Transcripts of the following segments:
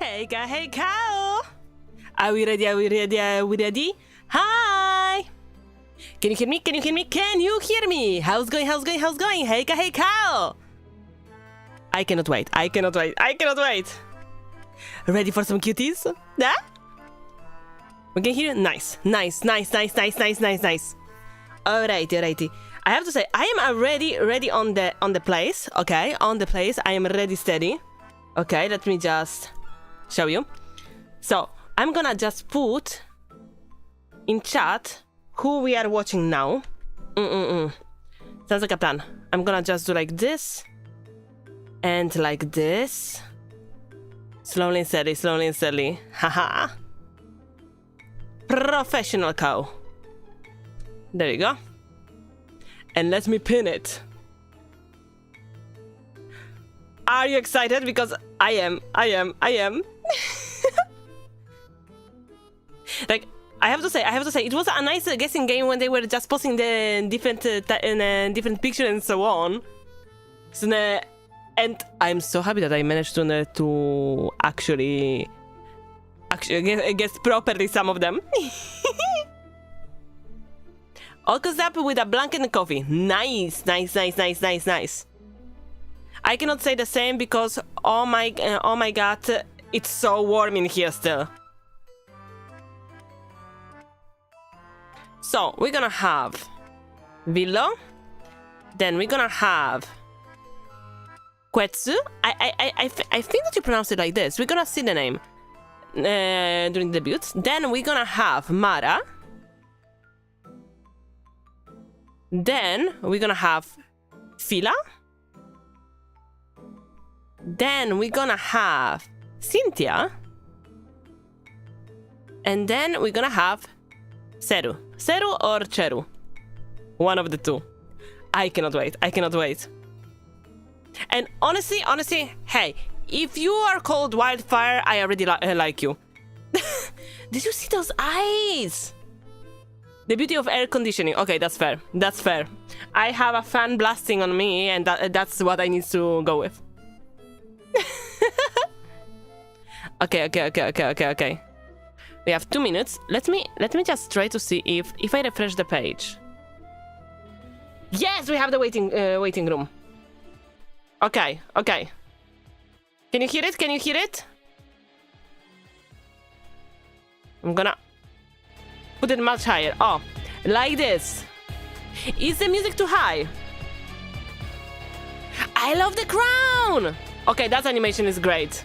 Hey cow! Are we ready? Are we ready? Are we ready? Hi! Can you hear me? Can you hear me? Can you hear me? How's going? How's going? How's going? Hey cow! I cannot wait. I cannot wait. I cannot wait. Ready for some cuties? Yeah? We can hear you? Nice. Nice, nice, nice, nice, nice, nice, nice. Alrighty, alrighty. I have to say, I am already ready on the place. Okay, on the place. I am ready steady. Okay, let me just show you. So, I'm gonna just put in chat who we are watching now. Sounds like a plan. I'm gonna just do like this. And like this. Slowly and steady, slowly and steady. Haha. Professional cow. There you go. And let me pin it. Are you excited? Because I am. Like, I have to say, it was a nice guessing game when they were just posting the different pictures and so on. So, and I'm so happy that I managed to actually guess properly some of them. All comes up with a blanket and coffee. Nice, nice, nice, nice, nice, nice. I cannot say the same because oh my god, it's so warm in here still. So we're gonna have Villo, then we're gonna have Quetsu. I think that you pronounce it like this. We're gonna see the name during the debut. Then we're gonna have Mara. Then we're gonna have Fila. Then we're gonna have Cynthia. And then we're gonna have Seru. Seru or Cheru. One of the two. I cannot wait. I cannot wait. And honestly, hey, if you are called Wildfire, I already like you. Did you see those eyes? The beauty of air conditioning. Okay, that's fair. That's fair. I have a fan blasting on me, and that's what I need to go with. Okay. We have 2 minutes. Let me just try to see if I refresh the page. Yes, we have the waiting room. Okay. Can you hear it? Can you hear it? I'm gonna put it much higher. Oh, like this. Is the music too high? I love the crown! Okay, that animation is great.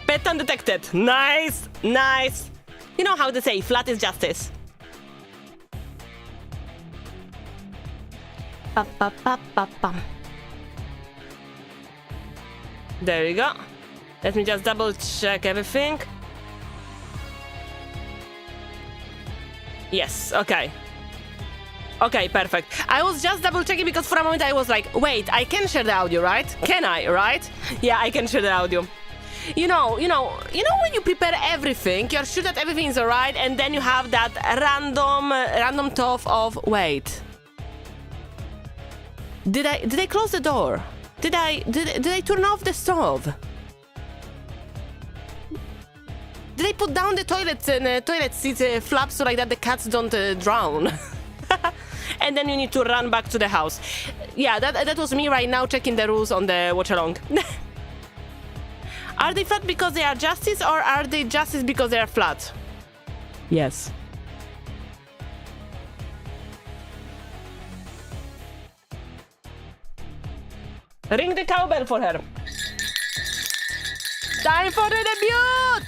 Pet undetected. Nice, nice. You know how they say, flat is justice. There we go. Let me just double check everything. Yes, okay. Okay, perfect. I was just double checking because for a moment I was like, wait, I can share the audio, right? Can I, right? Yeah, I can share the audio. You know when you prepare everything, you're sure that everything is alright, and then you have that random thought of, wait. Did I close the door? Did I turn off the stove? Did I put down the toilet seat flaps so like that the cats don't drown? And then you need to run back to the house. Yeah, that was me right now checking the rules on the watch-along. Are they flat because they are justice, or are they justice because they are flat? Yes. Ring the cowbell for her. Time for the debut!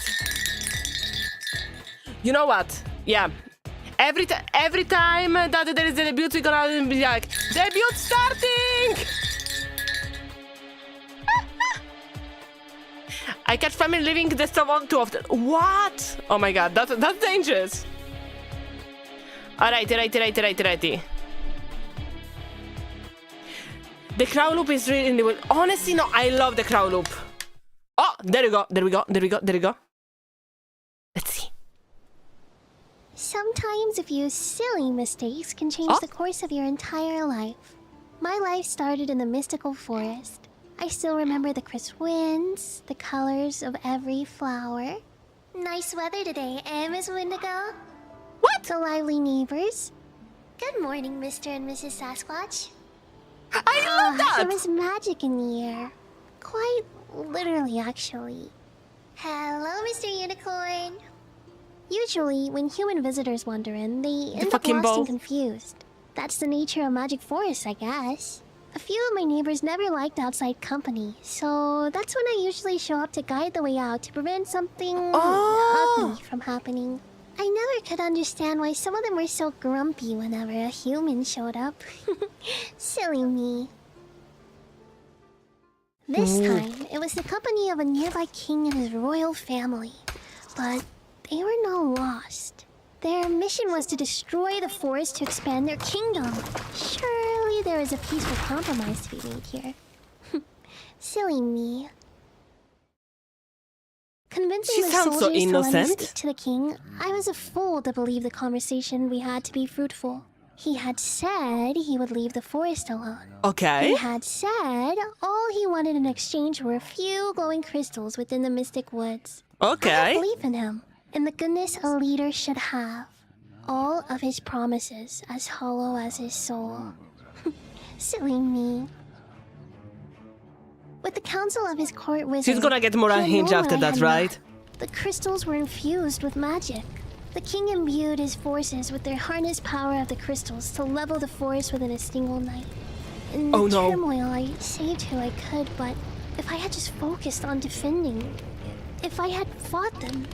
You know what? Yeah. Every time that there is a debut, we're gonna be like, debut starting! I catch family leaving the stove on too often. What? Oh my god, that's dangerous. Alrighty. The crow loop is really... Honestly, no, I love the crow loop. Oh, there we go. Let's see. Sometimes a few silly mistakes can change the course of your entire life. My life started in the mystical forest. I still remember the crisp winds, the colors of every flower. Nice weather today, eh, Miss Wendigo? What? The lively neighbors. Good morning, Mr. and Mrs. Sasquatch. I love that! There was magic in the air. Quite literally, actually. Hello, Mr. Unicorn. Usually, when human visitors wander in, they end up lost and confused. That's the nature of magic forests, I guess. A few of my neighbors never liked outside company, so that's when I usually show up to guide the way out to prevent something ugly from happening. I never could understand why some of them were so grumpy whenever a human showed up. Silly me. This time, it was the company of a nearby king and his royal family. But they were not lost. Their mission was to destroy the forest to expand their kingdom. Surely there is a peaceful compromise to be made here. Silly me. Convincing the soldiers to let me speak to the king, I was a fool to believe the conversation we had to be fruitful. He had said he would leave the forest alone. Okay. He had said all he wanted in exchange were a few glowing crystals within the mystic woods. Okay. I had belief in him, in the goodness a leader should have. All of his promises as hollow as his soul. Silly me. With the counsel of his court wizard, she's gonna get more unhinged after that, right? The crystals were infused with magic. The king imbued his forces with their harnessed power of the crystals to level the forest within a single night. In the turmoil, I saved who I could, but if I had just focused on defending, if I had fought them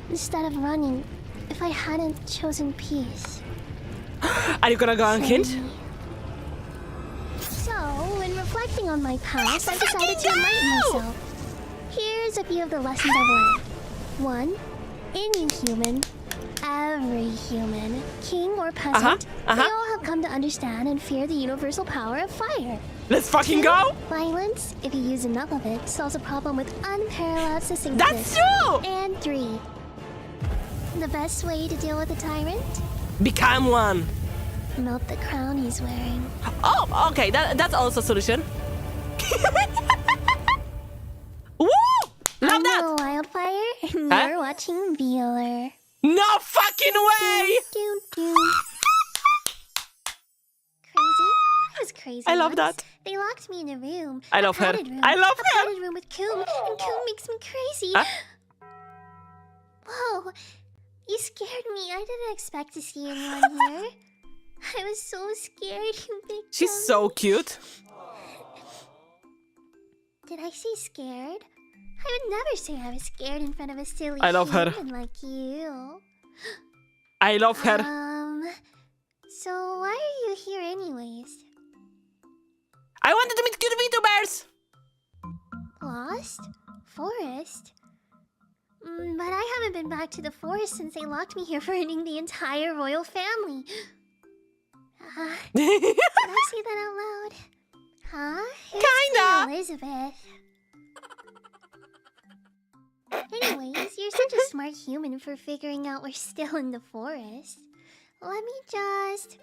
instead of running, if I hadn't chosen peace. Are you gonna go unhinged? So, when reflecting on my past, I decided to enlighten myself. Here's a few of the lessons I've learned. 1. Any human, every human, king or peasant, they all have come to understand and fear the universal power of fire. Let's fucking go! Violence, if you use enough of it, solves a problem with unparalleled succinctness. That's true! And 3. The best way to deal with a tyrant? Become one. Melt the crown he's wearing. Oh, okay, that's also a solution. Woo! Love that! I'm Wildfire, and you're watching Vtuber. No fucking way! Crazy? I was crazy. I love that. They locked me in a room. I love her. I love her. A padded room with Coom, and Coom makes me crazy. Whoa, you scared me. I didn't expect to see anyone here. I was so scared, you big She's so cute. Did I say scared? I would never say I was scared in front of a silly human like you. I love her. So why are you here anyways? I wanted to meet cute VTubers! Lost? Forest? But I haven't been back to the forest since they locked me here for eating the entire royal family. Did I say that out loud? Huh? Kinda! Elizabeth. Anyways, you're such a smart human for figuring out we're still in the forest. Let me just...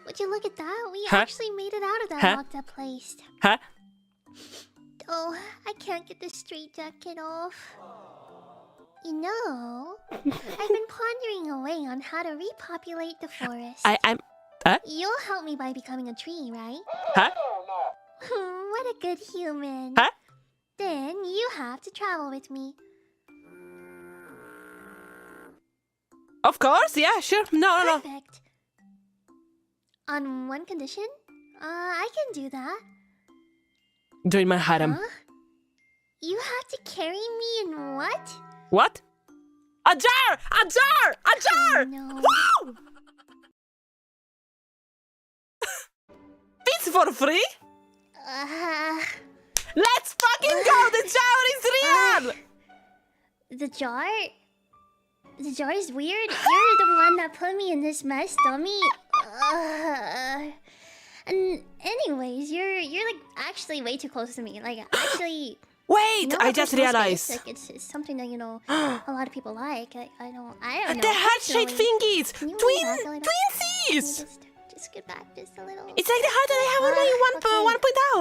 Would you look at that? We actually made it out of that locked up place. Oh, I can't get the straight jacket off. You know, I've been pondering away on how to repopulate the forest. You'll help me by becoming a tree, right? What a good human. Then you have to travel with me. Of course, yeah, sure. No. Perfect. On one condition, I can do that. Join my harem. You have to carry me in what? What? A jar! A jar! A jar! Oh, no. Wow! This for free? Let's fucking go! The jar is real! The jar? The jar is weird? You're the one that put me in this mess, dummy. And anyways, you're like actually way too close to me. Like actually. Wait, you know, I just realized. Like, it's something that, you know, a lot of people like. I don't know. The heart-shaped thingies! Twinsies! Just get back just a little. It's like the heart that I have on my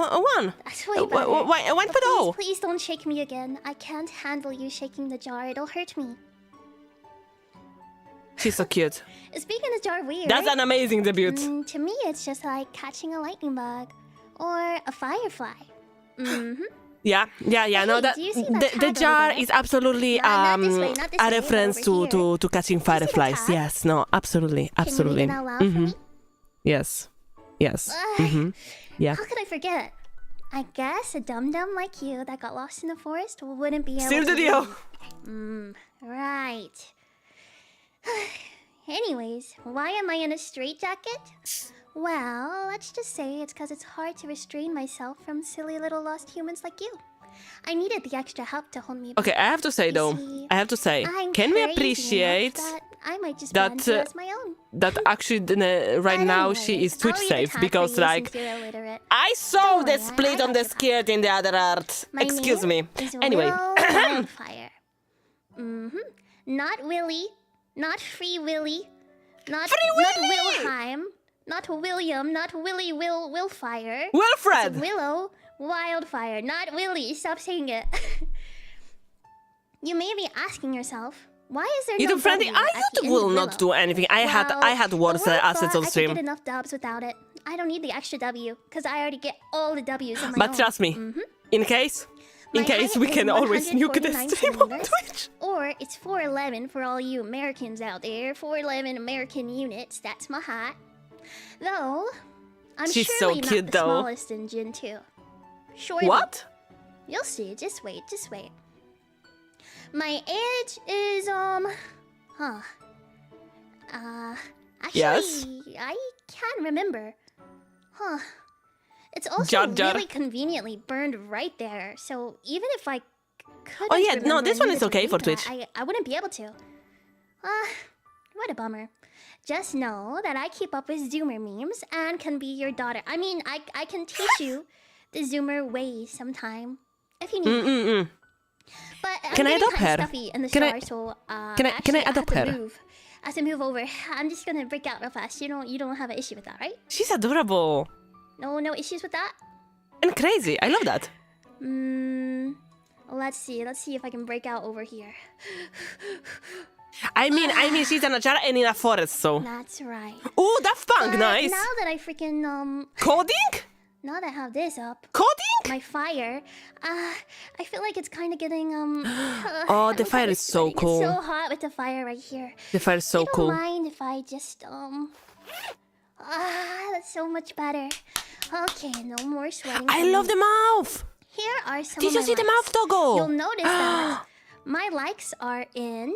1.0. one. That's way better. Why But put all? please don't shake me again. I can't handle you shaking the jar. It'll hurt me. She's so cute. Is speaking the jar weird? That's an amazing debut. To me, it's just like catching a lightning bug or a firefly. Mm-hmm. Yeah. No, Hey, that do you see that the tag over jar there? is absolutely Not this way, not this a way, reference but over here. to catching fireflies. tag? Yes. No. Absolutely. Can you read it out loud for me? Yes. Ugh. Yeah. How could I forget? I guess a dum-dum like you that got lost in the forest wouldn't be able Seal to the deal. read. Right. Anyways, why am I in a straitjacket? Well, let's just say it's because it's hard to restrain myself from silly little lost humans like you. I needed the extra help to hold me back. Okay, I have to say though. See, I have to say. I'm Can we crazy appreciate enough that I might just that, brand you as my own. that actually right But now anyways, she is I'll Twitch read the safe tag for because you like since you're illiterate. I saw Don't the worry, split I on the got your back. skirt in the other art. My Excuse name me. is Anyway. Will Wildfire. Not Willy, not Free Willy, not Wilhelm, not William, not Willy Willfire. It's Wilfred. Willow Wildfire, not Willy. Stop saying it. You may be asking yourself, why is there You no do friendly. W at the end will of not Willow? do anything. I had worse the world assets thought on I stream. could get enough dubs without it. I don't need the extra W because I already get all the W's on my But own. trust me, in case My height we is can always nuke the 149 stream on centimeters, Twitch. Or it's 4'11 for all you Americans out there. 4'11 American units. That's my height. Though, I'm She's so surely cute, not the though. smallest in Gen 2. Surely. What? You'll see. Just wait. Just wait. My age is actually, Yes? I can't remember. It's also Jar Jar. really conveniently burned right there. So even if I could, Oh, yeah, no, this one is okay for Twitch. I wouldn't be able to. What a bummer. Just know that I keep up with Zoomer memes and can be your daughter. I mean, I can teach you the Zoomer ways sometime if you need. But Can I I'm adopt getting her? kinda stuffy in the Can I- shower, so can I actually, adopt have to her? move. I have to move over. I'm just gonna break out real fast. You don't have an issue with that, right? She's adorable No issues with that. and crazy. I love that. Let's see if I can break out over here. I mean, she's in a jar and in a forest, so. That's right. Ooh, Daft Punk, But nice. Now that I freaking Coding? now that I have this up, Coding? my fire, I feel like it's kind of getting Oh, the fire is so It's cool. so hot with the fire right here. The fire is so You don't cool. mind if I just that's so much better. Okay, no more sweating. I from love me. the mouth. Here are some Did of you my see the likes. mouth, Doggo? You'll notice that my likes are in.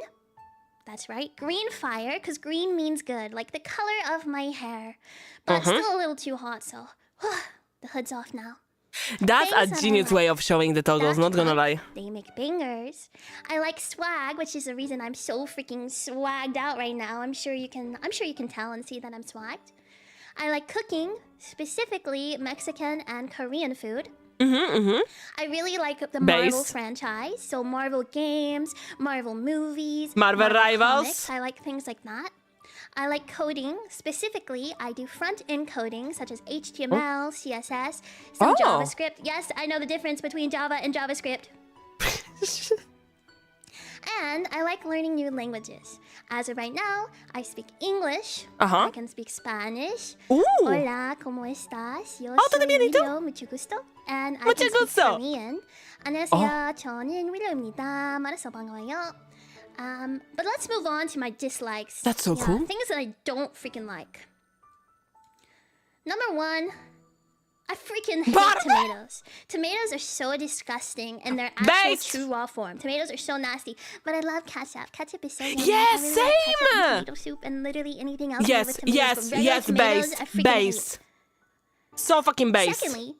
That's right, green fire, because green means good, like the color of my hair. But still a little too hot, so the hood's off now. That's Things a that I genius like. way of showing the toggles, That's not gonna right. lie. They make bangers. I like swag, which is the reason I'm so freaking swagged out right now. I'm sure you can tell and see that I'm swagged. I like cooking, specifically Mexican and Korean food. I really like the Marvel Base. franchise, so Marvel games, Marvel movies, Marvel Rivals. comics. I like things like that. I like coding. Specifically, I do front-end coding, such as HTML, CSS, some Oh. JavaScript. Yes, I know the difference between Java and JavaScript. And I like learning new languages. As of right now, I speak English. I can speak Spanish. Ooh. Hola, ¿cómo estás? Yo todo soy bien, ¿y tú? Willow, mucho gusto. And I Mucho can speak gusto. Korean. 안녕하세요, 저는 Willow입니다. 만나서 반가워요. But let's move on to my dislikes. That's so cool. Things that I don't freaking like. Number one, I freaking hate Barbie! tomatoes. Tomatoes are so disgusting in their actual Based. true raw form. Tomatoes are so nasty. But I love ketchup. Ketchup is so yummy. Yes, I really like ketchup and same! tomato soup and literally anything else made Yes, with tomatoes. yes, But regular yes, tomatoes, base, I freaking base. So fucking hate. base. Secondly,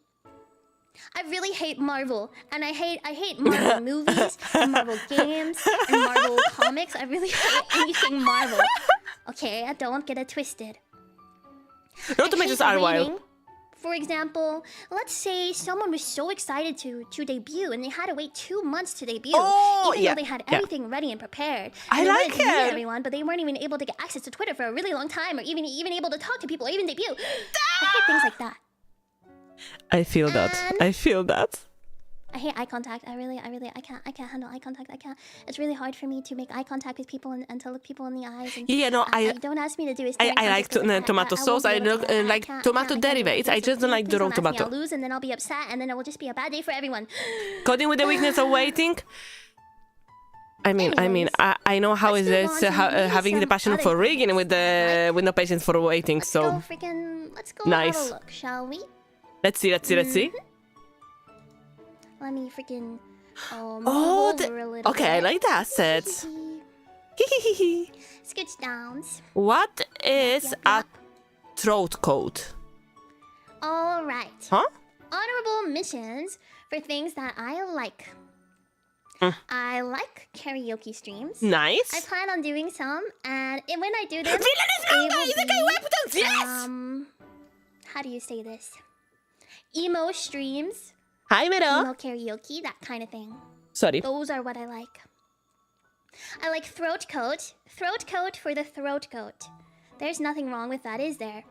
I really hate Marvel, and I hate Marvel movies, and Marvel games, and Marvel comics. I really hate anything Marvel. Okay, don't get it twisted. No I tomatoes hate are wild. reading. For example, let's say someone was so excited to debut and they had to wait 2 months to debut, Oh, even yeah, though they had yeah. everything ready and prepared. I And they like wanted to meet it. everyone, but they weren't even able to get access to Twitter for a really long time, or even able to talk to people, or even debut. I hate things like that. I feel that. I feel that. I hate eye contact. I can't handle eye contact. It's really hard for me to make eye contact with people and to look people in the eyes. And, Yeah, no, don't ask me to do it. I like tomato sauce. I like tomato derivatives. I just don't like the raw tomato. I'll lose and then I'll be upset and then it will just be a bad day for everyone. Coding with the weakness of waiting. I know how is it having the passion for rigging with no patience for waiting. So Let's go nice. have a look, shall we? Let's see. Let me freaking move over a little okay, bit. I like the assets. Scooch downs. What is a throat coat? All right. Huh? Honorable mentions for things that I like. I like karaoke streams. Nice. I plan on doing some, and when I do them, yes. How do you say this? Emo streams. Hi, Miro. Emo karaoke, that kind of thing. Sorry. Those are what I like. I like throat coat. Throat coat for the throat coat. There's nothing wrong with that, is there?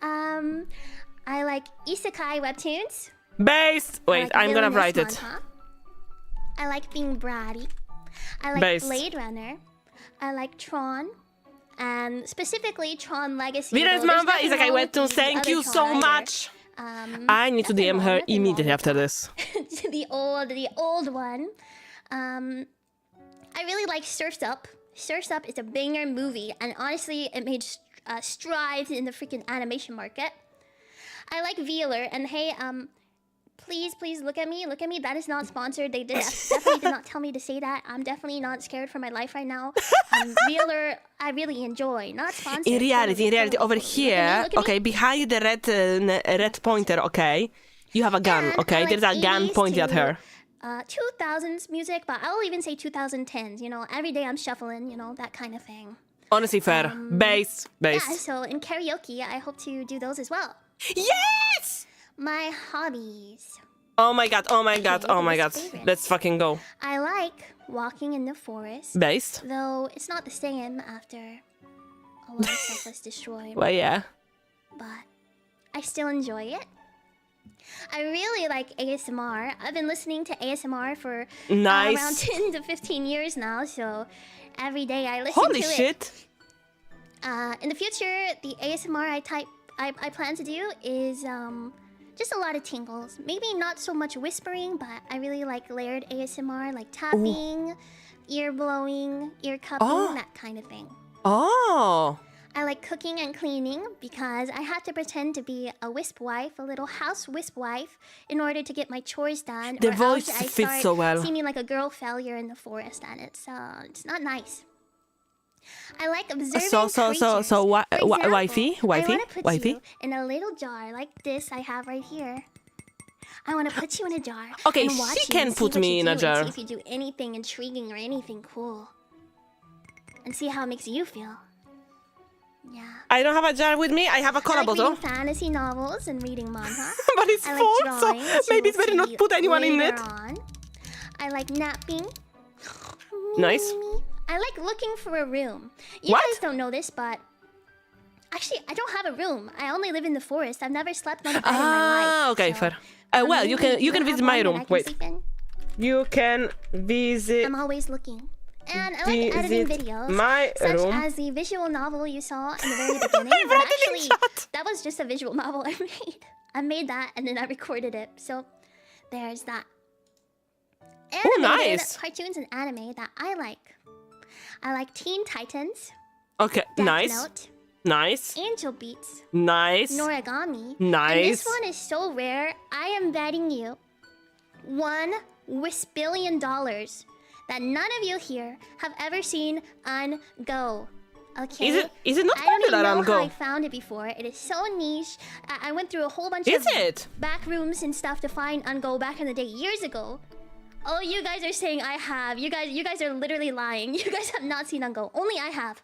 I like isekai webtoons. Based. Wait, like I'm gonna write it. Monta. I like being bratty. I like Based. Blade Runner. I like Tron. And specifically Tron Legacy. Viras Mamba isekai webtoons. Thank you so much. I need to DM her immediately after this. the old one. I really like Surf's Up. Surf's Up is a banger movie, and honestly, it made strides in the freaking animation market. I like Vtuber, and hey, please look at me. That is not sponsored. They definitely did not tell me to say that. I'm definitely not scared for my life right now. Vtuber, I really enjoy. Not sponsored. In reality, over here, okay, behind the red pointer, okay, you have a gun, And okay? I like There's a gun 80s pointed at to, her. 2000s music, but I'll even say 2010s. You know, every day I'm shuffling. You know, that kind of thing. Honestly, fair. Based. Yeah. So in karaoke, I hope to do those as well. Yes! My hobbies. Oh my god. favorites. Let's fucking go. I like walking in the forest. Based. Though it's not the same after a lot of stuff was destroyed. Well, yeah. But I still enjoy it. I really like ASMR. I've been listening to ASMR for Nice. around 10 to 15 years now, so every day I listen Holy to shit. it. In the future, the ASMR I plan to do is just a lot of tingles. Maybe not so much whispering, but I really like layered ASMR, like tapping, ear blowing, ear cupping, that kind of thing. Oh. I like cooking and cleaning because I have to pretend to be a wisp wife, a little house wisp wife, in order to get my chores done. The or voice else I fits start so well. seeming like a girl failure in the forest, and it's not nice. I like observing creatures. So, For example, wifey, I want to put wifey. you in a little jar like this I have right here. I want to put you in a jar. Okay, and watch she you can and see put what me you in a do jar. And see if you do anything intriguing or anything cool, and see how it makes you feel. Yeah. I don't have a jar with me. I have a cola I like bottle. reading fantasy novels and reading manga. But it's I full, like so drawing, maybe it's better not see put anyone in later it. on. I like napping. Nice. I like looking for a room. You What? guys don't know this, but actually, I don't have a room. I only live in the forest. I've never slept on a bed in my life. Okay, so, fair. Well, you maybe can have visit my one that room. I can Wait. sleep in. You can visit I'm always looking. And I like editing videos, my such room. as the visual novel you saw in the very beginning. I But wrote it in actually, chat. that was just a visual novel I made. I made that and then I recorded it. So there's that. Animated nice. cartoons and anime that I like. I like Teen Titans, Okay, Death nice. Note, Nice. Angel Beats, Nice. Noragami. Nice. And this one is so rare. I am betting you $1 billion that none of you here have ever seen Go. Okay. Is it not I don't even popular know on how I Go? found it before. It is so niche. I went through a whole bunch Is of it? back rooms and stuff to find Go back in the day, years ago. Oh, you guys are saying I have. You guys are literally lying. You guys have not seen Go. Only I have.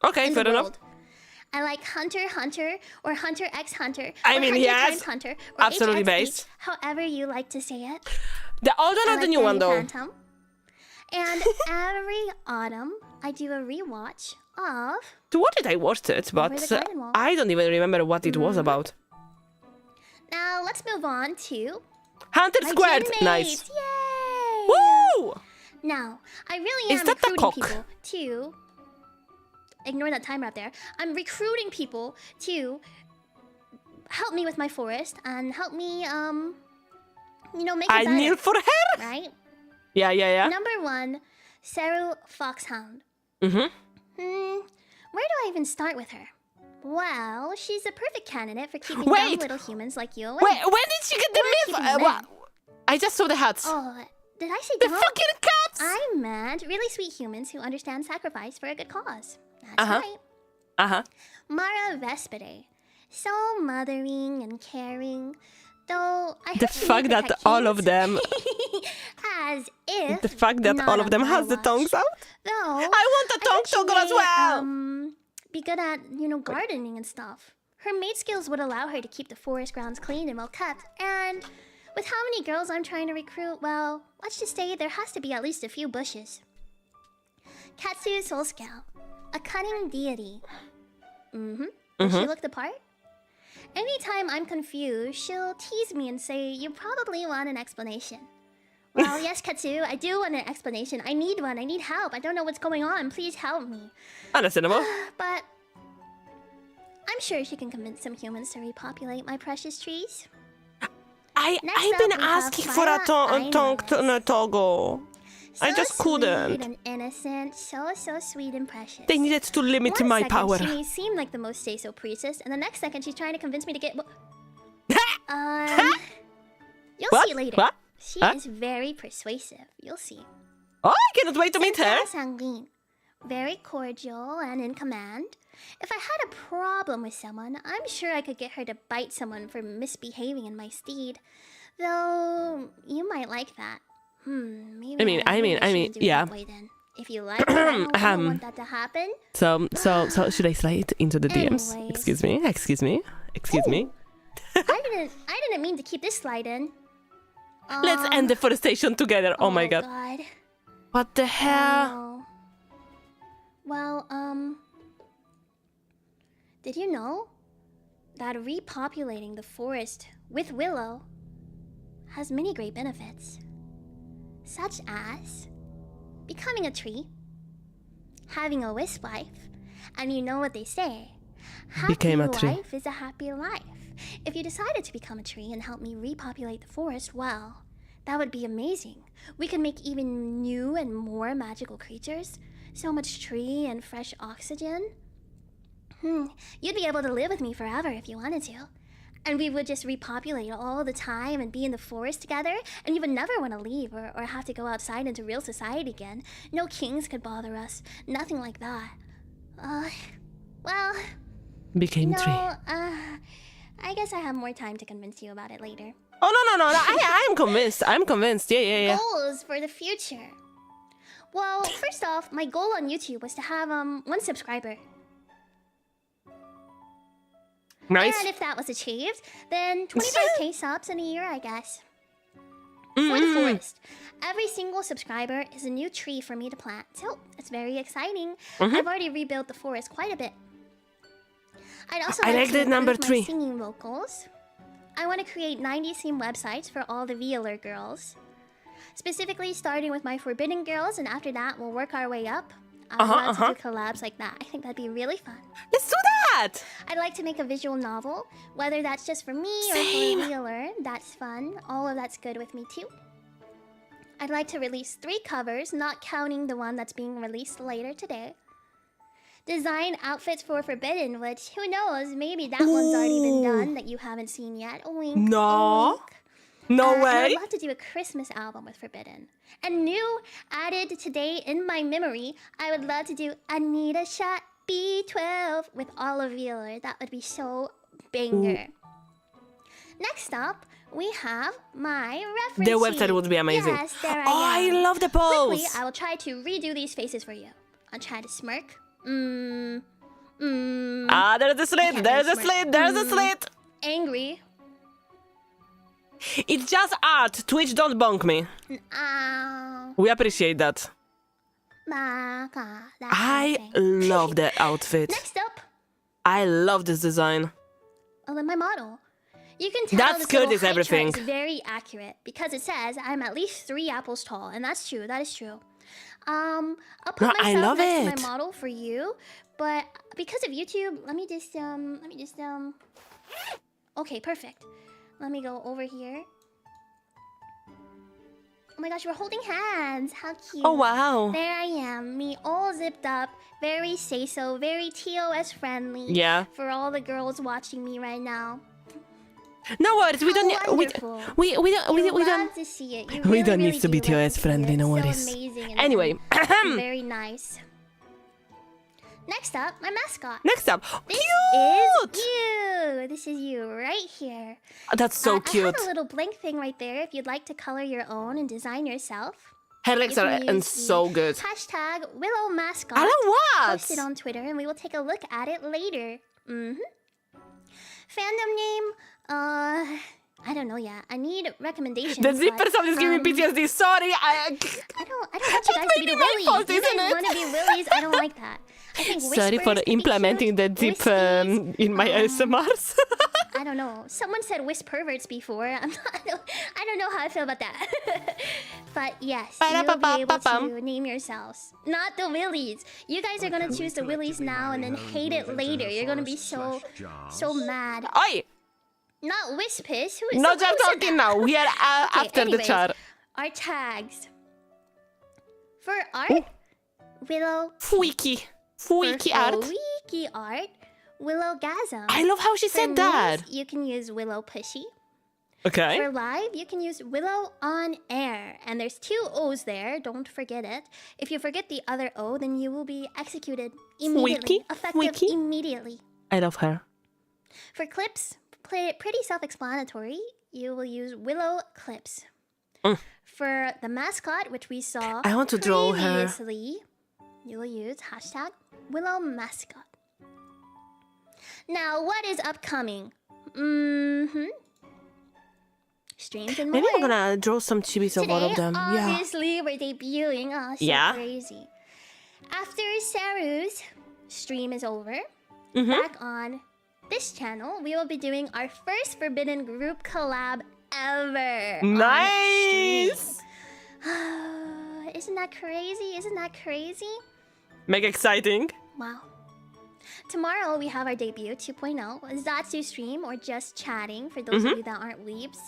Okay, In fair the enough. world. I like Hunter x Hunter or Hunter x Hunter. I or mean, Hunter yes, times Hunter, or absolutely HXH, based. however you like to say it. The old one I or the like new one, Danny though? Phantom. And every autumn, I do a rewatch of. To what did I watch it? But Over the Garden Wall. I don't even remember what it was about. Now let's move on to Hunter my squared. gym Nice. mates. Yay! Woo! Now, I really Is am that the recruiting cock? people to... Ignore that timer up there. I'm recruiting people to help me with my forest and help me, you know, make it I better. kneel for her. Right? Yeah. Number 1, Saru Foxhound. Mm-hmm. Where do I even start with her? Well, she's a perfect candidate for keeping Wait! dumb little humans like you away. Wait, when did she get the myth? keeping them What? I just saw the hats. Oh, did I say The dumb? fucking cats! I meant really sweet humans who understand sacrifice for a good cause. That's Uh-huh. right. Uh-huh. Mara Vespide. So mothering and caring. Though I The heard she fact may that protect all of humans. them... As if... The fact that not all of them on my has the watch. tongues out? Though... I want a I tongue heard she toggle as may, well! be good at, you know, gardening and stuff. Her maid skills would allow her to keep the forest grounds clean and well kept. And with how many girls I'm trying to recruit, well, let's just say there has to be at least a few bushes. Katsu Soul Scout. A cunning deity. Does she look the part? Anytime I'm confused, she'll tease me and say, you probably want an explanation. Well, yes, Katsu, I do want an explanation. I need one. I need help. I don't know what's going on. Please help me. Understandable. But I'm sure she can convince some humans to repopulate my precious trees. I've up, been we have asking for a Fire tongue toggle. I So just sweet couldn't. and innocent, so sweet and precious. They needed to limit One my second, power. she may seem like the most say-so priestess, and the next second she's trying to convince me to get... You'll What? see later. What? She Huh? is very persuasive. You'll see. Oh, I cannot wait to meet her. Cynthia Sanguine. Very cordial and in command. If I had a problem with someone, I'm sure I could get her to bite someone for misbehaving in my stead. Though, you might like that. Maybe I mean, shouldn't do it yeah. that way then. If you like it, I don't want that to happen. So should I slide into the DMs? Anyways. Excuse me. I didn't mean to keep this slide in. Let's end deforestation together. Oh my god. What the hell? Oh. Well, did you know that repopulating the forest with willow has many great benefits, such as becoming a tree, having a wisp wife, and you know what they say, Became a happy tree. life is a happy life. If you decided to become a tree and help me repopulate the forest, well, that would be amazing. We could make even new and more magical creatures. So much tree and fresh oxygen. You'd be able to live with me forever if you wanted to. And we would just repopulate all the time and be in the forest together. And you would never want to leave or have to go outside into real society again. No kings could bother us. Nothing like that. Well... Became tree. I guess I have more time to convince you about it later. Oh no. I'm convinced. I'm convinced. Yeah. Goals for the future. Well, first off, my goal on YouTube was to have 1 subscriber. Nice. And if that was achieved, then 25k subs in a year, I guess. For the forest, every single subscriber is a new tree for me to plant. So it's very exciting. I've already rebuilt the forest quite a bit. I'd also I like to that number improve 3. my singing vocals. I want to create 90 theme websites for all the Vtuber girls. Specifically starting with my Forbidden girls, and after that we'll work our way up. I'd love to do collabs like that. I think that'd be really fun. Let's do that. I'd like to make a visual novel, whether that's just for me or Same. for Vtuber. That's fun. All of that's good with me too. I'd like to release 3 covers, not counting the one that's being released later today. Design outfits for Forbidden, which, who knows, maybe that one's already been done that you haven't seen yet. Wink, No. wink. No And way. I'd love to do a Christmas album with Forbidden. And new, added today in my memory, I would love to do I Need a Shot B12 with all of Vtuber. That would be so banger. Next up, we have my reference The website sheet. would be amazing. Yes, there I am. love the Quickly, pose. I will try to redo these faces for you. I'll try to smirk. There's a slit. can't There's really a slit. There's a slit. Angry. It's just art. Twitch, don't bonk me. Ow. We appreciate that. That I kind of thing. love that outfit. Next up, I love this design. then my model. You can tell That this skirt little is height everything. chart is very accurate because it says I'm at least 3 apples tall, and that's true. That is true. I'll put No, I myself love next to it. my model for you, but because of YouTube, let me just okay, perfect. Let me go over here. Oh my gosh, we're holding hands. How cute. Oh, wow. There I am, me all zipped up, very say-so, very TOS friendly. Yeah. For all the girls watching me right now. No worries, we don't need we don't to see it. You we really, don't really need to be do love TOS to see friendly, it. no It's worries. So amazing and Anyway, very nice. Next up, my mascot. next up, This cute. is you. This is you right here. That's so I cute. have a little blank thing right there if you'd like to color your own and design yourself. Her legs You are can and use so the good. Hashtag Willow mascot. I don't Post it what. on Twitter and we will take a look at it later. Fandom name? I don't know yet. I need recommendations. The zipper sound is giving me PTSD. Sorry, I don't want you guys to be the maybe my willies. fault, You isn't guys it? want to be willies? I don't like that. I think Sorry for whispers could be implementing cute. the zip Wispies, in my ASMRs. I don't know. Someone said whisk perverts before. I don't know how I feel about that. But yes, you'll be able to name yourselves. Not the willies. You guys are going to choose the willies now and then hate it later. You're going to be so mad. Oi! Not Wispis. Who is No who just said talking that? now. We are Okay, after anyways, the chart. Our tags. For art, Willow. Freaky. Freaky art. Freaky art, Willowgasm. I love how she For said that. news, you can use Willow Pushy. Okay. For live, you can use Willow on air. And there's 2 O's there, don't forget it. If you forget the other O, then you will be executed immediately. Freaky? Effective Freaky? immediately. I love her. For clips, pretty self-explanatory. You will use Willow Clips. For the mascot, which we saw I want to draw her. previously, you will use hashtag Willow Mascot. Now, what is upcoming? Streams and more. Maybe I'm gonna draw some chibis of all of them. Yeah. Obviously, we're debuting. Oh, so Yeah. crazy. After Saru's stream is over, back on this channel, we will be doing our first Forbidden Group collab ever. Nice. Isn't that crazy? Isn't that crazy? Mega exciting. Wow. Tomorrow we have our debut 2.0, Zatsu stream or just chatting for those of you that aren't weebs.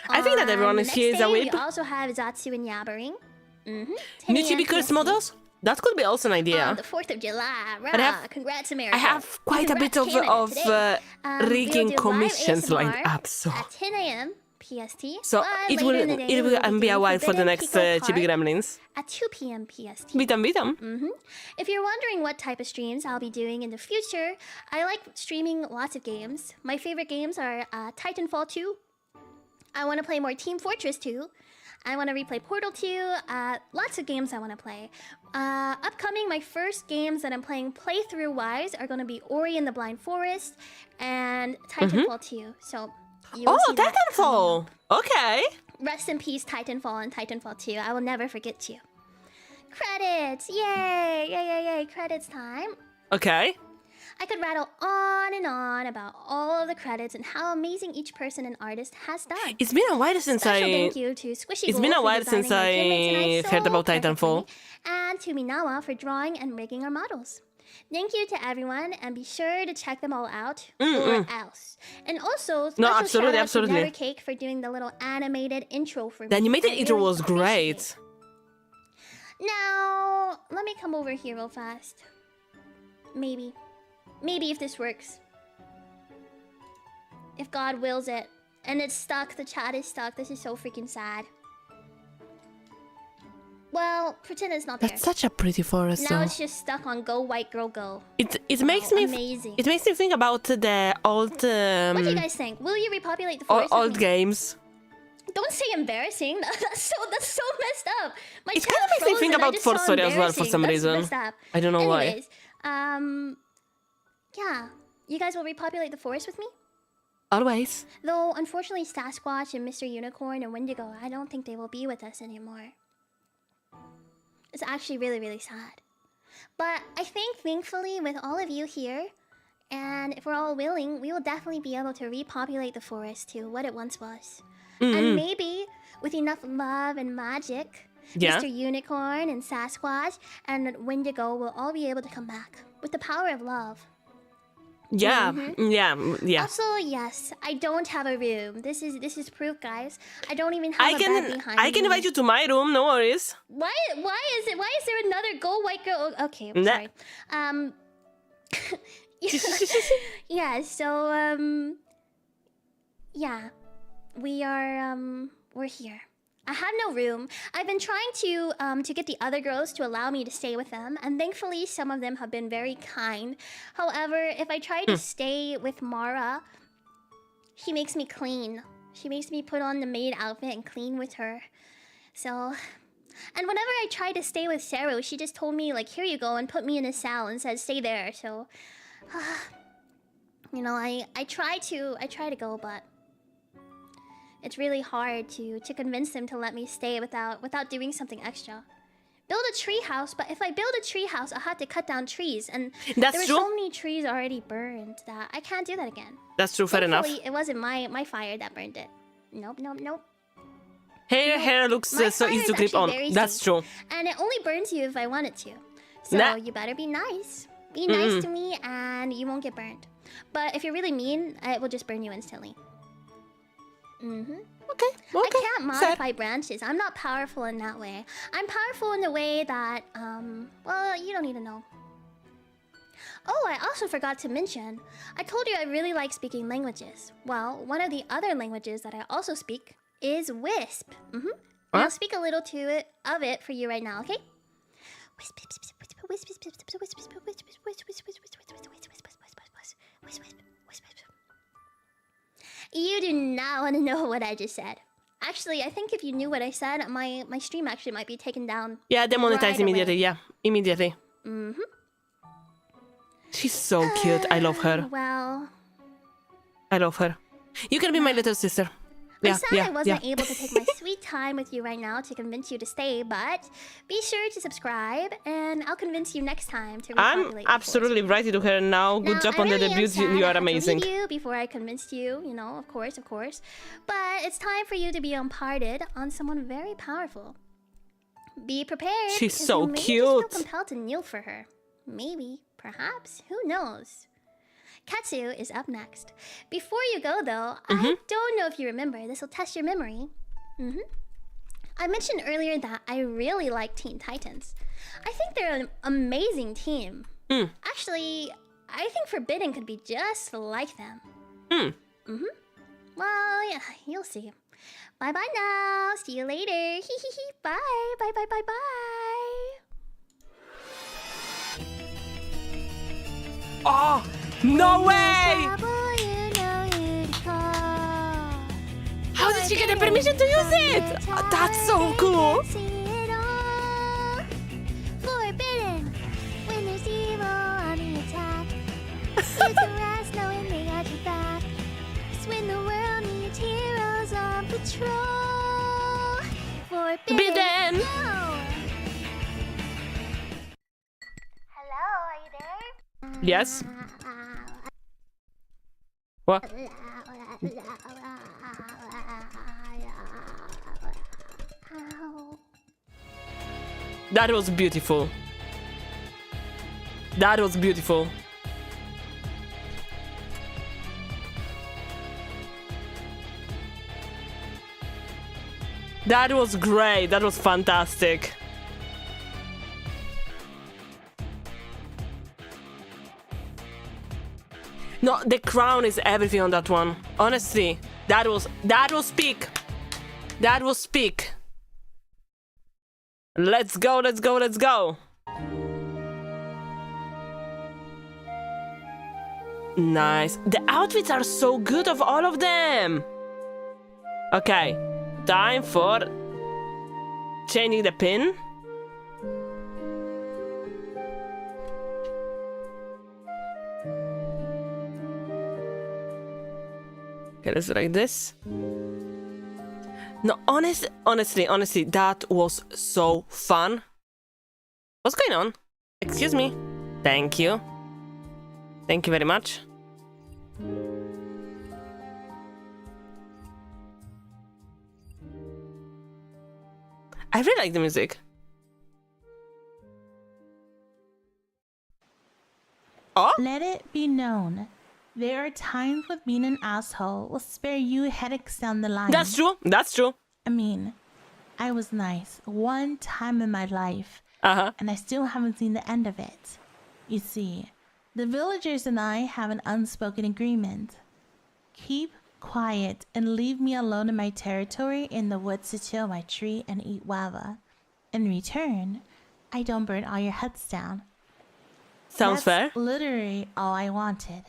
I think that everyone The here is a next day, weeb. We also have Zatsu and Yabbering. New chibi curse models? That could be also an idea. The 4th of July. But Congrats, America. I have quite a bit of Congrats, Canada, today. rigging We'll do live commissions lined ASMR up, so at 10 a.m. PST. so but it later in the day, will we will be a doing while for the Forbidden next Pico chibi Park gremlins. at 2 p.m. PST. Bitam. If you're wondering what type of streams I'll be doing in the future, I like streaming lots of games. My favorite games are Titanfall 2. I want to play more Team Fortress 2. I want to replay Portal 2. Lots of games I want to play. Upcoming, my first games that I'm playing playthrough-wise are going to be Ori and the Blind Forest and Titanfall 2. So, you will see that coming Titanfall! up. Okay. Rest in peace, Titanfall and Titanfall 2. I will never forget you. Credits! Yay! Yay, yay, yay. Credits time. Okay. I could rattle on and on about all of the credits and how amazing each person and artist has done. It's been a while since Special thank you to Squishy It's been a Gold for while designing since our gimmicks, and I heard about perfectly, Titanfall. and to Minawa for drawing and rigging our models. Thank you to everyone, and be sure to check them all out, or else. And also, special absolutely, shout out absolutely. to Never Cake for doing the little animated intro for me. The animated I intro really was appreciate great. it. Now, let me come over here real fast. Maybe if this works. If God wills it. And it's stuck, the chat is stuck. This is so freaking sad. Well, pretend it's not there. That's such a pretty forest. Now though. it's just stuck on Go White Girl Go. It makes me amazing. It makes me think about the old What do you guys think? Will you repopulate the forest? old games. Don't say embarrassing. That's so messed up. My It chat kind of makes me froze think and I about just saw Fort Story as well for embarrassing. some That's reason. messed up. I don't know why. Anyways, yeah. You guys will repopulate the forest with me? Always. Though, unfortunately, Sasquatch and Mr. Unicorn and Wendigo, I don't think they will be with us anymore. It's actually really, really sad. But I think, thankfully, with all of you here, And if we're all willing, we will definitely be able to repopulate the forest to what it once was. And maybe, with enough love and magic, Mr. Unicorn and Sasquatch and Wendigo will all be able to come back. With the power of love. Yeah, yeah. Also, yes, I don't have a room. This is proof, guys. I don't even have a bed behind me. I can invite you to my room, no worries. Why is there another white girl? Okay, I'm sorry. Yeah, so yeah. We're here. I have no room. I've been trying to get the other girls to allow me to stay with them, and thankfully some of them have been very kind. However, if I try to stay with Mara, she makes me clean. She makes me put on the maid outfit and clean with her. So, and whenever I try to stay with Saru, she just told me like, here you go, and put me in a cell and said stay there. So, you know, I try to go, but it's really hard to convince them to let me stay without doing something extra. Build a tree house, but if I build a tree house, I have to cut down trees, and there were so many trees already burned that I can't do that again. That's true, fair enough. It wasn't my fire that burned it. Nope. Hair looks so easy to clip on. That's true. And it only burns you if I want it to. So you better be nice. Be nice to me, and you won't get burned. But if you're really mean, it will just burn you instantly. Okay. I can't modify branches. I'm not powerful in that way. I'm powerful in the way that, well, you don't need to know. Oh, I also forgot to mention, I told you I really like speaking languages. Well, one of the other languages that I also speak is Wisp. And I'll speak a little of it for you right now, okay? Wisp. You do not want to know what I just said. Actually, I think if you knew what I said, my stream actually might be taken down. Yeah, demonetized immediately. Yeah, immediately. She's so cute. I love her. Well, I love her. You can be my little sister. I'm sad I wasn't able to take my sweet time with you right now to convince you to stay, but be sure to subscribe, and I'll convince you next time to repopulate. I'm absolutely writing to her now. Good job on the debut. You are amazing. You before I convinced you, you know, of course. But it's time for you to be imparted on someone very powerful. Be prepared. She's so cute. You may just feel compelled to kneel for her. Maybe, perhaps, who knows? Katsu is up next. Before you go, though, I don't know if you remember. This will test your memory. I mentioned earlier that I really like Teen Titans. I think they're an amazing team. Actually, I think Forbidden could be just like them. Well, yeah, you'll see. Bye-bye now. See you later. Bye. Bye. Oh! No way! How did she get the permission to use it? That's so cool! Forbidden, when there's evil on the attack. You can rest knowing they got your back. 'Cause when the world needs heroes on patrol. Forbidden! Hello, are you there? Yes. What? That was beautiful. That was beautiful. That was great. That was fantastic. No, the crown is everything on that one. Honestly, that was peak. That was peak. Let's go. Nice. The outfits are so good of all of them. Okay, time for changing the pin. Okay, let's do like this. No, honestly, that was so fun. What's going on? Excuse me. Thank you. Thank you very much. I really like the music. Oh? Let it be known, there are times with being an asshole will spare you headaches down the line. That's true. That's true. I mean, I was nice one time in my life, and I still haven't seen the end of it. You see, the villagers and I have an unspoken agreement. Keep quiet and leave me alone in my territory in the woods to chill my tree and eat guava. In return, I don't burn all your huts down. Sounds fair. That's literally all I wanted.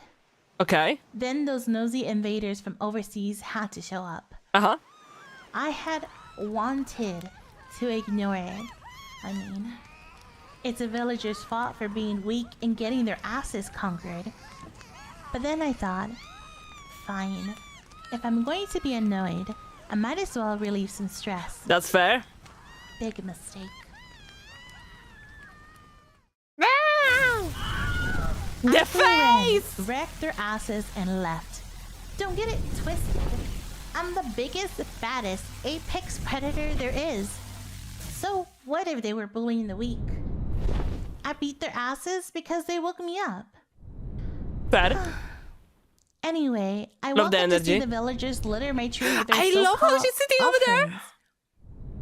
Okay. Then those nosy invaders from overseas had to show up. I had wanted to ignore it. I mean, it's a villager's fault for being weak and getting their asses conquered. But then I thought, fine. If I'm going to be annoyed, I might as well relieve some stress. That's fair. Big mistake. The face! Wrecked their asses and left. Don't get it twisted. I'm the biggest, fattest, apex predator there is. So what if they were bullying the weak? I beat their asses because they woke me up. Bad. Anyway, I love the wanted to see energy. the villagers litter my tree with their I love how so-called she's sitting over there. offerings.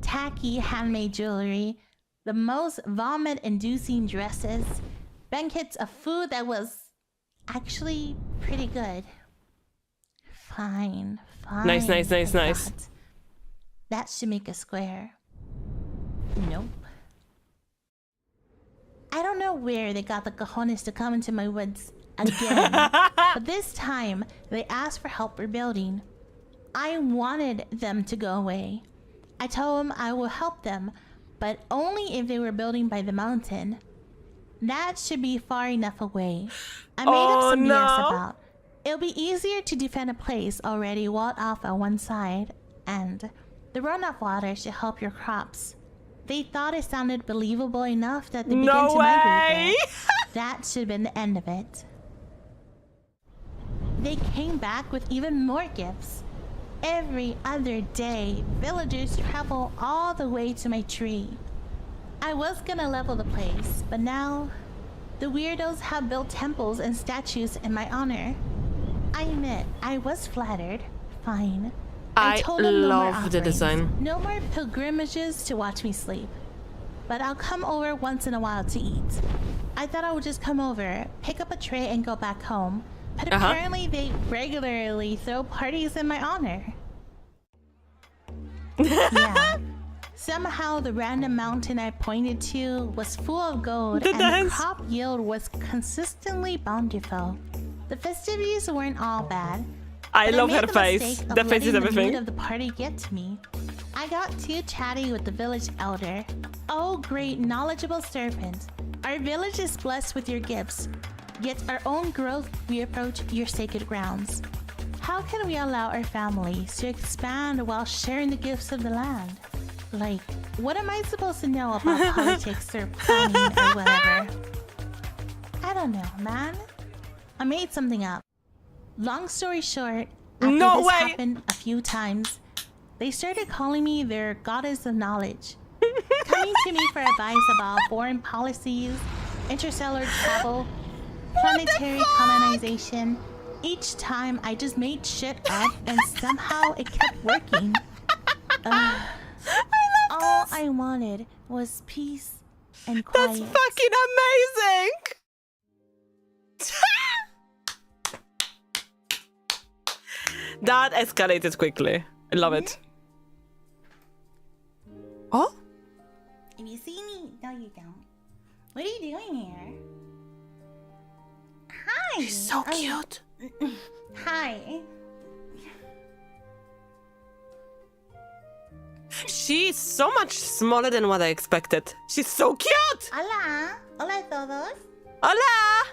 Tacky handmade jewelry, the most vomit-inducing dresses, banquets of food that was actually pretty good. Fine. Nice. I thought. That should make a square. Nope. I don't know where they got the cojones to come into my woods again, but this time they asked for help rebuilding. I wanted them to go away. I told them I will help them, but only if they were building by the mountain. That should be far enough away. I made up some BS about. It'll be easier to defend a place already walled off on one side, and the runoff water should help your crops. They thought it sounded believable enough that they began to migrate there. That should have been the end of it. They came back with even more gifts. Every other day, villagers travel all the way to my tree. I was gonna level the place, but now the weirdos have built temples and statues in my honor. I admit, I was flattered. Fine. I told them no more love the design. No more pilgrimages to watch me sleep. But I'll come over once in a while to eat. I thought I would just come over, pick up a tray and go back home. But apparently they regularly throw parties in my honor. Yeah. Somehow the random mountain I pointed to was full of gold and the crop yield was consistently bountiful. The festivities weren't all bad. I love her face. The face is everything. The mood of the party get to me. I got too chatty with the village elder. Oh, great knowledgeable serpent. Our village is blessed with your gifts. Yet our own growth we approach your sacred grounds. How can we allow our families to expand while sharing the gifts of the land? Like, what am I supposed to know about politics or planning or whatever? I don't know, man. I made something up. Long story short, after this happened a few times, they started calling me their goddess of knowledge. Coming to me for advice about foreign policies, interstellar travel, planetary colonization. Each time I just made shit up and somehow it kept working. All I wanted was peace and quiet. That's fucking amazing! That escalated quickly. I love it. Oh? If you see me, no you don't. What are you doing here? Hi! She's so cute. Hi. She's so much smaller than what I expected. She's so cute! Hola. Hola a todos. Hola!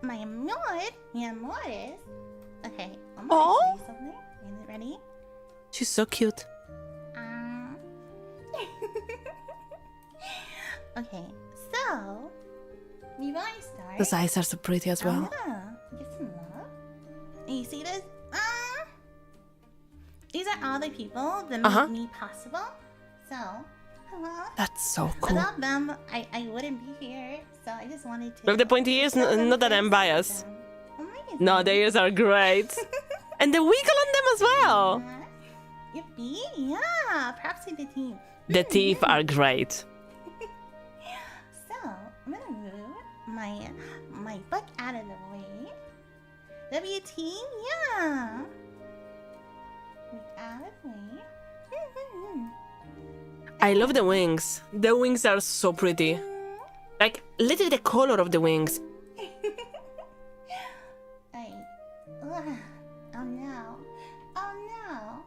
My amores. Okay, I'm gonna say something. Is it ready? She's so cute. Okay, so So, before I start, Those eyes are so pretty as well. Get some love. And you see this? These are all the people that make me possible. So, hello. That's so cool. Without them, I wouldn't be here. So I just wanted to. But the point is, not that I'm biased. No, the ears are great. And the wiggle on them as well. Yippee! Yeah, props to the team. The teeth are great. So I'm gonna move my book out of the way. WT, yeah. Out of the way. I love the wings. The wings are so pretty. Like, literally the color of the wings. Oh no. Oh no.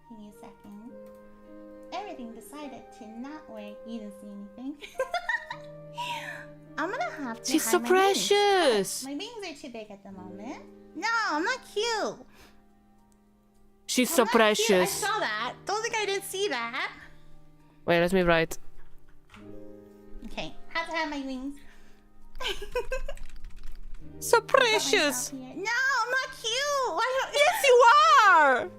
Give me a second. Everything decided to not work. You didn't see anything. I'm gonna have to. She's hide so my precious. Wings. My wings are too big at the moment. No, I'm not cute. She's so precious. Cute. I saw that. Don't think I didn't see that. Wait, let me write. Okay, have to have my wings. So precious. No, I'm not cute. Why don't... Yes, you are.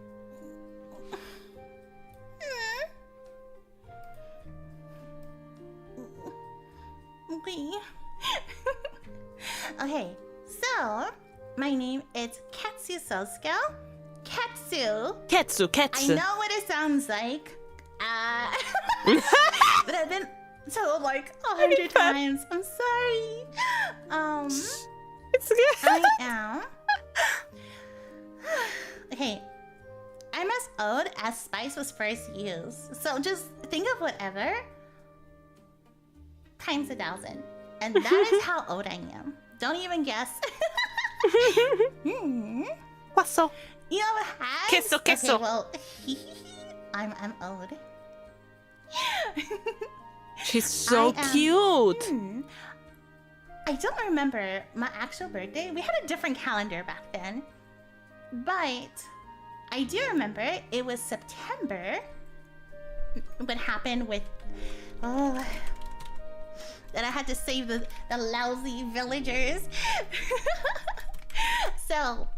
Okay. Okay, so my name is Katsu Sosuke. Katsu. Ketsu. I know what it sounds like. But I've been told like 100 times. I'm sorry. It's good. I am. Okay. I'm as old as Spice was first used. So just think of whatever times 1,000. And that is how old I am. Don't even guess. What's so? You know what? Queso. Okay, well, I'm old. She's so cute. I don't remember my actual birthday. We had a different calendar back then. But I do remember it was September. What happened with... Oh... That I had to save the lousy villagers. So...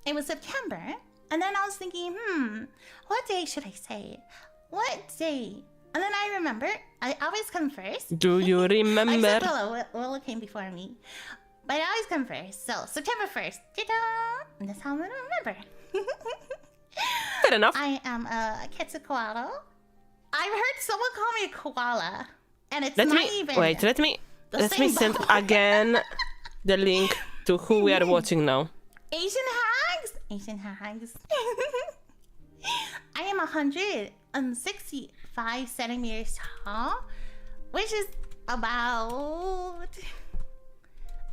It was September. And then I was thinking, what day should I say? What day? And then I remember, I always come first. Do you remember? Except Willow came before me. But I always come first. So, September 1st. Ta-da! And that's how I'm going to remember. Fair enough. I am a Quetzalcoatl. I've heard someone call me a koala. And it's Let not me even... wait. Let me send again the link to who we are watching now. Asian hags. I am 165 centimeters tall, which is about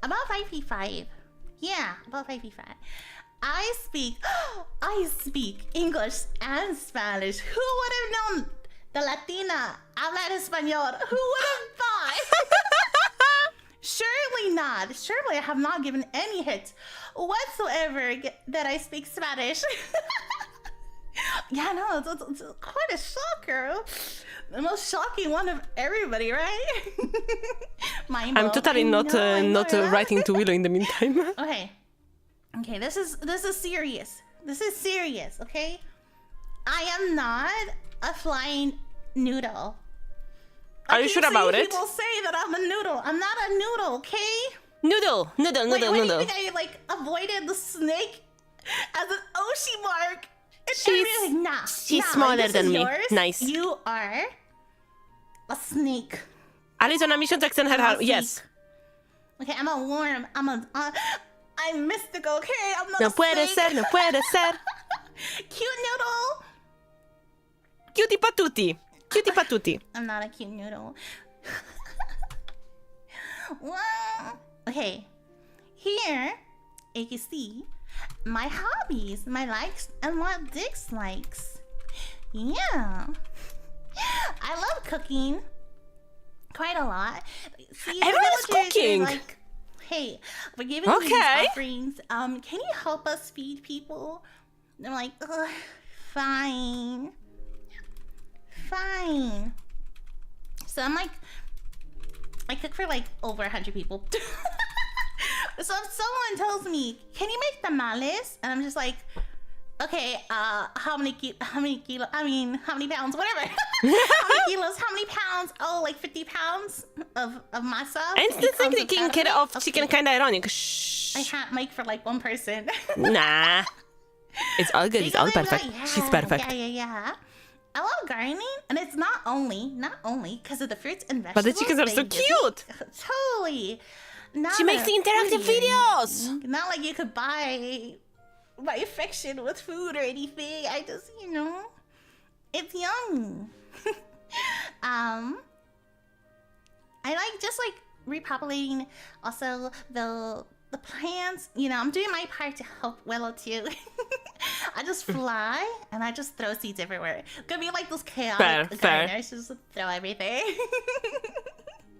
5 feet 5. Yeah, about 5 feet 5. I speak English and Spanish. Who would have known? The Latina hablar español. Who would have thought? Surely not. Surely I have not given any hint whatsoever that I speak Spanish. Yeah, no, it's quite a shocker. The most shocking one of everybody, right? I'm totally not writing to Willow in the meantime. Okay, this is serious. This is serious, okay? I am not a flying noodle. Are you sure about it? People say that I'm a noodle. I'm not a noodle, okay? Noodle. Wait, what do you think I avoided the snake as an Oshi mark? She's smaller than me. Yours. Nice. You are a snake. Alice on a mission to extend her house. Yes. Okay, I'm a worm. I'm mystical, okay? I'm not a puede snake. ser, no puede ser. Cute noodle. Cutie patuti. I'm not a cute noodle. Well, okay. Here, you can see my hobbies, my likes, and what dislikes. Yeah. I love cooking. Quite a lot. See, everyone's cooking. Like, hey, we're giving you these offerings. Can you help us feed people? And I'm like, ugh, fine. So I'm like, I cook for like over 100 people. So if someone tells me, "Can you make tamales?" and I'm just like, "Okay, how many kilos? How many pounds? Whatever. How many kilos? How many pounds? Oh, like 50 pounds of my stuff." I'm still thinking of chicken kind of ironic. Shh. I can't make for like one person. Nah. It's all good. It's all perfect. She's perfect. Yeah. I love gardening, and it's not only because of the fruits and vegetables. But the chickens are so cute. Totally. Not She makes the interactive videos. Not like you could buy my affection with food or anything. I just, it's yum. I like just like repopulating also the plants. I'm doing my part to help Willow too. I just fly and I just throw seeds everywhere. Gonna be like those chaotic gardeners, just throw everything.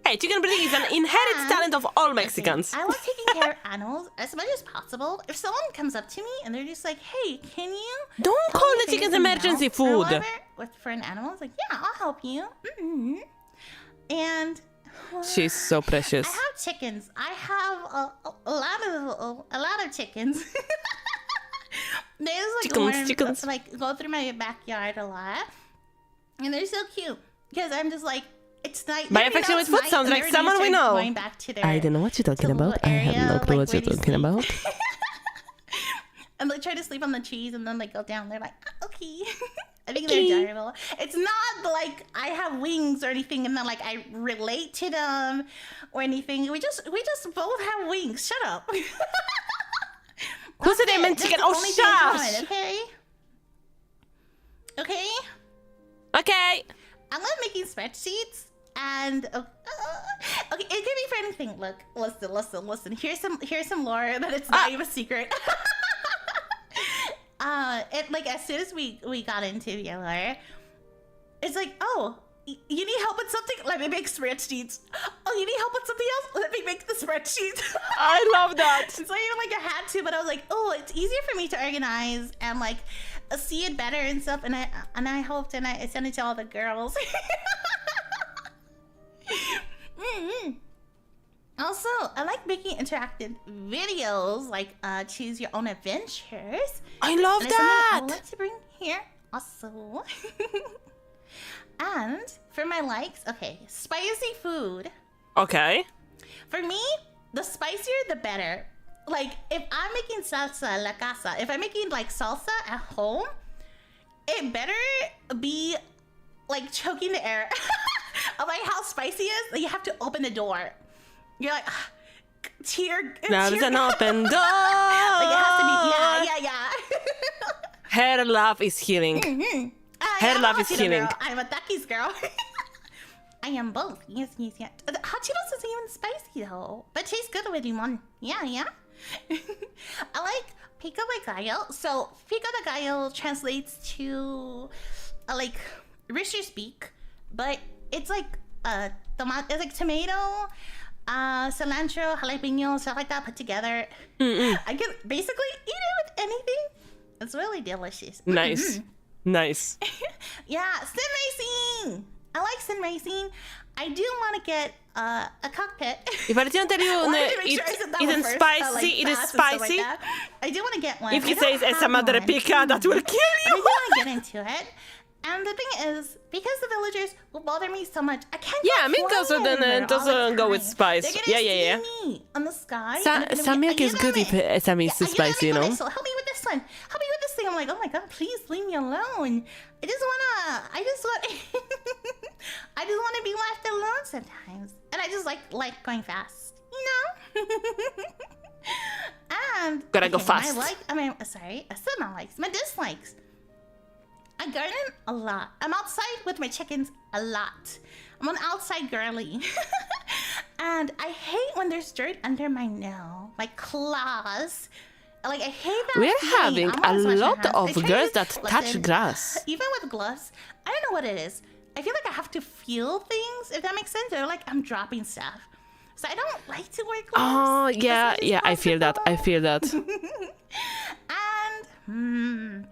Hey, chicken breeding is an inherent talent of all Mexicans. I love taking care of animals as much as possible. If someone comes up to me and they're just like, "Hey, can you Don't call the chickens emergency food." For an animal, it's like, "Yeah, I'll help you." Mm-hmm. And she's so precious. I have chickens. I have a lot of chickens. They just like go through my backyard a lot, and they're so cute because I'm just like, it's night. My affection with food sounds like someone we know. I don't know what you're talking about. I have no clue what you're talking about. And they try to sleep on the trees, and then they go down. They're like, "Okay." I think they're adorable. It's not like I have wings or anything, and then like I relate to them or anything. We just both have wings. Shut up. Who's the name chicken? Oh, shush. Okay. I love making spreadsheets, and okay, it can be for anything. Look, listen. Here's some lore that it's not even a secret. It like as soon as we got into Vtuber, it's like, "Oh, you need help with something? Let me make spreadsheets." "Oh, you need help with something else? Let me make the spreadsheet." I love that. It's not even like I had to, but I was like, "Oh, it's easier for me to organize and like see it better and stuff." And I helped, and I sent it to all the girls. Also, I like making interactive videos, like choose your own adventures. I love that. I want to bring here also. And for my likes, okay, spicy food. Okay. For me, the spicier the better. Like if I'm making salsa a la casa, if I'm making like salsa at home, it better be like choking the air. Of like how spicy it is, like you have to open the door. You're like, now there's an open door. Like it has to be, yeah. Her love is healing. Mm-hmm. Her love is healing. Girl. I'm a Takis girl. I am both. Yes. The hot Cheetos isn't even spicy though, but tastes good with limon. Yeah. I like pico de gallo. So pico de gallo translates to like rooster speak, but it's like it's like tomato, cilantro, jalapeno, stuff like that put together. I can basically eat it with anything. It's really delicious. Nice. Nice. Yeah, sim racing. I like sim racing. I do want to get a cockpit. If I didn't tell you it isn't spicy, it is spicy. Like I do want to get one. If he says esa madre pica, that will kill you. I do want to get into it. And the thing is, because the villagers will bother me so much, I can't. Yeah, me doesn't go with spice. Yeah. Me on the sky. Some milk is good if some is spicy, you know. So help me with this one. Help me with this thing. I'm like, oh my god, please leave me alone. I just want to be left alone sometimes, and I just like going fast, you know. And gotta go fast. I said my likes, my dislikes. I garden a lot. I'm outside with my chickens a lot. I'm an outside girly. And I hate when there's dirt under my nail, my claws. Like, I hate that. We're having a lot of girls that touch grass. Even with gloves, I don't know what it is. I feel like I have to feel things, if that makes sense. Or like I'm dropping stuff. So I don't like to wear gloves. Oh, yeah, I feel that. And,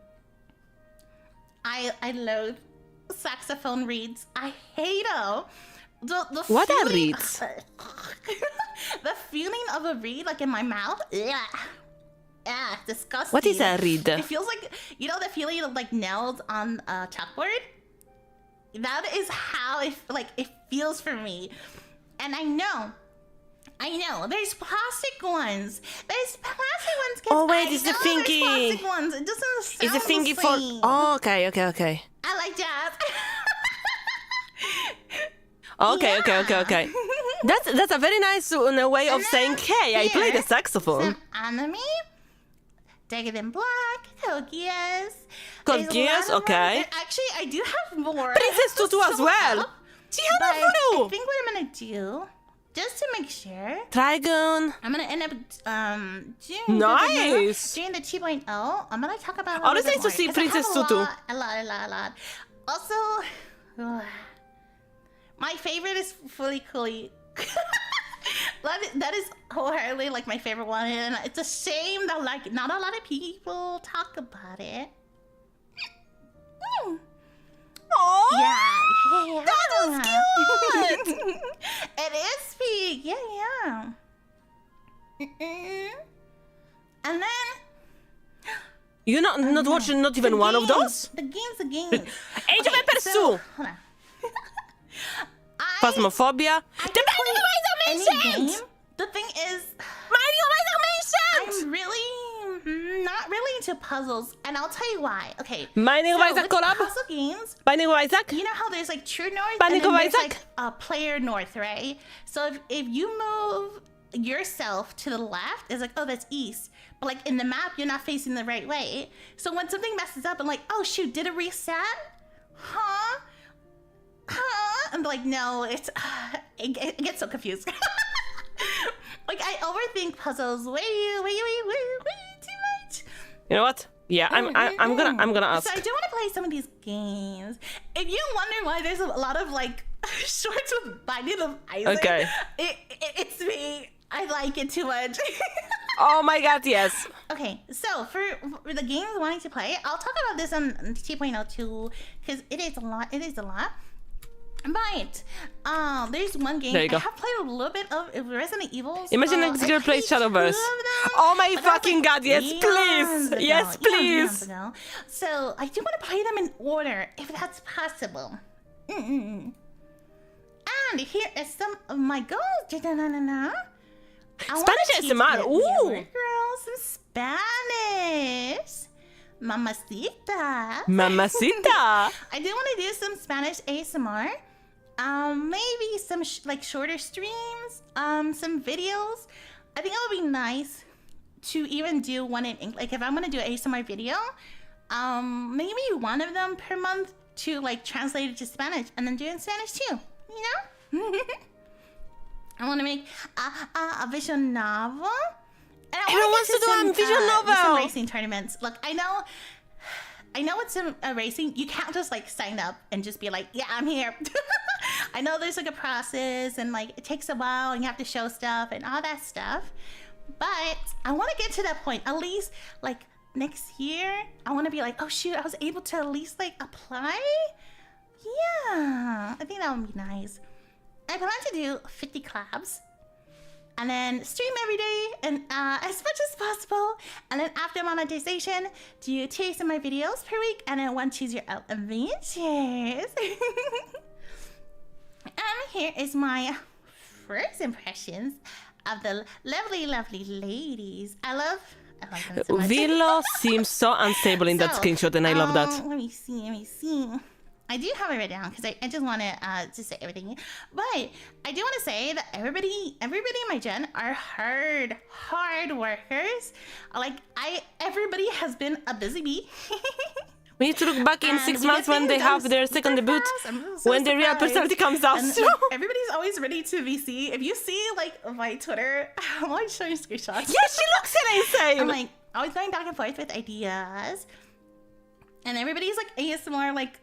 I loathe saxophone reeds. I hate them. What are feeling- reeds? The feeling of a reed, like in my mouth. Yeah, disgusting. What is a reed? It feels like, you know, the feeling of like nails on a chalkboard. That is how it feels for me. And I know. There's plastic ones. Kids. Oh wait, I it's the know thingy. There's plastic ones. It doesn't sound It's a thingy the for. same. Oh, okay. I like that. Okay. That's a very nice way of saying, hey, I play the saxophone. Some anime. Darker Than Black. CUTIES. CUTIES, okay. Actually, I do have more. Princess Tutu as well. But I Chihara think what I'm gonna do, just to make sure, Trigon. I'm gonna end up Nice. doing the 2.0. I'm gonna talk about. Oh, it's nice to see Princess Tutu. A lot. Also, my favorite is Fully Cooley. That is wholeheartedly like my favorite one, and it's a shame that like not a lot of people talk about it. Oh, Yeah. that was cute. It is big. Yeah. And then You're not watching not even one of those? The games. Age of Empires 2. Hold on. Phasmophobia. The Binding of Any Isaac game. mentioned. The thing is, Binding of Isaac mentioned. I'm really not really into puzzles, and I'll tell you why. Okay. Binding of Isaac with collab. puzzle games, Binding of Isaac. you know how there's like true north Binding and then of there's Isaac? like player north, right? So if you move yourself to the left, it's like, oh, that's east. But like in the map, you're not facing the right way. So when something messes up, I'm like, oh shoot, did it reset? Huh? I'm like, no, it gets so confused. Like I overthink puzzles way too much. You know what? Yeah, I'm gonna ask. So I do want to play some of these games. If you wonder why there's a lot of like shorts with Binding of Isaac, Okay. It's me. I like it too much. Oh my god, yes. Okay, so for the games wanting to play, I'll talk about this on 2.02 because it is a lot. But there's one game There you go. I have played a little bit of Resident Evil. Imagine next girl plays Shadowverse. Oh my fucking god, yes, please. Yes, please. So I do want to play them in order, if that's possible. And here is some of my goals. Spanish ASMR, ooh. Girls, some Spanish. Mamacita. Mamacita. I do want to do some Spanish ASMR. Maybe some like shorter streams. Some videos. I think it would be nice to even do one in English. Like if I'm gonna do an ASMR video, maybe one of them per month to like translate it to Spanish and then do it in Spanish too. You know? I want to make a visual novel. And Everyone wants to do a visual novel. Some racing tournaments. Look, I know it's a racing. You can't just like sign up and just be like, yeah, I'm here. I know there's like a process and like it takes a while and you have to show stuff and all that stuff. But I want to get to that point. At least like next year, I want to be like, oh shoot, I was able to at least like apply. Yeah, I think that would be nice. I plan to do 50 collabs. And then stream every day and as much as possible. And then after monetization, do 2 ASMR videos per week. And then 1 Choose Your Own Adventures. And here is my first impressions of the lovely ladies. I love them so much. Vilo seems so unstable in that screenshot, and I love that. Let me see. I do have it written down because I just want to say everything. But I do want to say that everybody in my gen are hard workers. Like everybody has been a busy bee. We need to look back in 6 months when they have their second debut, when the real personality comes out. And, everybody's always ready to VC. If you see like my Twitter, I'm always showing screenshots. Yeah, she looks insane. I'm like always going back and forth with ideas, and everybody's like ASMR, like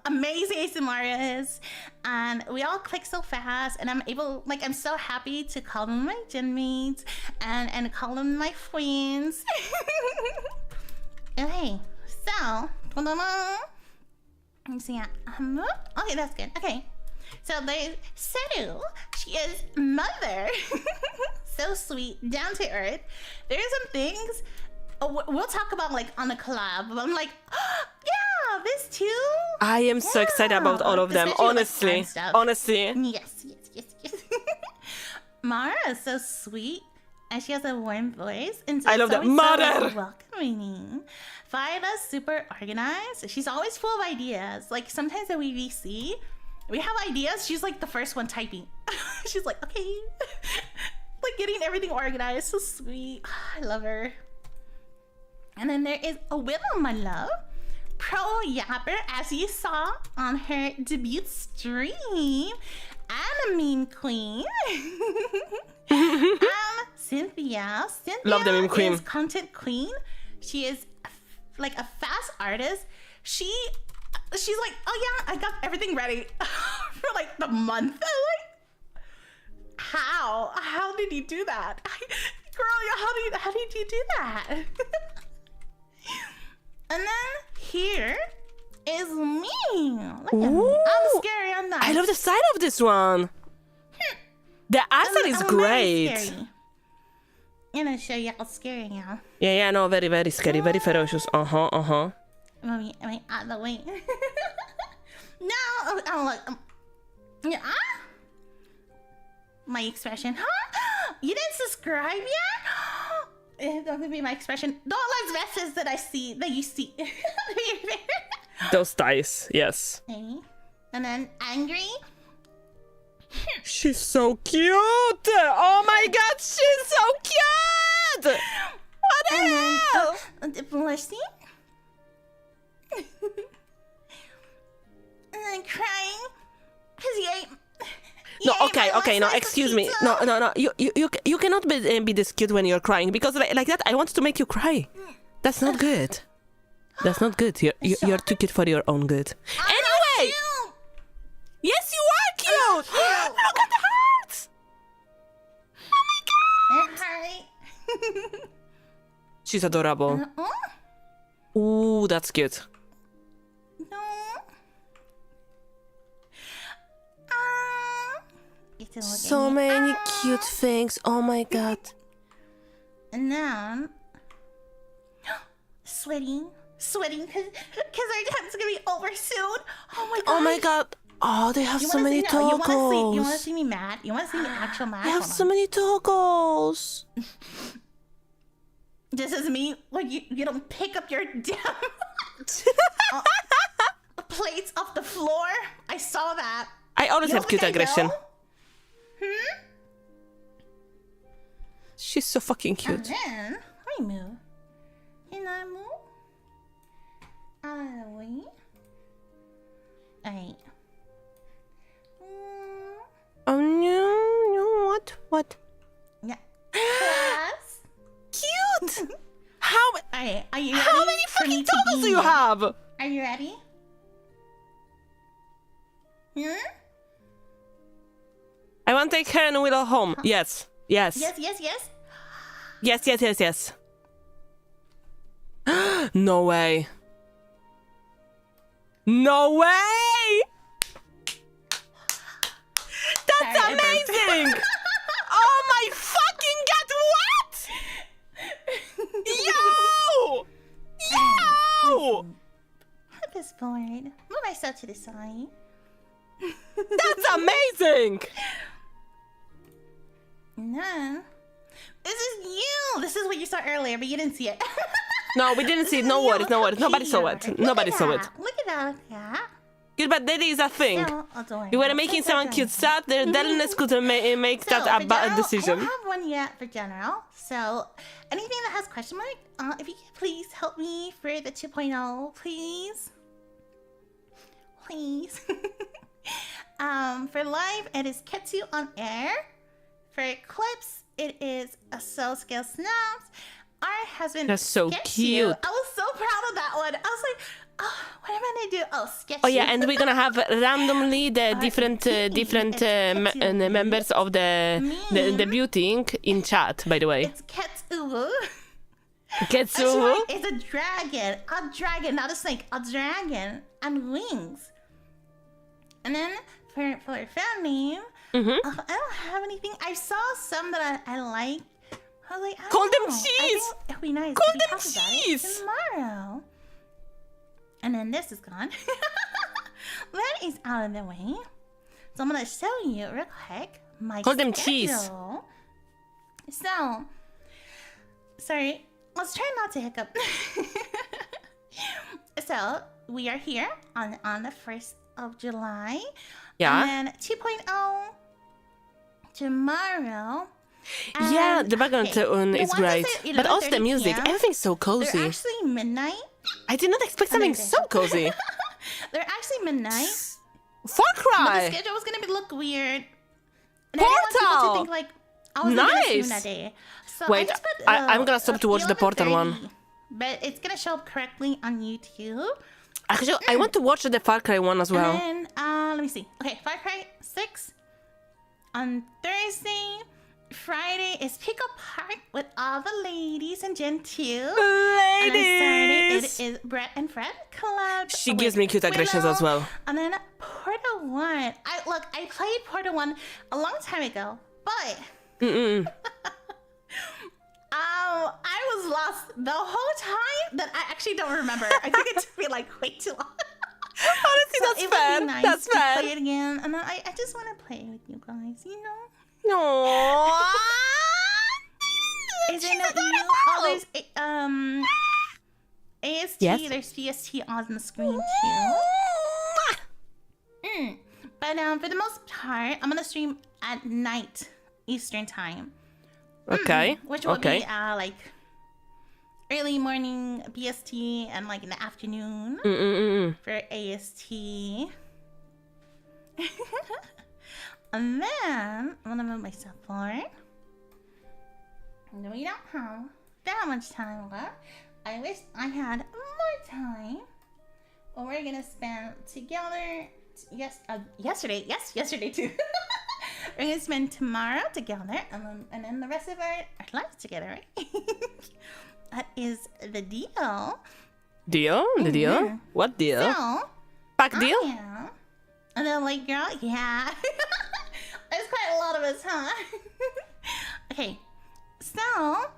amazing ASMRists, and we all click so fast. And I'm able, like, I'm so happy to call them my gen mates and call them my friends. Okay, so let me see. Okay, that's good. Okay, So there's Seru. She is mother. So sweet, down to earth. There's some things we'll talk about like on the collab. But I'm like, oh, yeah, this too. I am so excited about all of them. Honestly, like, honestly. Yes. Mara is so sweet, and she has a warm voice. And so I love that. Mother. So welcoming. Viola's super organized. She's always full of ideas. Like sometimes when we see, we have ideas. She's like the first one typing. She's like, okay, like getting everything organized. So sweet. I love her. And then there is a Willow, my love. Pro yapper, as you saw on her debut stream. I'm a meme queen. Cynthia. Love the meme queen. Is content queen. She is like a fast artist. She's like, oh yeah, I got everything ready for like the month. I'm like, how did you do that? Girl, how did you do that? And then here is me. Look at me. I'm scary, I'm not. I love the side of this one. The accent is great. I'm gonna show you how scary I am. Yeah, no, very, very scary, very ferocious. Wait, out of the way. No, I'm like, yeah. My expression, huh? You didn't subscribe yet? That would be my expression. Don't like faces that you see. Those dice, yes. Okay. And then angry. She's so cute! Oh my god, she's so cute! What the hell? Blushing. And then crying. Cause you ate. No, okay, no, excuse me. No. You cannot be this cute when you're crying, because like that, I want to make you cry. That's not good. That's not good. You're too cute for your own good. Anyway! Yes, you are cute! Look at the hearts! Oh my god! She's adorable. Ooh, that's cute. So many cute things. Oh my god. And then sweating because our time's gonna be over soon. Oh my god. Oh my god. Oh, they have so many toggles. You wanna see me mad? You wanna see me actual mad? They have so many toggles. This is me when you don't pick up your damn plates off the floor. I saw that. I always have cute aggression. She's so fucking cute. And then, let me move. Can I move? Out of the way. Alright. Oh no, what? Yeah. Yes. Cute! How Alright, are you ready? How many fucking toggles do you have? Are you ready? I want to take her and Willow home. Yes. Yes. Yes. No way. No way! That's amazing! Oh my fucking god, what? Yo! At this point, move myself to the side. That's amazing! No. This is you! This is what you saw earlier, but you didn't see it. No, we didn't see it. No worries. Nobody saw it. Nobody saw it. Look at that. Yeah. Good, but that is a thing. So, We were making someone cute stuff. The Delness could make that a bad decision. I don't have one yet for general. So, anything that has question mark, if you could please help me for the 2.0, please. Please. For live, it is Ketsu on air. For clips, it is a Soul Scale Snaps. Our husband. That's so cute. I was so proud of that one. I was like, oh, what am I gonna do? Oh, sketchy. Oh yeah, and we're gonna have randomly the different members of the beauty in chat. By the way, it's Ketsu. Ketsu. It's a dragon, not a snake, a dragon, and wings. And then for a fan name. Mm-hmm. I don't have anything. I saw some that I like. I was like, I Call don't them know. cheese. I think it'd be nice. Call if we them talk about it cheese. tomorrow. And then this is gone. That is out of the way. So I'm gonna show you real quick my Call them schedule. cheese. So, sorry. Let's try not to hiccup. So we are here on the 1st of July. Yeah. And then 2.0 tomorrow. Yeah, And, the background okay, tone the is ones that great. say But also the 11:30 music. PM, Everything's so they're cozy. actually midnight. I did not expect something Amazing. so cozy. They're actually midnight. Far But the Cry. schedule was gonna look weird. And I didn't want people Portal. to think like I was gonna stream Nice. that day. So Wait, I just put, I'm gonna stop to watch the Portal one. 11:30, But it's gonna show up correctly on YouTube. Actually, I want to watch the Far Cry one as well. And then, let me see. Okay, Far Cry 6 on Thursday. Friday is Pick Up Park with all the ladies and Gen 2. And on Saturday, it Ladies. is Brett and Fred Club. She gives me cute aggressions as well. And then Portal 1. I played Portal 1 a long time ago, but I was lost the whole time that I actually don't remember. I think it took me like way too long. Honestly, So that's it would fair. be nice That's to fair. play it again, and I just want to play with you guys, you know? No. Is there no you? Oh, there's AST, Yes? there's VST on the screen too. But for the most part, I'm gonna stream at night Eastern time. Okay. Which will Okay. be like early morning BST and like in the afternoon for AST. And then I'm gonna move myself forward. No, we don't have that much time left. I wish I had more time. But we're gonna spend together. Yesterday too. We're gonna spend tomorrow together, and then the rest of our lives together, right? That is the deal. Deal? The deal? What deal? So, Pack deal? yeah. And then like, girl, yeah. There's quite a lot of us, huh? Okay, so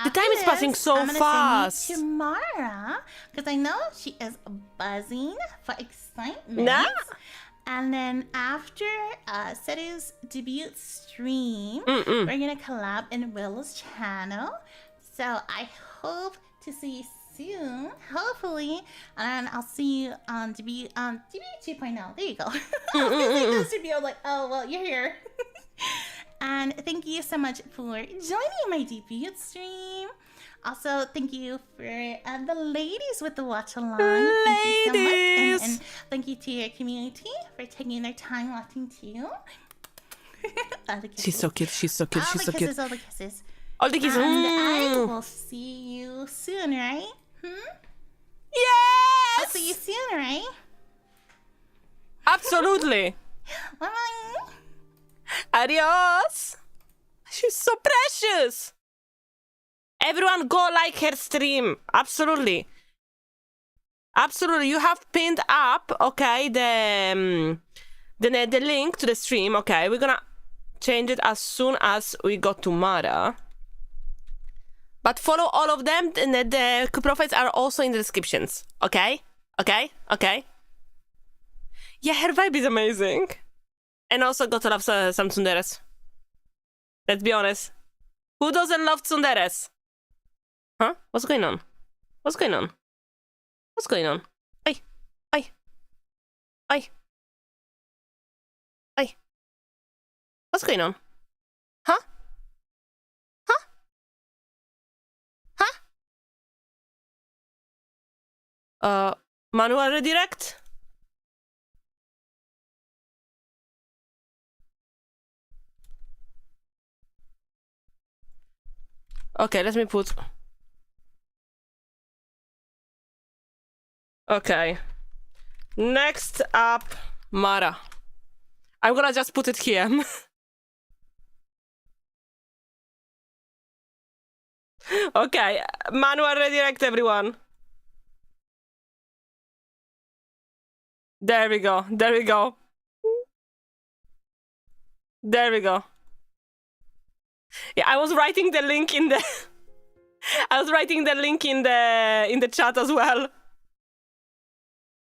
The time is passing so I'm gonna fast. send you tomorrow, because I know she is buzzing for excitement. Nah. And then after Seru's debut stream, we're gonna collab in Willow's channel. So I hope to see you soon, hopefully. And I'll see you on debut 2.0. There you go. This debut, I'm like, oh well, you're here. And thank you so much for joining my debut stream. Also, thank you for the ladies with the watch along. Thank you so much. And thank you to your community for taking their time watching too. She's so cute. She's so cute. She's so cute. All the kisses. All the kisses. And I will see you soon, right? I'll Yes! see you soon, right? Absolutely. Bye-bye. Adios. She's so precious. Everyone go like her stream. Absolutely. Absolutely. You have pinned up, okay, the link to the stream. Okay, we're gonna change it as soon as we got to Mara. But follow all of them. The profiles are also in the descriptions. Okay? Okay? Okay? Yeah, her vibe is amazing. And also got to love some tsunderes. Let's be honest. Who doesn't love tsunderes? Huh? What's going on? What's going on? What's going on? Ay. Ay. Ay. Ay. What's going on? Huh? Huh? Huh? Manual redirect? Okay, let me put... Okay. Next up, Mara. I'm gonna just put it here. Okay, manual redirect everyone. There we go, there we go. There we go. Yeah, I was writing the link in the... I was writing the link in the chat as well.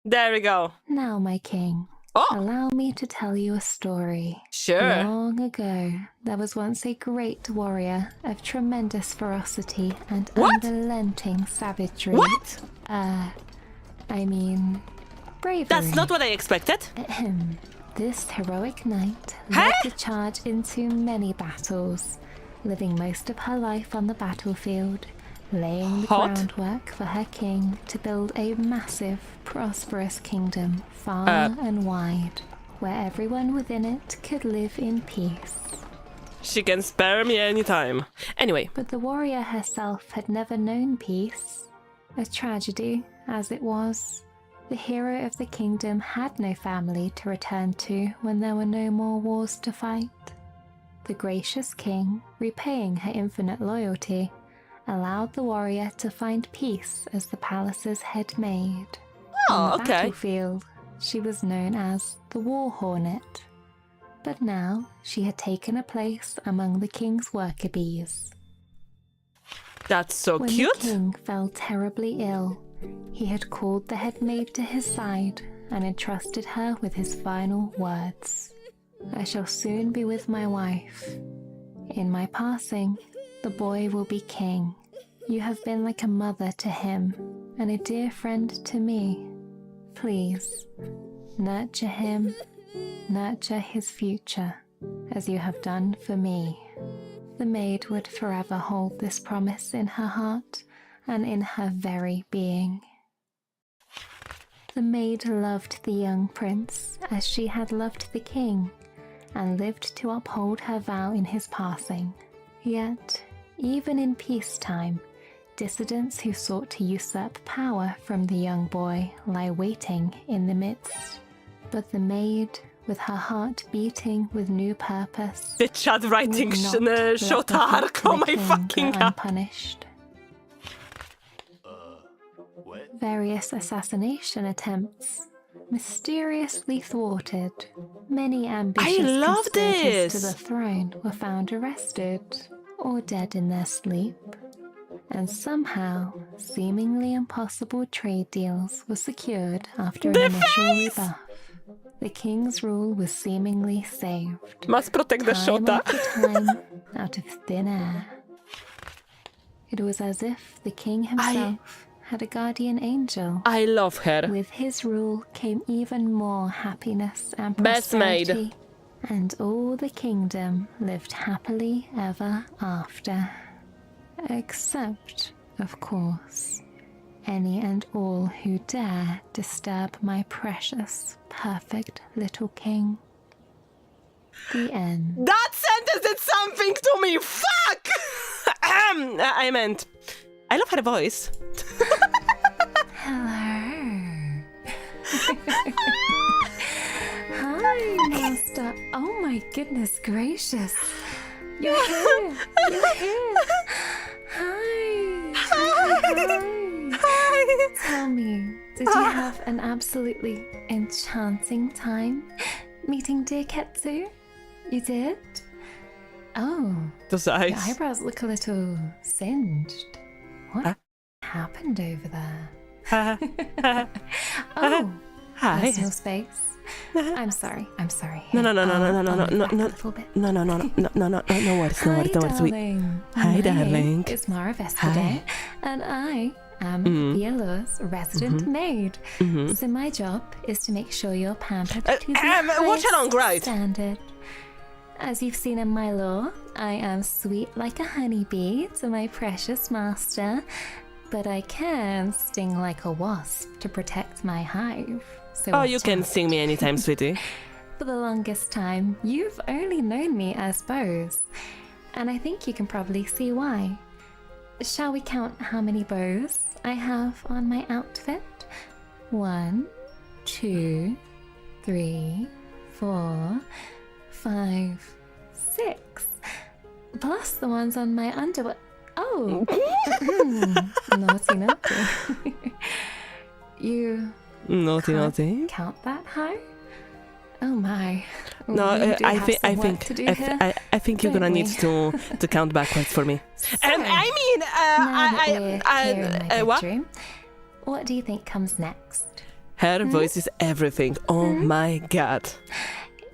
There we go. Now, my king, allow me to tell you a story. Sure. Long ago, there was once a great warrior of tremendous ferocity and What? unrelenting savagery. What? I mean, bravery. That's not what I expected. This heroic knight led the charge into many battles, living most of her life on the battlefield, laying the groundwork for her king to build a massive, prosperous kingdom far and wide, where everyone within it could live in peace. She can spare me anytime. Anyway. But the warrior herself had never known peace. A tragedy, as it was. The hero of the kingdom had no family to return to when there were no more wars to fight. The gracious king, repaying her infinite loyalty, allowed the warrior to find peace as the palace's head maid. On the battlefield, she was known as the War Hornet. But now she had taken a place among the king's worker bees. That's so when cute. The king fell terribly ill. He had called the head maid to his side and entrusted her with his final words. I shall soon be with my wife. In my passing, the boy will be king. You have been like a mother to him and a dear friend to me. Please, nurture him, nurture his future, as you have done for me. The maid would forever hold this promise in her heart and in her very being. The maid loved the young prince as she had loved the king, and lived to uphold her vow in his passing. Yet, even in peacetime, dissidents who sought to usurp power from the young boy lie waiting in the midst. But the maid, with her heart beating with new purpose, the chat writing Shotark, oh my fucking god. Unpunished. Various assassination attempts mysteriously thwarted. Many ambitious conspirators to the throne were found arrested or dead in their sleep. And somehow, seemingly impossible trade deals were secured after an initial rebuff. The king's rule was seemingly saved. Must protect the Shota. Time out of thin air. It was as if the king himself had a guardian angel. I love her. With his rule came even more happiness and prosperity. Best maid. And all the kingdom lived happily ever after. Except, of course, any and all who dare disturb my precious, perfect little king. The end. That sentence did something to me! Fuck! I meant... I love her voice. Hello. Hi, Master. Oh my goodness gracious. You're here. You're here. Hi. Hi. Tell me, did you have an absolutely enchanting time meeting dear Ketsu? You did? Oh. Those eyes. Your eyebrows look a little singed. What happened over there? Oh. Hi. There's no space. I'm sorry. No no worries. Darling. Hi, darling. It's Mara Vesterday, and I am Yellow's resident maid. So my job is to make sure you're pampered to the highest standard. As you've seen in my lore, I am sweet like a honeybee to my precious master, but I can sting like a wasp to protect my hive. So you can sting me anytime, sweetie. For the longest time, you've only known me as bows, and I think you can probably see why. Shall we count how many bows I have on my outfit? 1, 2, 3, 4, 5, 6. Plus the ones on my underwear. Oh! Naughty. You Naughty. count that high? Oh my. No, We do I have think some I work think to do here, I think you're don't gonna we? need to count backwards for me. And I mean, Now that we're here in my what? bedroom, what do you think comes next? Her voice is everything. Oh my god.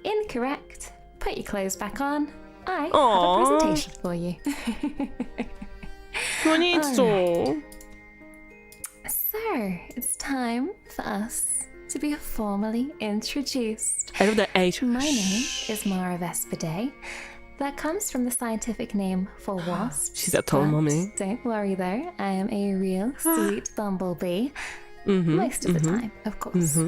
Incorrect. Put your clothes back on. I Aw. have a presentation for you. No need to. So, it's time for us to be formally introduced. I love the age. My name is Mara Vesperday. That comes from the scientific name for wasp. She's a tall but mommy. Don't worry though, I am a real sweet bumblebee. Most of the time, of course.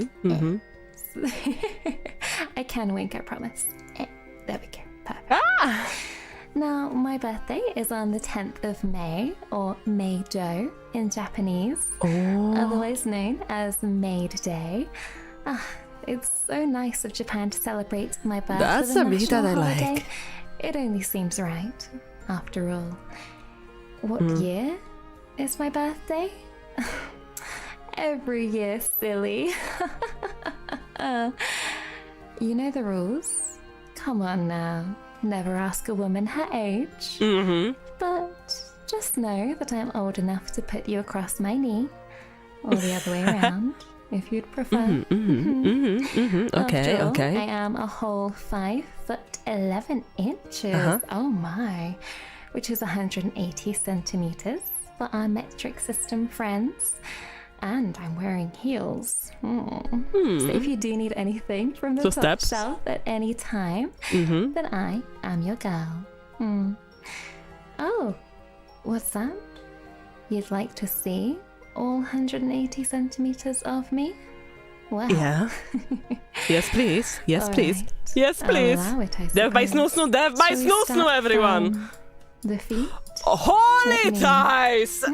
I can wink, I promise. There we go. Perfect. Now, my birthday is on the 10th of May, or May-do in Japanese, otherwise known as Maid Day. It's so nice of Japan to celebrate my birthday. That's with a a bit national that I holiday. like. It only seems right, after all. What year is my birthday? Every year, silly. You know the rules. Come on now. Never ask a woman her age. But just know that I'm old enough to put you across my knee. Or the other way around, if you'd prefer. Okay, After all, okay. I am a whole 5 foot 11 inches. Oh my. Which is 180 centimeters for our metric system friends. And I'm wearing heels. So if you do need anything from the So top steps. shelf at any time, then I am your girl. Oh, what's that? You'd like to see all 180 centimeters of me? Well, Yeah. Yes, please. Yes, all please. right. Yes, I'll please. allow it, I Dev by suppose. snoo, dev by Shall we snoo, start everyone. from the feet? Holy Let me- ties!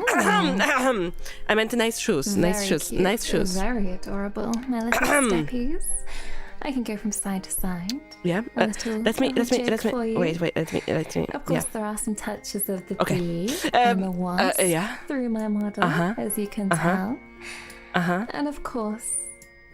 I meant nice shoes. Nice Very shoes. cute, Nice shoes. Very adorable, my little steppies. I can go from side to side. Yeah. A little Let me. jig for you. Wait. Let me. Of course, there are some touches of the Okay. bee and the wasp Yeah. through my model, as you can tell. And of course,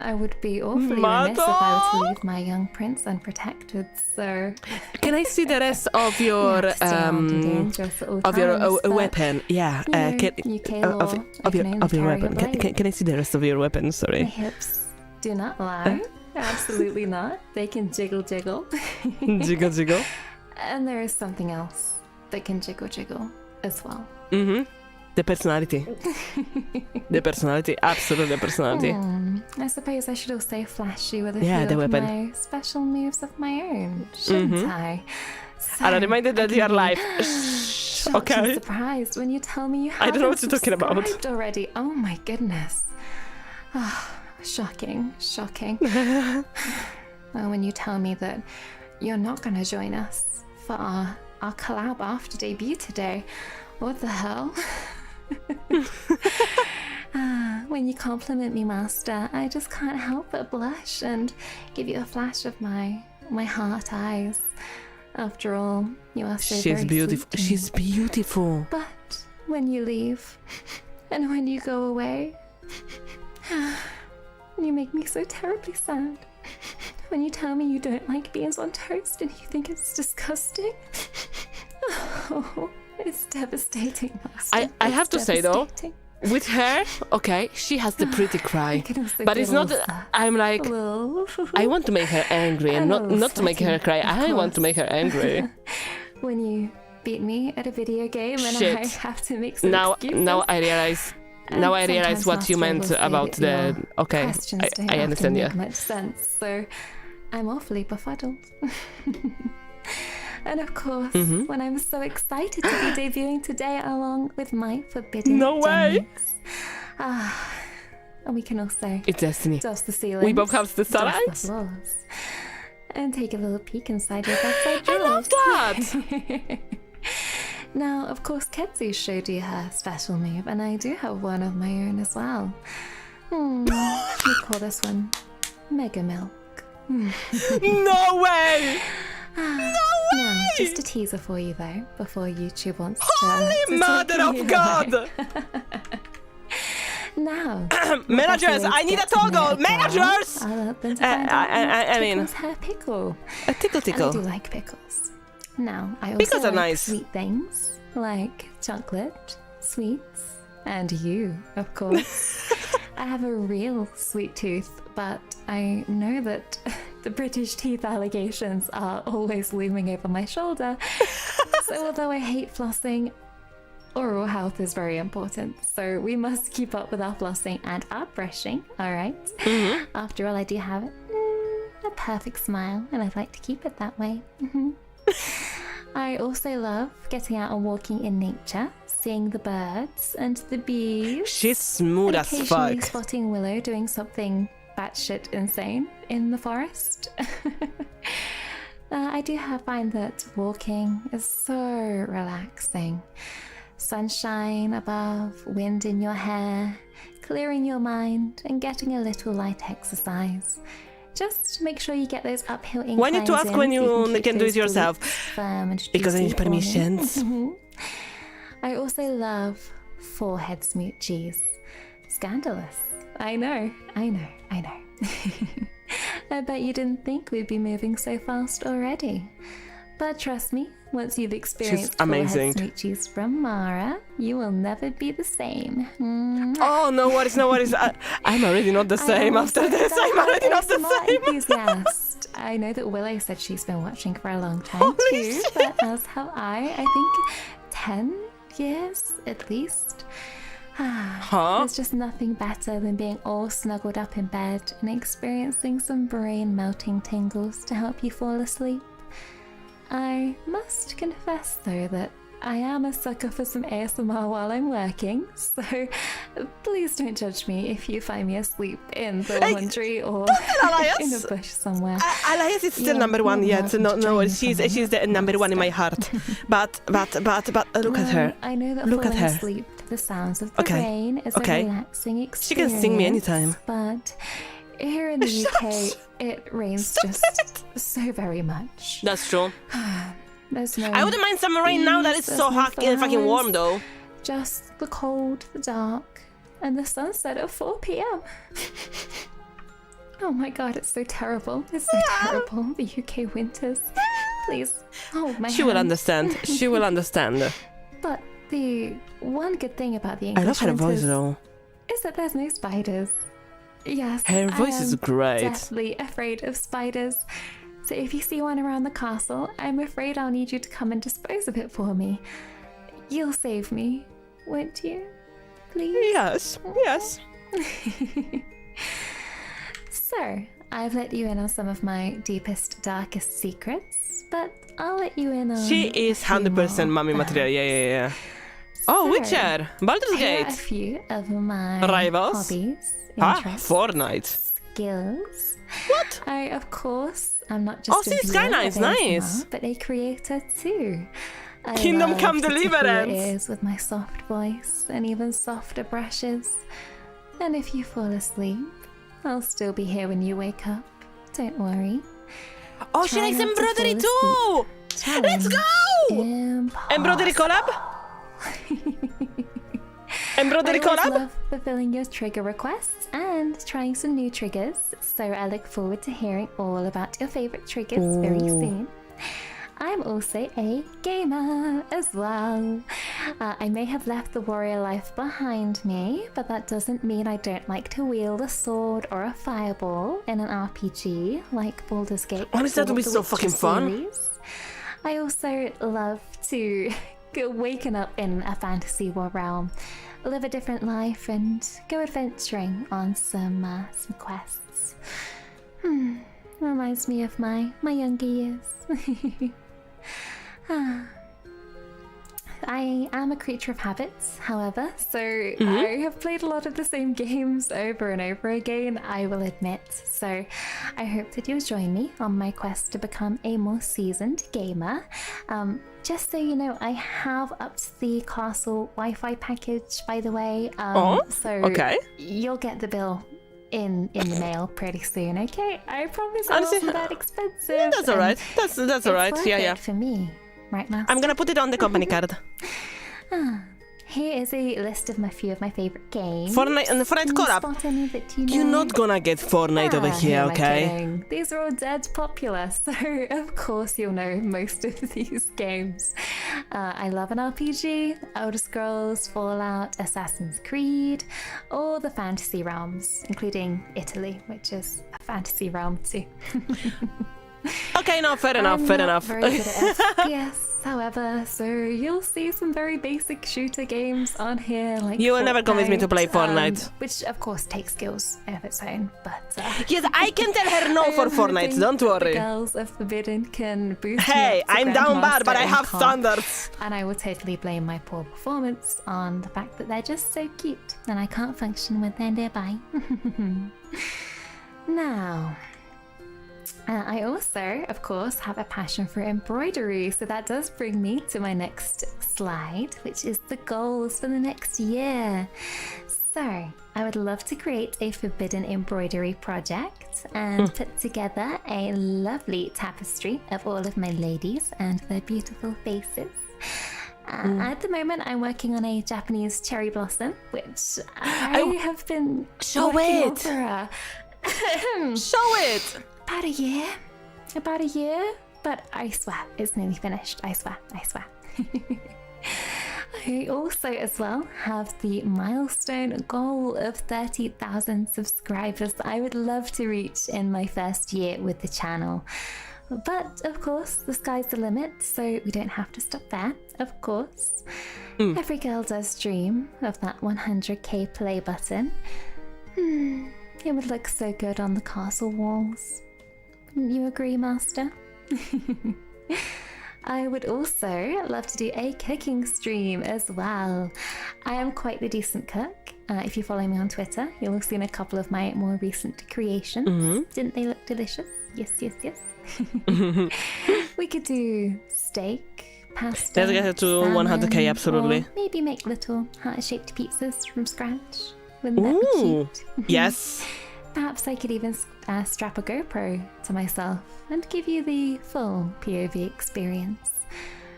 I would be awfully remiss if I were to leave my young prince unprotected. So, Can I see the rest of your still armed and dangerous at all of your times, but, weapon? Yeah. you know, Can, UK of, law, I of your can only of your carry a weapon. blade. Can I see the rest of your weapon? My Sorry. hips do not lie. Absolutely not. They can jiggle, jiggle. Jiggle, jiggle. And there is something else that can jiggle, jiggle as well. The personality. The personality. Absolutely, the personality. I suppose I should also flash you with a Yeah, few the of weapon. my special moves of my own, shouldn't I? So And I'm reminded that I you are can be live. shocked and Okay. surprised when you tell me you I don't know what haven't you're talking about. subscribed already. Oh my goodness. Shocking, shocking. Well, when you tell me that you're not going to join us for our collab after debut today, what the hell? When you compliment me, Master, I just can't help but blush and give you a flash of my heart eyes. After all, you are so She's very beautiful. sweet to me. She's beautiful. But when you leave, and when you go away, you make me so terribly sad. When you tell me you don't like beans on toast and you think it's disgusting. Oh, it's devastating, Master. I have to say though, Devastating. with her, okay, she has the pretty cry, can also but be it's a not. little sad. I'm like, Well, I want to make her angry, and And a not little to make her sweaty, cry. of I want to course. make her angry. when you beat me at a video game and Shit. I have to make some now excuses. I realize. And Now I realize sometimes what you Master meant will say about that the. your Okay, questions don't I often understand. make Yeah. much sense, so I'm awfully befuddled. And of course, Mm-hmm. when I'm so excited to be debuting today along with my forbidden No way! drinks. And we can also It's destiny. dust the ceilings, We both have the dust the starlights. floors, and take a little peek inside your backside I love drawers. that. Now, of course, Ketsu showed you her special move, and I do have one of my own as well. We call this one Mega Milk. No way! Now, just a teaser for you though, before YouTube wants to Holy take Mother you of God! away. Now, Managers, I need a toggle! Managers! I'll help them to find out I mean, Tickle's her pickle. a tickle. And I do like pickles. Now, I also Pickles are like nice. sweet things, like chocolate, sweets, and you, of course. I have a real sweet tooth, but I know that the British teeth allegations are always looming over my shoulder. So although I hate flossing, oral health is very important. So we must keep up with our flossing and our brushing, alright? Mm-hmm. After all, I do have a perfect smile, and I'd like to keep it that way. I also love getting out and walking in nature, seeing the birds and the bees. She's smooth and as occasionally fuck. spotting Willow doing something batshit insane in the forest. I do find that walking is so relaxing. Sunshine above, wind in your hair, clearing your mind, and getting a little light exercise. Just make sure you get those uphill inclines. Why need to ask in when so you keep can do those it yourself? glutes firm and Because I juicy need for me. permissions. I also love forehead smoochies. Scandalous. I know. I bet you didn't think we'd be moving so fast already. But trust me, once you've experienced amazing. forehead smoochies from Mara, you will never be the same. Oh, no worries. I'm already not the same after this. I'm already not the same. Enthusiast. I know that Willow said she's been watching for a long time Holy too, shit. but as have I think 10 years at least. There's just nothing better than being all snuggled up in bed and experiencing some brain-melting tingles to help you fall asleep. I must confess, though, that I am a sucker for some ASMR while I'm working, so please don't judge me if you find me asleep in the laundry or in a bush somewhere. Alias is still Yeah, number one you're yet. welcome No, to join me she's somewhere. the number one in my heart. But look at her. I know that Look at falling her. asleep to the sounds of the Okay, rain is okay. a relaxing experience. She can sing me anytime. But here in the Shut UK, it rains Stop just so very much. That's true. There's no I wouldn't mind some rain now that it's so hot and fucking warm, though. Just the cold, the dark, and the sunset at 4 p.m. Oh my god, it's so terrible. It's so terrible. The UK winters. Please, hold my She will hand. understand. She will understand. But the one good thing about the I English love her voice, winters though. is that there's no spiders. Yes, Her voice I is am great. deathly afraid of spiders. So if you see one around the castle, I'm afraid I'll need you to come and dispose of it for me. You'll save me, won't you? Please? Yes. So, I've let you in on some of my deepest, darkest secrets, but I'll let you in on She is a few 100% more. mommy material. Yeah. Oh, So, Witcher! Baldur's here are a Gate! few of my Rivals? hobbies, Ah, interests, Fortnite. skills. What? I, of course, I'm not just Oh, a see, viewer Skyline's of ASMR, nice. but a creator too. I Kingdom love Come to tickle your Deliverance. ears with my soft voice and even softer brushes. And if you fall asleep, I'll still be here when you wake up. Don't worry. Oh, she Try likes not to embroidery fall too! Challenge Let's go! Embroidery collab? Embroidery I always collab? love fulfilling your trigger requests and trying some new triggers, so I look forward to hearing all about your favorite triggers very soon. I'm also a gamer as well. I may have left the warrior life behind me, but that doesn't mean I don't like to wield a sword or a fireball in an RPG like Baldur's Gate. Honestly, that or would be the so Witcher fucking fun. series. I also love to go waking up in a fantasy war realm, live a different life, and go adventuring on some quests. Reminds me of my younger years. I am a creature of habits, however, so I have played a lot of the same games over and over again, I will admit. So I hope that you'll join me on my quest to become a more seasoned gamer. Just so you know, I have upped the castle Wi-Fi package, by the way. So okay. you'll get the bill in the mail pretty soon, okay? I promise it Honestly, wasn't that expensive. That's alright. That's alright. It's worth Yeah. it for me, right now. I'm gonna put it on the company card. Here is a list of a few of my favorite games. Fortnite and the Fortnite Can you collab. spot any that you know? You're not gonna get Fortnite over Who here, am I okay? kidding? These are all dead popular, so of course you'll know most of these games. I love an RPG, Elder Scrolls, Fallout, Assassin's Creed, all the fantasy realms, including Italy, which is a fantasy realm too. Okay, no, fair enough, I'm fair not enough. very good at FPS, however, so you'll see some very basic shooter games on here. Like You will never convince me to play Fortnite. Which of course takes skills of its own, but Yes, I can tell her no for Fortnite, don't The worry. girls of Forbidden can boost me Hey, up to I'm down bad, but I Grandmaster have in comp, standards. and I will totally blame my poor performance on the fact that they're just so cute and I can't function when they're nearby. Now, I also, of course, have a passion for embroidery, so that does bring me to my next slide, which is the goals for the next year. So, I would love to create a forbidden embroidery project and put together a lovely tapestry of all of my ladies and their beautiful faces. At the moment, I'm working on a Japanese cherry blossom, which I have been Show working on it. for Show it! about a year, but I swear it's nearly finished. I swear. I also as well have the milestone goal of 30,000 subscribers that I would love to reach in my first year with the channel. But of course, the sky's the limit, so we don't have to stop there, of course. Every girl does dream of that 100k play button. It would look so good on the castle walls. Wouldn't you agree, Master? I would also love to do a cooking stream as well. I am quite the decent cook. If you follow me on Twitter, you'll have seen a couple of my more recent creations. Didn't they look delicious? Yes. We could do steak, pasta, Let's get to salmon, 100k, absolutely. or maybe make little heart-shaped pizzas from scratch. Wouldn't that be Ooh, cute? yes. Perhaps I could even strap a GoPro to myself and give you the full POV experience.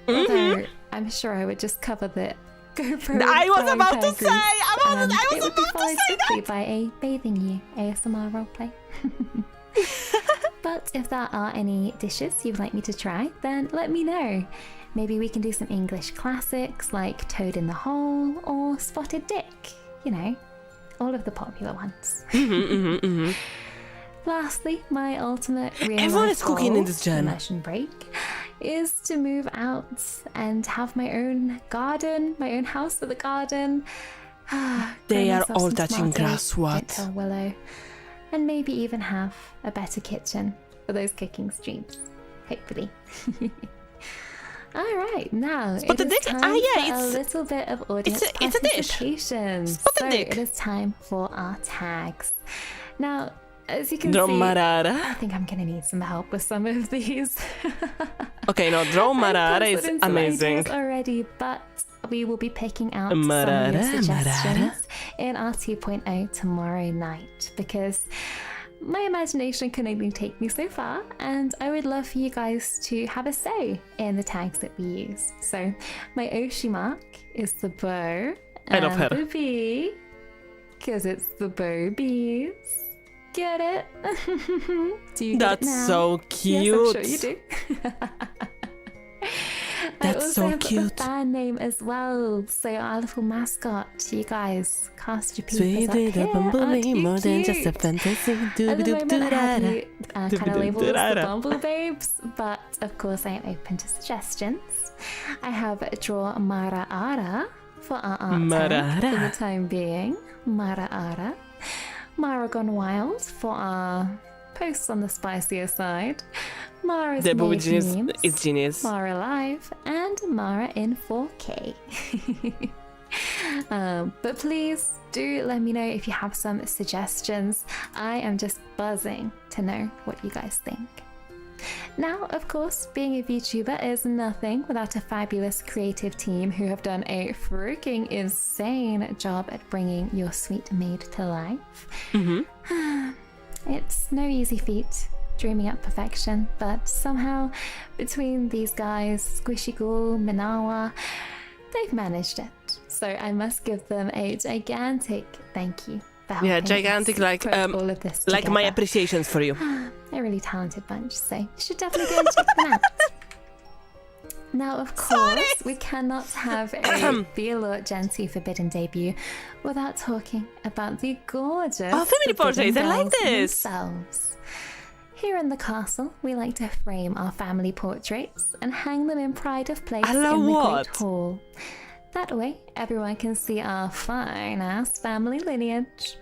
Although I'm sure I would just cover the GoPro. I was frying about to pan say! grease, I and was it would be about to followed say quickly by a bathing you ASMR roleplay. But if there are any dishes you'd like me to try, then let me know. Maybe we can do some English classics like Toad in the Hole or Spotted Dick. You know, all of the popular ones. Lastly, my ultimate real Everyone life is cooking goal, in this gen. immersion break, is to move out and have my own garden, my own house with a garden. They Grow are myself all some touching tomatoes, grass, don't what? tell Willow. And maybe even have a better kitchen for those cooking streams, hopefully. All right, now Spot the it is dick? time Ah, yeah, for a it's- little bit of audience it's a dish. participation. Spot the So dick. it is time for our tags. Now, as you can see, Dromarara. I think I'm gonna need some help with some of these. Okay, no, Dromarara I've is penciled in some amazing. ideas already, but we will be picking out some of Marara, your suggestions Marara. in our 2.0 tomorrow night, because my imagination can only take me so far, and I would love for you guys to have a say in the tags that we use. So my Oshi mark is the bow I and love her. the bee, because it's the bow bees. Get it? Do you get it That's now? so cute. Yes, I'm sure you do. That's I also so have cute. a fan name as well, so our little mascot. You guys cast your peepers Sweet up little here. bumblebee, Aren't you more than just a cute? fantasy. At the moment, I have you kind of labeled as the Doo-doo-doo-da-da. Bumble Babes, but of course I am open to suggestions. I have Draw Mara Ara for our art tag for Marara. the time being. Mara Ara. Mara Gone Wild for our posts on the spicier side. Mara's The movie Made genius Memes. is genius. Mara Live, and Mara in 4K. But please do let me know if you have some suggestions. I am just buzzing to know what you guys think. Now, of course, being a VTuber is nothing without a fabulous creative team who have done a freaking insane job at bringing your sweet maid to life. It's no easy feat dreaming up perfection, but somehow between these guys, Squishy Ghoul, Minawa, they've managed it. So I must give them a gigantic thank you for helping gigantic, us like put all of this like my together. appreciations for you. A really talented bunch, so you should definitely go and check them out. Now, of course, we cannot have a Vtuber Gentoo Forbidden debut without talking about the gorgeous family portraits. I like this. Themselves. Here in the castle, we like to frame our family portraits and hang them in pride of place in the Great Hall. That way, everyone can see our fine-ass family lineage.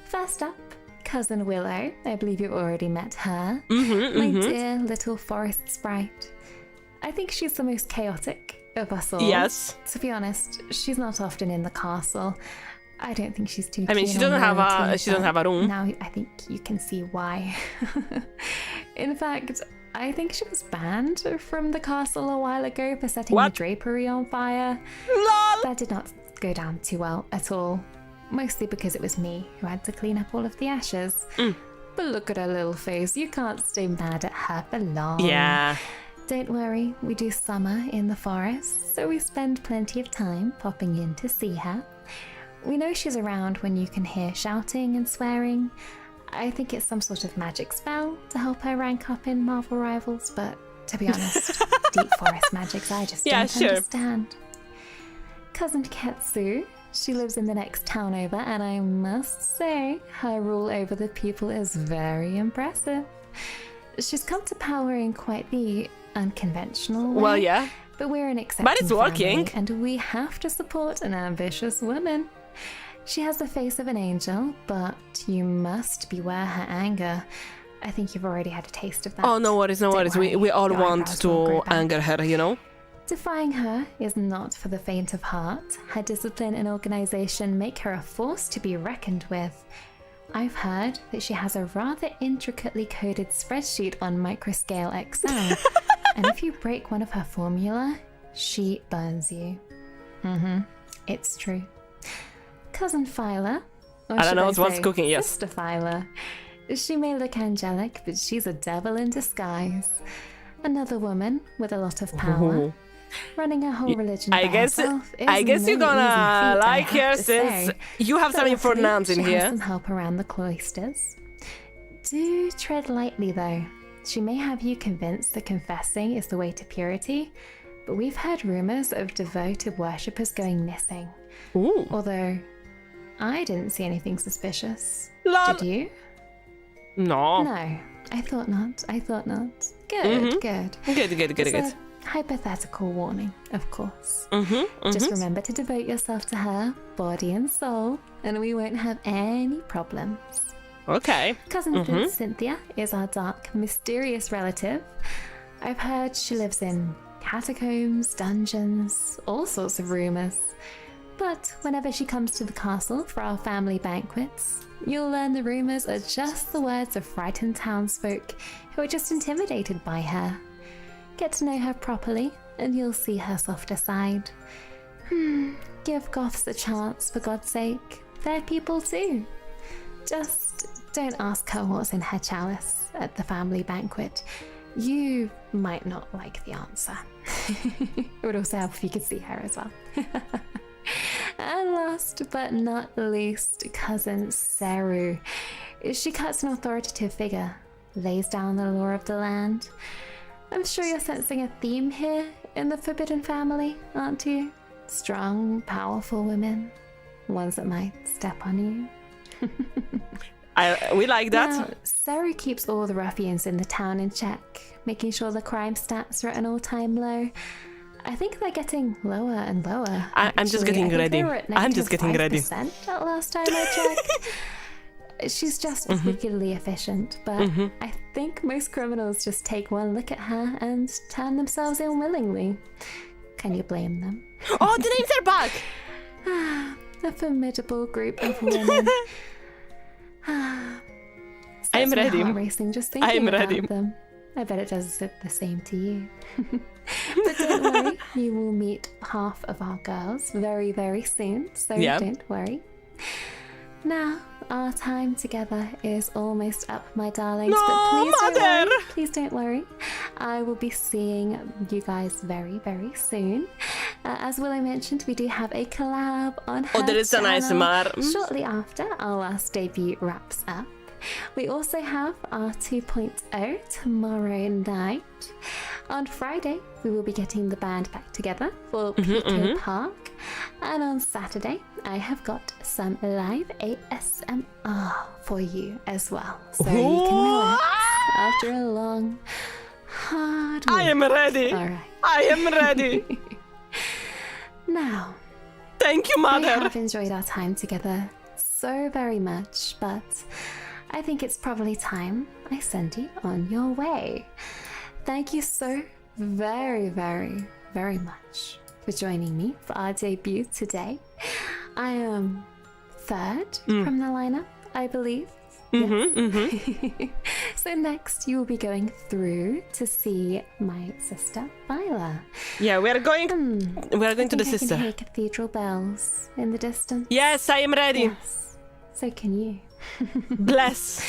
First up, Cousin Willow. I believe you've already met her. My dear little forest sprite. I think she's the most chaotic of us all. Yes. To be honest, she's not often in the castle. I don't think she's too. I mean, she doesn't have a room. Now I think you can see why. In fact, I think she was banned from the castle a while ago for setting the drapery on fire. Lol. That did not go down too well at all. Mostly because it was me who had to clean up all of the ashes. But look at her little face. You can't stay mad at her for long. Yeah. Don't worry, we do summer in the forest, so we spend plenty of time popping in to see her. We know she's around when you can hear shouting and swearing. I think it's some sort of magic spell to help her rank up in Marvel Rivals, but to be honest, deep forest magics I just don't understand. Cousin Ketsu, she lives in the next town over, and I must say, her rule over the people is very impressive. She's come to power in quite the unconventional way. Well, yeah. But we're an accepting But it's working. family, and we have to support an ambitious woman. She has the face of an angel, but you must beware her anger. I think you've already had a taste of that. Oh, no worries, no worries. We all want to anger her, you know? Defying her is not for the faint of heart. Her discipline and organization make her a force to be reckoned with. I've heard that she has a rather intricately coded spreadsheet on microscale Excel. And if you break one of her formula, she burns you. It's true. Cousin Phyla, or I don't know should what's say cooking, yes. Sister Phyla. She may look angelic, but she's a devil in disguise. Another woman with a lot of power. Running a whole religion by herself is I guess you're no gonna easy feat, like I have her to since say. you have some Luckily, informants in she here. has some help around the cloisters. Do tread lightly, though. She may have you convinced that confessing is the way to purity, but we've heard rumors of devoted worshippers going missing. Ooh. Although, I didn't see anything suspicious. Lol. Did you? No. No, I thought not. Good, good. Good. Just a hypothetical warning, of course. Just remember to devote yourself to her, body and soul, and we won't have any problems. Okay. Cousin Cynthia is our dark, mysterious relative. I've heard she lives in catacombs, dungeons, all sorts of rumors. But whenever she comes to the castle for our family banquets, you'll learn the rumors are just the words of frightened townsfolk who are just intimidated by her. Get to know her properly, and you'll see her softer side. Give goths a chance, for God's sake. They're people too. Just don't ask her what's in her chalice at the family banquet. You might not like the answer. It would also help if you could see her as well. And last but not least, Cousin Seru. She cuts an authoritative figure, lays down the law of the land. I'm sure you're sensing a theme here in the Forbidden family, aren't you? Strong, powerful women. Ones that might step on you. We like that. Now, Seru keeps all the ruffians in the town in check, making sure the crime stats are at an all-time low. I think they're getting lower and lower. I'm just getting ready. I'm just getting ready. At last time I checked. She's just wickedly efficient, but I think most criminals just take one look at her and turn themselves in willingly. Can you blame them? Oh, the names are back! A formidable group of women. I'm ready. Heart racing just thinking I'm about ready. them. I bet it does the same to you. But don't worry, you will meet half of our girls very, very soon, so don't worry. Now, our time together is almost up, my darlings, but please don't worry. I will be seeing you guys very, very soon. As Willow mentioned, we do have a collab on her there is an channel ASMR. shortly after our last debut wraps up. We also have our 2.0 tomorrow night. On Friday, we will be getting the band back together for Pico Park. And on Saturday, I have got some live ASMR for you as well. So you can relax after a long, hard week. I am ready. All right. I am ready. Now, Thank you, I mother. have enjoyed our time together so very much, but I think it's probably time I send you on your way. Thank you so very, very, very much for joining me for our debut today. I am third from the lineup, I believe. So next you will be going through to see my sister Viola. Yeah, we are going to the I sister. can hear cathedral bells in the distance. Yes, I am ready. Yes, so can you. Bless.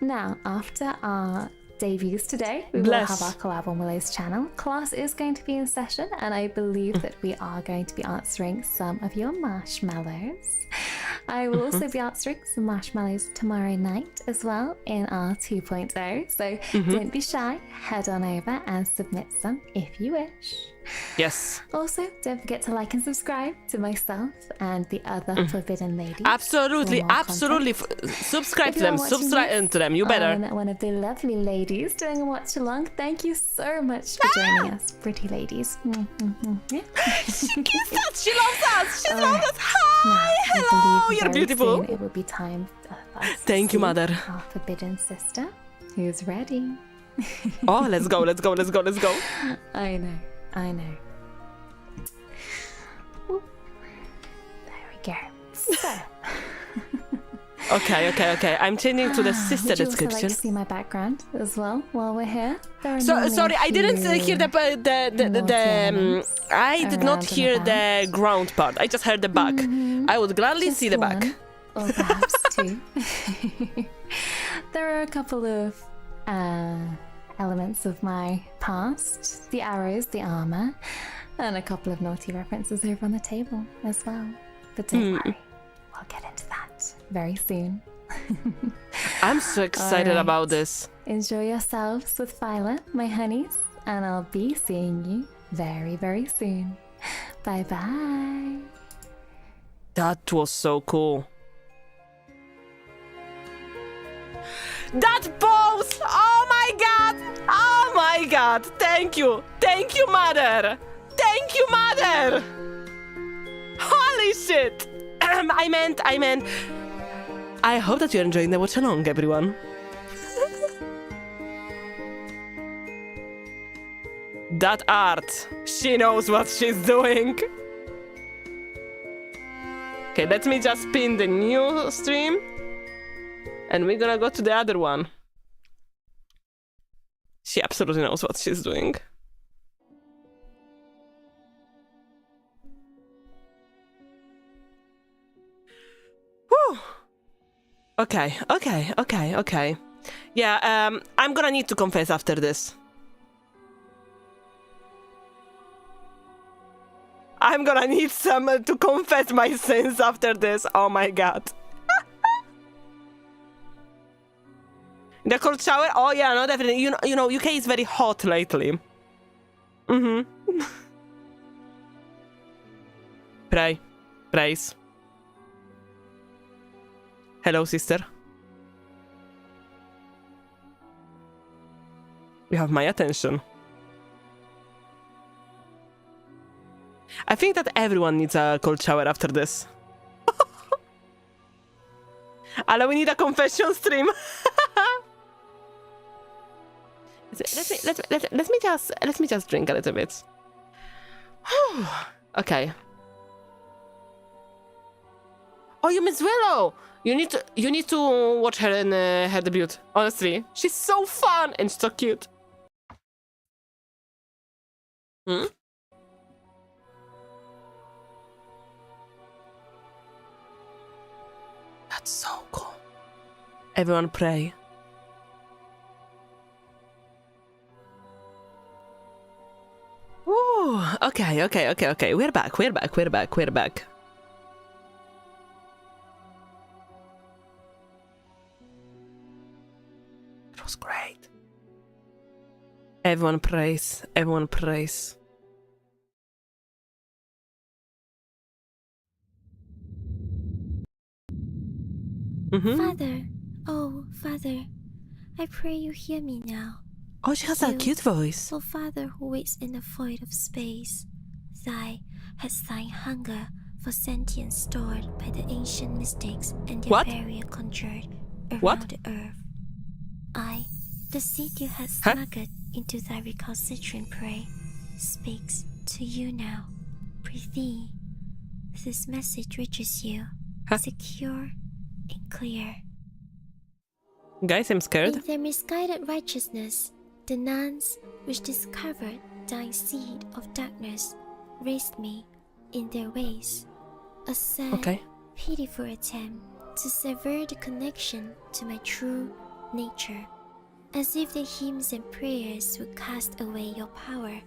Now, after our debuts today, we Bless. will have our collab on Willow's channel. Class is going to be in session, and I believe that we are going to be answering some of your marshmallows. I will also be answering some marshmallows tomorrow night as well in our 2.0, so don't be shy, head on over and submit some if you wish. Yes. Also, don't forget to like and subscribe to myself and the other Forbidden Ladies. Absolutely, for more absolutely. Subscribe If to you are them. watching Subscribe this to them. You better. on one of the lovely ladies doing a watch along. Thank you so much for joining us, pretty ladies. Yeah. She kissed us. She loves us. She All loves right. us. Hi. I Hello. believe You're very beautiful. soon it will be time for us to Thank you, see mother. Our forbidden sister, who's ready. Oh, let's go. Let's go. Let's go. Let's go. I know. I know. Ooh. There we go. So. Okay. I'm changing to the sister Would you also description. like to see my background as well while we're here? There are So normally sorry, a I didn't hear few the elements I did not around hear and the about. ground part. I just heard the back. I would gladly Just see the back. one, or perhaps two. There are a couple of elements of my past, the arrows, the armor, and a couple of naughty references over on the table as well. But don't worry, we'll get into that very soon. I'm so excited Alright. about this. Enjoy yourselves with Violet, my honeys, and I'll be seeing you very, very soon. Bye bye. That was so cool. That pose! Oh my god! Oh my god! Thank you! Thank you, mother! Thank you, mother! Holy shit! I meant. I hope that you're enjoying the watch along, everyone. That art. She knows what she's doing. Okay, let me just pin the new stream. And we're gonna go to the other one. She absolutely knows what she's doing. Whew. Okay. Yeah, I'm gonna need to confess after this. I'm gonna need some to confess my sins after this. Oh my god. The cold shower? Oh yeah, no, definitely. You know, UK is very hot lately. Praise. Hello, sister. You have my attention. I think that everyone needs a cold shower after this. Ale we need a confession stream. Let me just drink a little bit. Okay. Oh, you miss Willow. You need to watch her in her debut. Honestly, she's so fun and so cute. That's so cool. Everyone pray. Ooh, Okay. We're back. It was great. Everyone prays. Father, oh, Father, I pray you hear me now. Oh, she has a cute voice. O Father who waits in the void of space, hast thine hunger for sentience stored by the ancient mystics and their barrier conjured around the earth. The seed you had smuggled into thy recalcitrant prey, speaks to you now. Prithee, this message reaches you, secure and clear. Guys, I'm scared. In their misguided righteousness, the nuns which discovered thine seed of darkness raised me in their ways. A sad, pitiful attempt to sever the connection to my true nature, as if the hymns and prayers would cast away your power,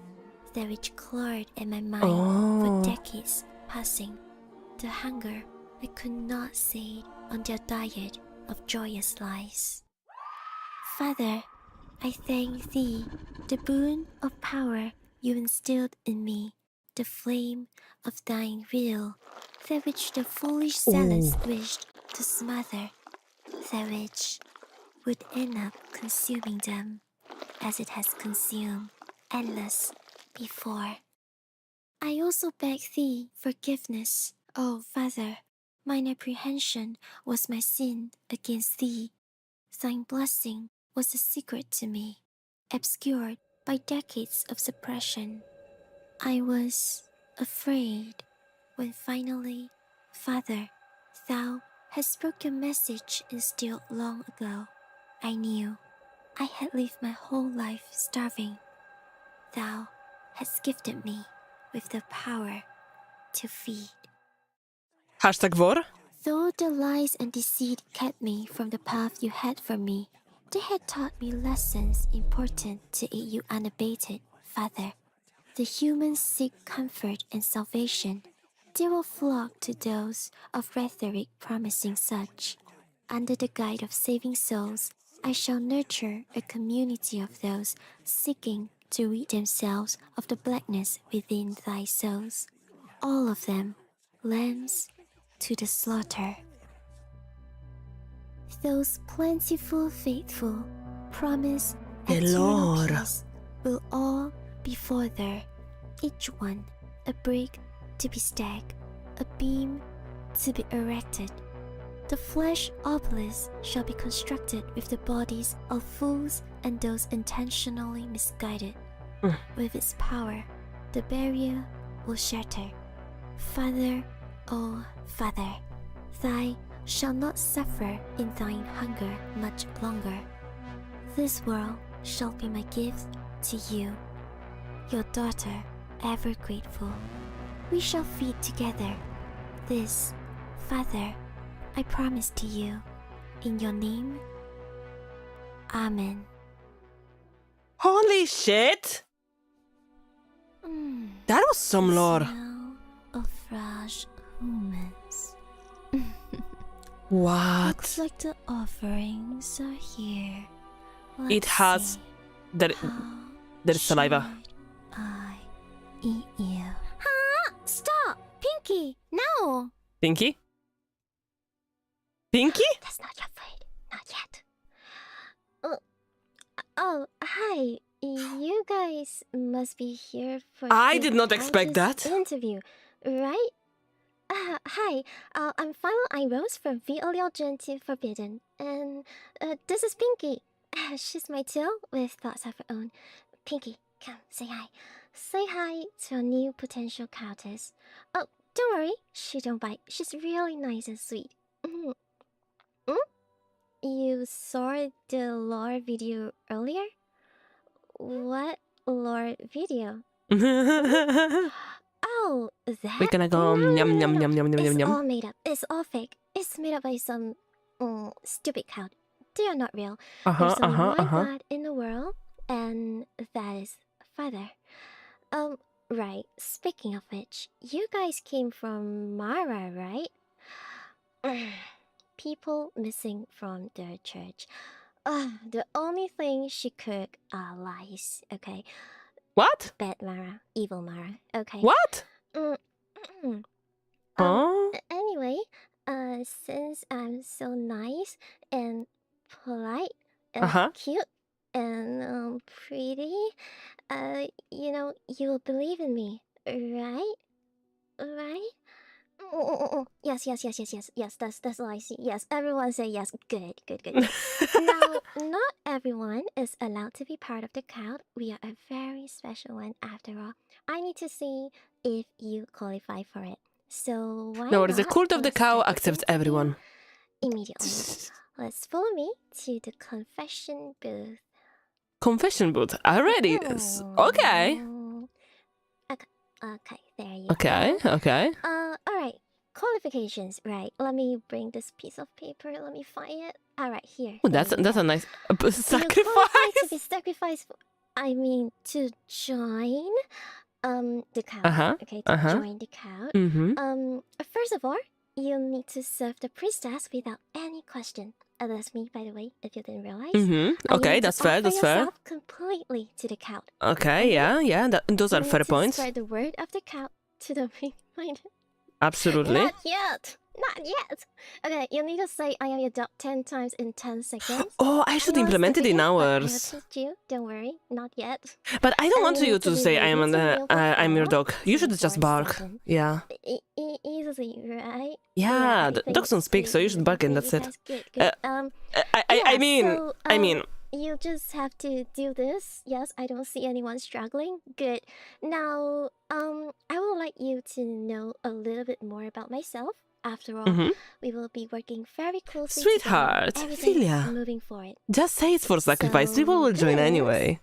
that which clawed at my mind for decades passing. The hunger I could not sate on their diet of joyous lies. Father, I thank thee, the boon of power you instilled in me, the flame of thine will, that which the foolish zealots wished to smother, that which would end up consuming them, as it has consumed endless before. I also beg thee forgiveness, O Father. Mine apprehension was my sin against thee. Thine blessing was a secret to me, obscured by decades of suppression. I was afraid when finally, Father, thou hast spoken your message instilled long ago. I knew I had lived my whole life starving. Thou hast gifted me with the power to feed. #vor. Though the lies and deceit kept me from the path you had for me, they had taught me lessons important to aid you unabated, Father. The humans seek comfort and salvation. They will flock to those of rhetoric promising such. Under the guide of saving souls, I shall nurture a community of those seeking to rid themselves of the blackness within thy souls. All of them, lambs to the slaughter. Those plentiful, faithful, promise eternal peace will all be for there, each one a brick to be stacked, a beam to be erected. The flesh obelisk shall be constructed with the bodies of fools and those intentionally misguided. With its power, the barrier will shatter. Father, oh Father, thou shalt not suffer in thine hunger much longer. This world shall be my gift to you, your daughter, ever grateful. We shall feed together. This, Father, I promise to you, in your name. Amen. Holy shit! That was some lore. Smell of fresh humans. What? Looks like the offerings are here. It has their saliva. I eat you. Stop! Pinky! No! Pinky? Pinky? That's not your food. Not yet. Oh, hi. You guys must be here for I did not expect that. interview, right? Hi. I'm Final Eye Rose from Vtuber Forbidden, and this is Pinky. She's my tail with thoughts of her own. Pinky, come, say hi. Say hi to our new potential countess. Oh, don't worry, she don't bite. She's really nice and sweet. You saw the lore video earlier? What lore video? Oh, that? We're gonna go yum yum yum yum yum yum It's yum. all made up. It's all fake. It's made up by some stupid count. They are not real. There's only one God in the world, and that is Father. right. Speaking of which, you guys came from Mara, right? People missing from their church. The only thing she cooked are lies, okay? What? Bad Mara, evil Mara, okay? What? Mm, Huh? Anyway, since I'm so nice and polite and Uh-huh. cute and pretty, you'll believe in me, right? Right? Yes. That's all I see. Yes, everyone say yes. Good. Now, not everyone is allowed to be part of the cult. We are a very special one after all. I need to see if you qualify for it. So why No, the not? cult of the Let's cow start the accepts interview everyone. immediately. Let's follow me to the confession booth. Confession booth. Already. Okay. Okay, there you Okay. go. Okay. Alright. Qualifications, right. Let me bring this piece of paper. Let me find it. Alright, here. Oh, there that's you a go. nice You qualify to sacrifice. be sacrificed for, to join the count. Uh-huh. Okay, to Uh-huh. join the count. Mm-hmm. First of all, you need to serve the priestess without any question. That's me, by the way, if you didn't realize. Mm-hmm. Okay, that's fair. That's fair. Completely to the count. Okay. Yeah. Those are fair points. Spread the word of the count to the mind. Absolutely. Not yet. Okay, you need to say I am your dog 10 times in 10 seconds. Oh, I should No, implement it in certificate, but I will ours. teach you. Don't worry, not yet. But I don't want And you to to be say ready to kneel I'm your before dog. You should just bark. 24/7. Yeah. Easy, right? Yeah. I think Dogs don't speak, so you should bark and that's it. Good. I mean. You just have to do this. Yes, I don't see anyone struggling. Good. Now, I would like you to know a little bit more about myself. After all, Mhm. we will be working very closely Sweetheart, together. Everything Filia. moving forward. Just say it's for sacrifice. So People will join this anyway.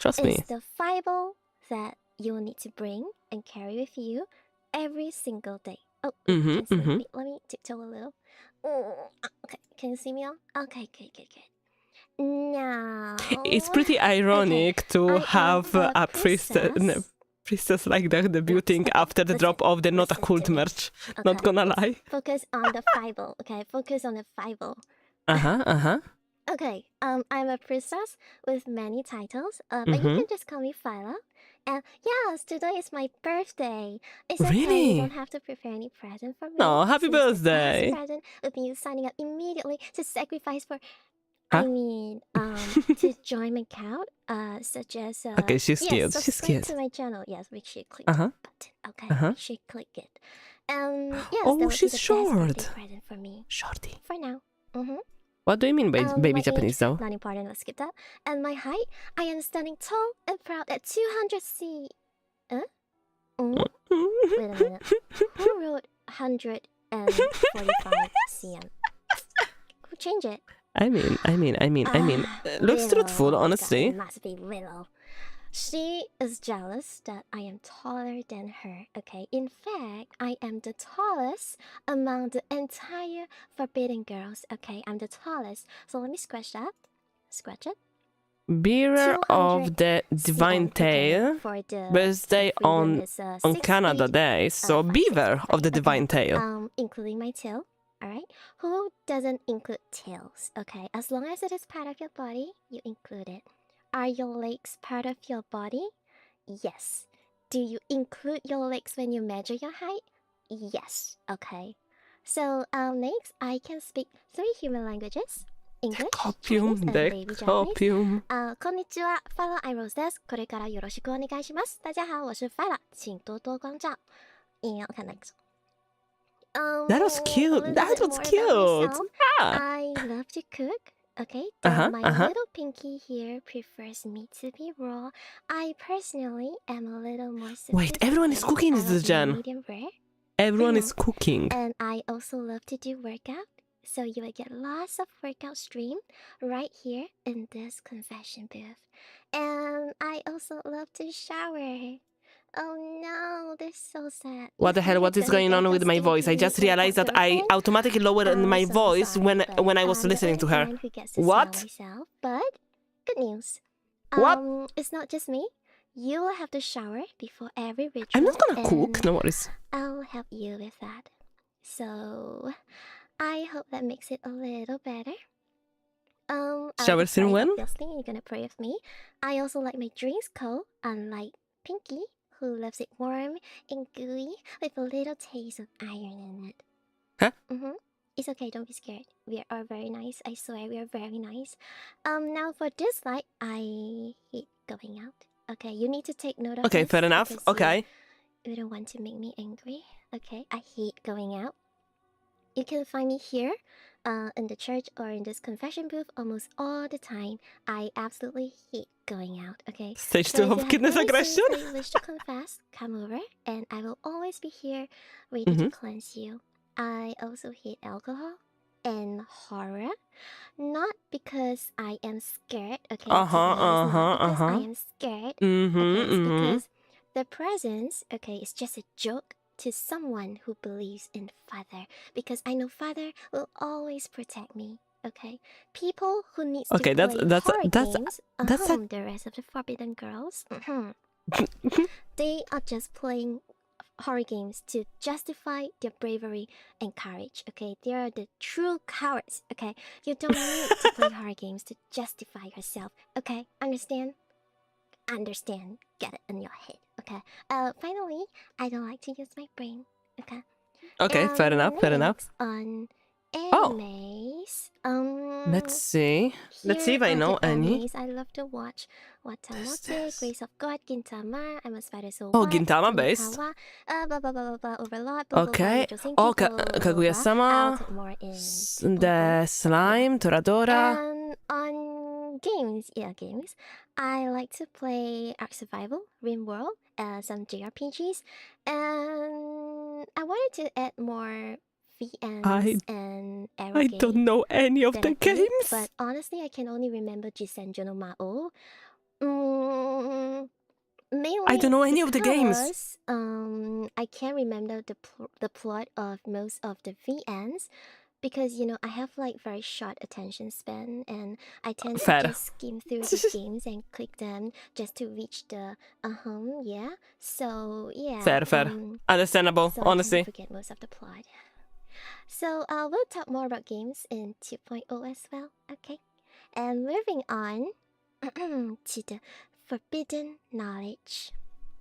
Trust me. It's the Bible that you will need to bring and carry with you every single day. Oh, Mhm, mhm. let me tiptoe a little. Okay, can you see me all? Okay, good. Now, It's pretty ironic to I am have a a priestess like that debuting after the drop of the Not a listen Cult to me. merch. Not gonna lie. Focus on the Bible, okay? Focus on the Bible. Uh-huh. Okay, I'm a priestess with many titles, but you can just call me Phyla. And yes, today is my birthday. It's okay, Really? you don't have to prepare any present for me. No, happy since the best birthday. present would be you signing up immediately to sacrifice for, Huh? to join my count, such as, Okay, she's cute. She's subscribe cute. to my channel. Yes, make sure you click Uh-huh. the button, okay? Uh-huh. Make sure you click it. Yes, Oh, that would she's be the short. best birthday present for me. Shorty. For now. What do you mean by baby My Japanese age, though? not important, let's skip that. And my height, I am standing tall and proud at 200 C. Wait a minute. Who wrote 145 cm? Who changed it? I mean, looks truthful, honestly. That must be Willow. She is jealous that I am taller than her, okay? In fact, I am the tallest among the entire Forbidden Girls, okay? I'm the tallest. So let me scratch that. Scratch it. Bearer of the Divine Tail. For the Birthday freedom on is, on 6 Canada feet, Day, so 5, 6, Beaver of the okay. Divine Tail. Including my tail, alright? Who doesn't include tails, okay? As long as it is part of your body, you include it. Are your legs part of your body? Yes. Do you include your legs when you measure your height? Yes, okay. So, next, I can speak 3 human languages. English, Chinese, and baby Japanese. こんにちは、ファラアイローズです。これからよろしくお願いします。大家好，我是 Phyla，请多多关照。Okay, next. That was cute. That was cute. Yeah. I love to cook. Okay, my little pinky here prefers meat to be raw. I personally am a little more Wait, everyone is cooking this, Jen. medium rare. Everyone is cooking. And I also love to do workout. So you will get lots of workout stream right here in this confession booth. And I also love to shower. Oh no, this is so sad. What the hell? What is going on with my voice? I just realized that I automatically lowered my voice when I was listening to her. What? But good news. What? It's not just me. You will have to shower before every ritual. I'm not gonna cook, and no worries. I'll help you with that. So, I hope that makes it a little better. I'll Shower be scene praying, when? obviously, you're gonna pray with me. I also like my drinks cold, unlike Pinky, who loves it warm and gooey with a little taste of iron in it. Huh? It's okay, don't be scared. We are very nice. I swear we are very nice. Now for this light, I hate going out. Okay, you need to take note of Okay, this fair enough. because Okay. You don't want to make me angry. Okay, I hate going out. You can find me here, in the church or in this confession booth almost all the time. I absolutely hate going out, okay? Stage So 2 if you of have kidness any sins aggression. that you wish to confess, come over and I will always be here ready to cleanse you. I also hate alcohol and horror. Not because I am scared, okay? Not because I am scared. Okay, it's because the presence, okay, is just a joke to someone who believes in Father. Because I know Father will always protect me, okay? People who needs to play horror games, the rest of the Forbidden Girls, they are just playing horror games to justify their bravery and courage, okay? They are the true cowards, okay? You don't need to play horror games to justify yourself, okay? Understand? Understand. Get it in your head, okay? Finally, I don't like to use my brain, okay? Okay, fair enough, fair enough. On animes, Let's see. Let's see if I know any. Animes I love to watch Watchalong, Grace of God, Gintama, I'm a Spider So Oh, What, Gintama based. Blah blah blah blah blah, Overlord, Okay. Oh, Kaguya-sama. The Slime, Toradora. And on games, games, I like to play Ark Survival, RimWorld, some JRPGs, and I wanted to add more VNs and Arrow I don't know any of the games. But honestly, I can only remember Jisenjo no Mao. Mainly I don't know any of the games. I can't remember the plot of most of the VNs because I have like very short attention span and I tend to just skim through the games and click them just to reach the So yeah. Fair. Understandable, so honestly. I forget most of the plot. So we'll talk more about games in 2.0 as well, okay? And moving on to the forbidden knowledge.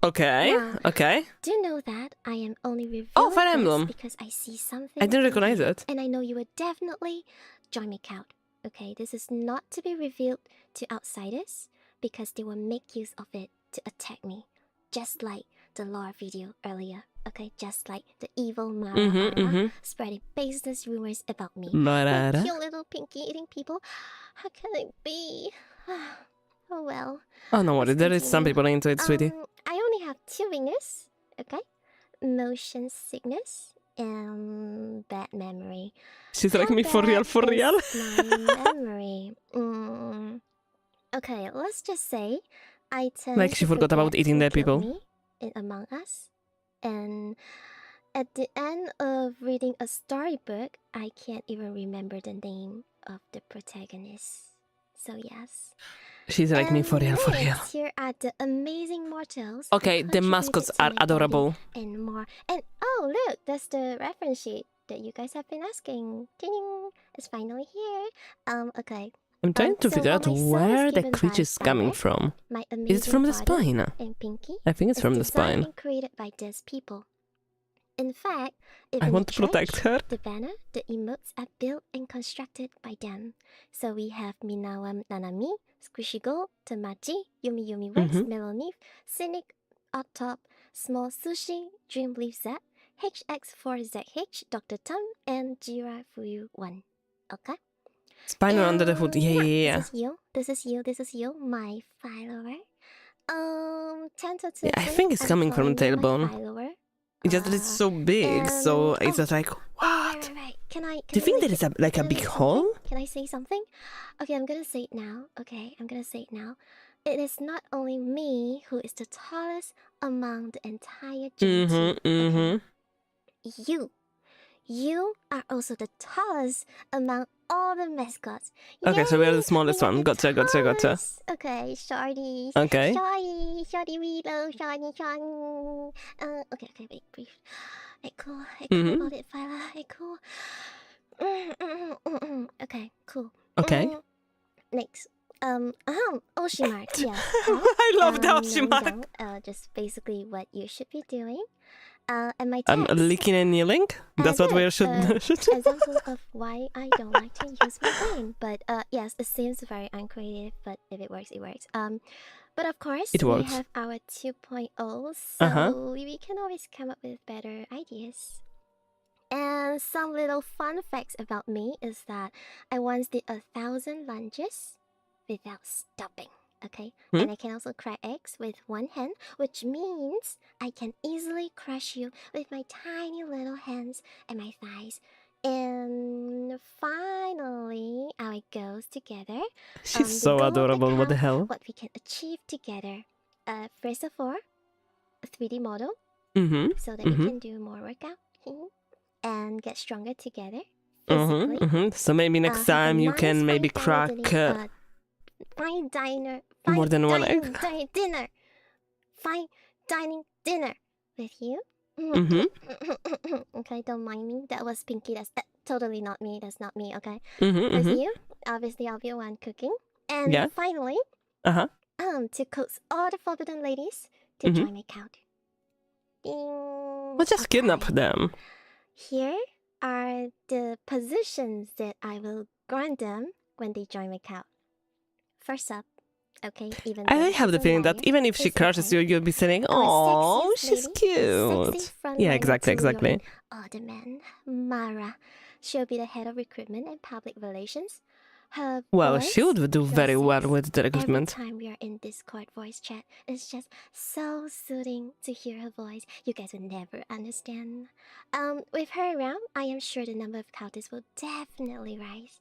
Okay, now, okay. Do know that I am only revealing Fire Emblem. because I see something. I didn't recognize it. And I know you would definitely join me out. Okay, this is not to be revealed to outsiders because they will make use of it to attack me. Just like the lore video earlier. Okay, just like the evil Mara spreading baseless rumors about me. Cute little pinky eating people. How can it be? Oh well. Oh, no worries. There is some people into it, sweetie. I only have 2 weaknesses, okay? Motion sickness and bad memory. She's like me for real, for real. My memory. Okay, let's just say I tend Like she to forgot about eating dead people. me in Among Us. And at the end of reading a storybook, I can't even remember the name of the protagonist. So yes. She's like me for real, for real. Here are the amazing mortals. Okay, the mascots are adorable. And more. And oh look, that's the reference sheet that you guys have been asking. Ding! It's finally here. Okay. I'm trying to figure out where the creature is coming from. Is it from the spine? And Pinky I think it's from the spine. And created by these people. In fact, I want to protect her. The banner, the emotes are built and constructed by them. So we have Minawam Nanami, Squishy Go, Tamachi, Yumi Yumi Wax, Melonif, Cynic, Odd Top, Small Sushi, Dream Belief Z, HX4ZH, Dr. Tum, and Jira Fuyu 1. Okay? Spinal under the foot, yeah. This is you, my follower. 10 to 2. Yeah, I think it's coming from the tailbone. It's just that it's so big, so it's just like, what? Right. Can I Do you think there is a big hole? Can I say something? Okay, I'm gonna say it now. It is not only me who is the tallest among the entire gym team. Okay? you are also the tallest among all the mascots. Okay, so we are the Yay! smallest We are one. the Gotcha. tallest. Okay, shorties. Okay. Shorty, Willow, shorty. Okay, wait, breathe. Hey, cool about it, Viola. Hey, cool. Okay, cool. Okay. Next. Oshi mark, yes. I love the Oshi There we mark. go. Just basically what you should be doing. And my I'm text. licking and kneeling. That's what we should. Example of why I don't like to use my brain. But yes, it seems very uncreative, but if it works, it works. But of course, It works. we have our 2.0, so we can always come up with better ideas. And some little fun facts about me is that I once did 1,000 lunges without stopping. Okay, and I can also crack eggs with one hand, which means I can easily crush you with my tiny little hands and my thighs. And finally, our goals together. She's so adorable. What the hell? What we can achieve together. First of all, a 3D model, so that we can do more workout and get stronger together physically. So maybe next time you can maybe crack fine more than one egg. Dinner. Fine dining dinner with you. Okay, don't mind me. That was Pinky. That's totally not me. That's not me. Okay. With you, obviously I'll be the one cooking. And finally, to coax all the forbidden ladies to join my count. Well, just kidnap them. Here are the positions that I will grant them when they join my count. First up, okay, even I have the feeling that even if she crushes you, you'll be saying, "Oh, she's cute." Yeah, exactly. Oh, the man, Mara. She'll be the head of recruitment and public relations. Her Well, voice, she would do very well with the recruitment. Every time we are in Discord voice chat, it's just so soothing to hear her voice. You guys will never understand. With her around, I am sure the number of counters will definitely rise.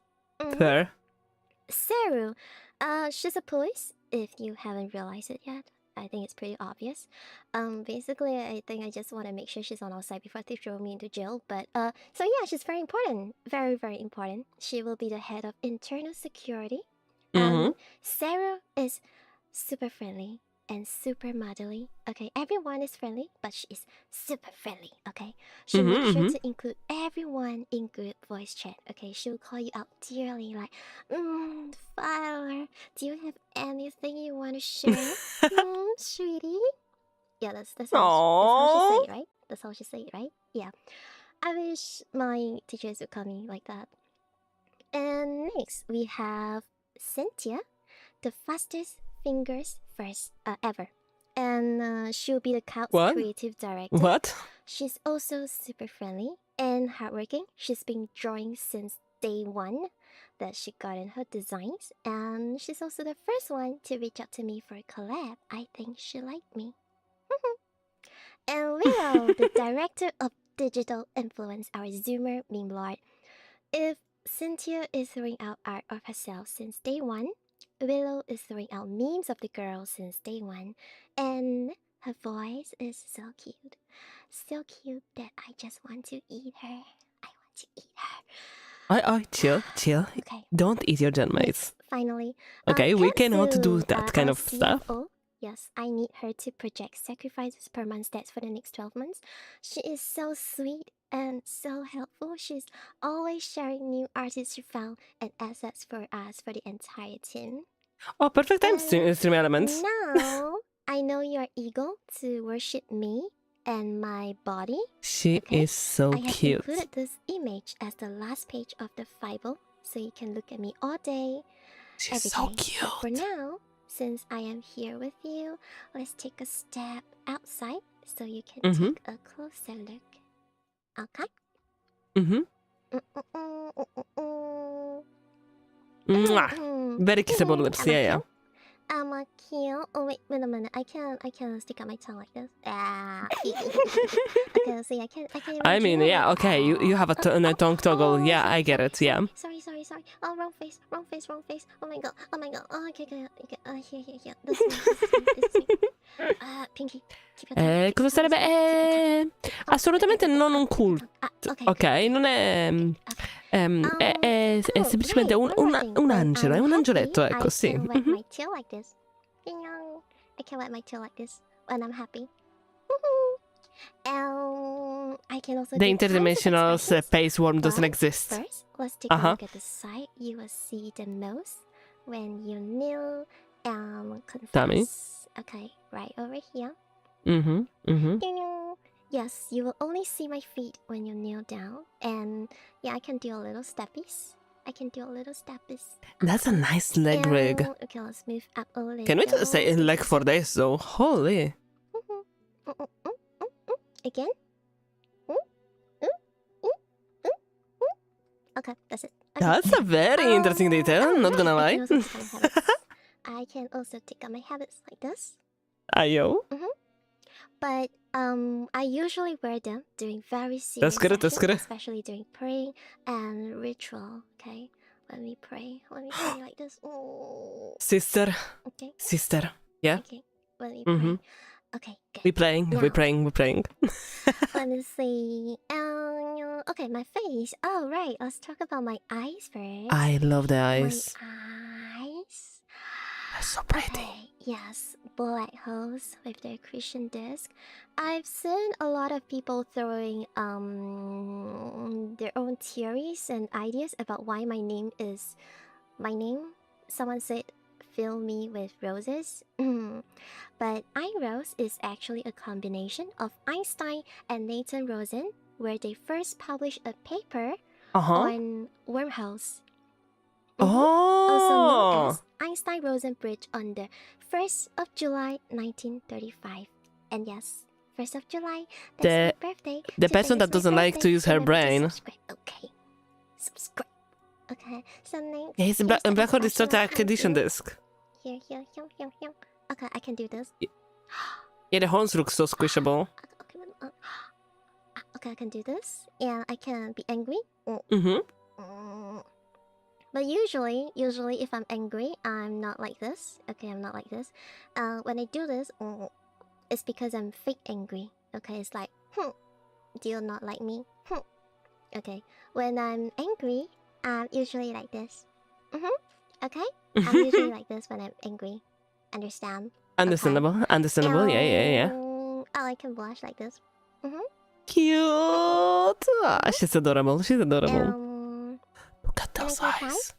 Fair. Saru, she's a police, if you haven't realized it yet. I think it's pretty obvious. Basically, I think I just want to make sure she's on our side before they throw me into jail. But, so yeah, she's very important. Very, very important. She will be the head of internal security. Saru is super friendly and super motherly. Okay, everyone is friendly, but she is super friendly. Okay, she'll make sure to include everyone in group voice chat. Okay, she'll call you out dearly, like, Viola, do you have anything you want to share, sweetie? Yeah, that's how she say it, right? That's how she say it, right? Yeah. I wish my teachers would call me like that. And next we have Cynthia, the fastest fingers first ever, and she'll be the Count's creative director. What? She's also super friendly and hardworking. She's been drawing since day one that she got in her designs, and she's also the first one to reach out to me for a collab. I think she liked me. And Willow, the director of digital influence, our Zoomer meme lord. If Cynthia is throwing out art of herself since day one, Willow is throwing out memes of the girl since day one, and her voice is so cute. So cute that I just want to eat her. I want to eat her. Chill. Okay. Don't eat your genmates. Finally. Okay, we cannot do that kind of stuff. Yes, I need her to project sacrifices per month stats for the next 12 months. She is so sweet and so helpful. She's always sharing new artists she found and assets for us for the entire team. Oh, perfect time stream elements. Now, I know you're eager to worship me and my body. She is so cute. I have included this image as the last page of the Bible, so you can look at me all day, She's every so day. cute. But for now, since I am here with you, let's take a step outside so you can take a closer look. Okay? Very kissable lips, yeah. I'm a cute. Oh wait a minute. I can't stick out my tongue like this. Okay, see, I can't. I mean, yeah, okay. You have a tongue toggle. Yeah, I get it. Yeah. Sorry. Oh, wrong face. Oh my god. Oh, okay. Here. This is me. Pinky, keep your Cosa sarebbe? Assolutamente non un cult. Ok, non è... è semplicemente un angelo, è un angioletto, ecco, sì. I can wag my tail like this. I can wag my tail like this when I'm happy. I can also The do kinds of interdimensional expressions, space worm doesn't but exist. First, let's take a look at the side you will see the most when you kneel confess. Tammy? Okay, right over here. Mm-hmm. Yes, you will only see my feet when you kneel down. And yeah, I can do a little steppies. That's a nice leg rig. Okay, let's move up a little. Can we just say leg for this though? Holy. Again? Okay, that's it. Okay. That's a very interesting detail, I'm not gonna lie. I can also take on my habits like this. Ayo. But I usually wear them during very serious That's good. especially during praying and ritual. Okay, let me pray like this. Oh. Sister. Okay. Sister. Yeah. Okay, let me pray. Okay, good. We're praying. Let me see. Okay, my face. Oh, right. Let's talk about my eyes first. I love the eyes. My eyes. They're so pretty. Okay, yes, black holes with their accretion disk. I've seen a lot of people throwing their own theories and ideas about why my name is my name. Someone said, "Fill me with roses." But iRose is actually a combination of Einstein and Nathan Rosen, where they first published a paper on wormholes. Also known as Einstein-Rosen Bridge on the 1st of July 1935. And yes, 1st of July, that's my birthday. The person that doesn't like to use her brain. Okay, subscribe. Okay, so next. Yeah, it's a black hole distorted acquisition disk. Here. Okay, I can do this. Yeah, the horns look so squishable. Okay, I can do this. And I can be angry. But usually if I'm angry, I'm not like this. Okay, I'm not like this. When I do this, it's because I'm fake angry. Okay, it's like, do you not like me? Okay, when I'm angry, I'm usually like this. Okay? I'm usually like this when I'm angry. Understand? Understandable. Yeah. Oh, I can blush like this. Cute. She's adorable. Look at those eyes.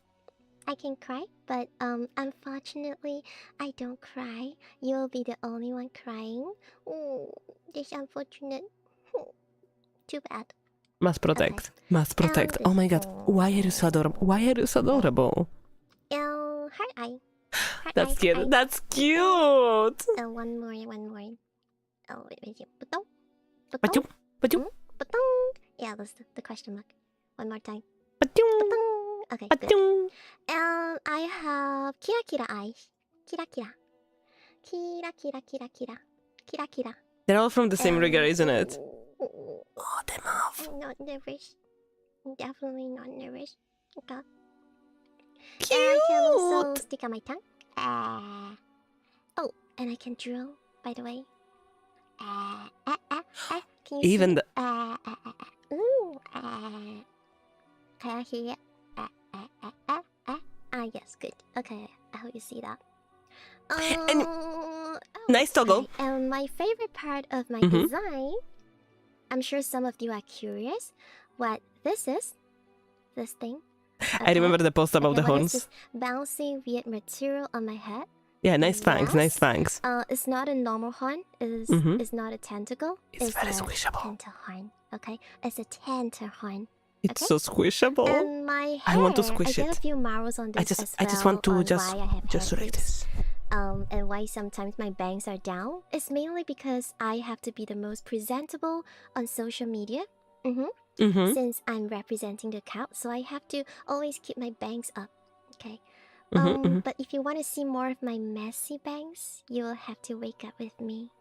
I can cry, but unfortunately, I don't cry. You'll be the only one crying. Oh, this unfortunate. Too bad. Must protect. Oh my god. Why are you so adorable? Heart eye. That's cute. That's cute. One more. Oh, wait. Ba-chum. Yeah, that's the question mark. One more time. Ba-chum. Okay, good. I have kira eyes. Kira. They're all from the same rigger, isn't it? Oh, the mouth. I'm not nervous. I'm definitely not nervous. Okay. Cute. And I can also stick on my tongue. Oh, and I can drill, by the way. Can you Even see? the... Ooh. Can I hear it? Yes, good. Okay, I hope you see that. Nice toggle. And my favorite part of my design, I'm sure some of you are curious what this is. This thing. Okay. I remember the post about the horns. This bouncy weird material on my head. Yeah, nice fangs. It's not a normal horn. It's not a tentacle. It's very squishable. Tenter horn. Okay, it's a tenter horn. It's so squishable. And my hair, I want to squish I get it. a few marbles on this I just want to on just why I have like hair this. And why sometimes my bangs are down. It's mainly because I have to be the most presentable on social media. Since I'm representing the cow, so I have to always keep my bangs up. Okay. But if you want to see more of my messy bangs, you will have to wake up with me.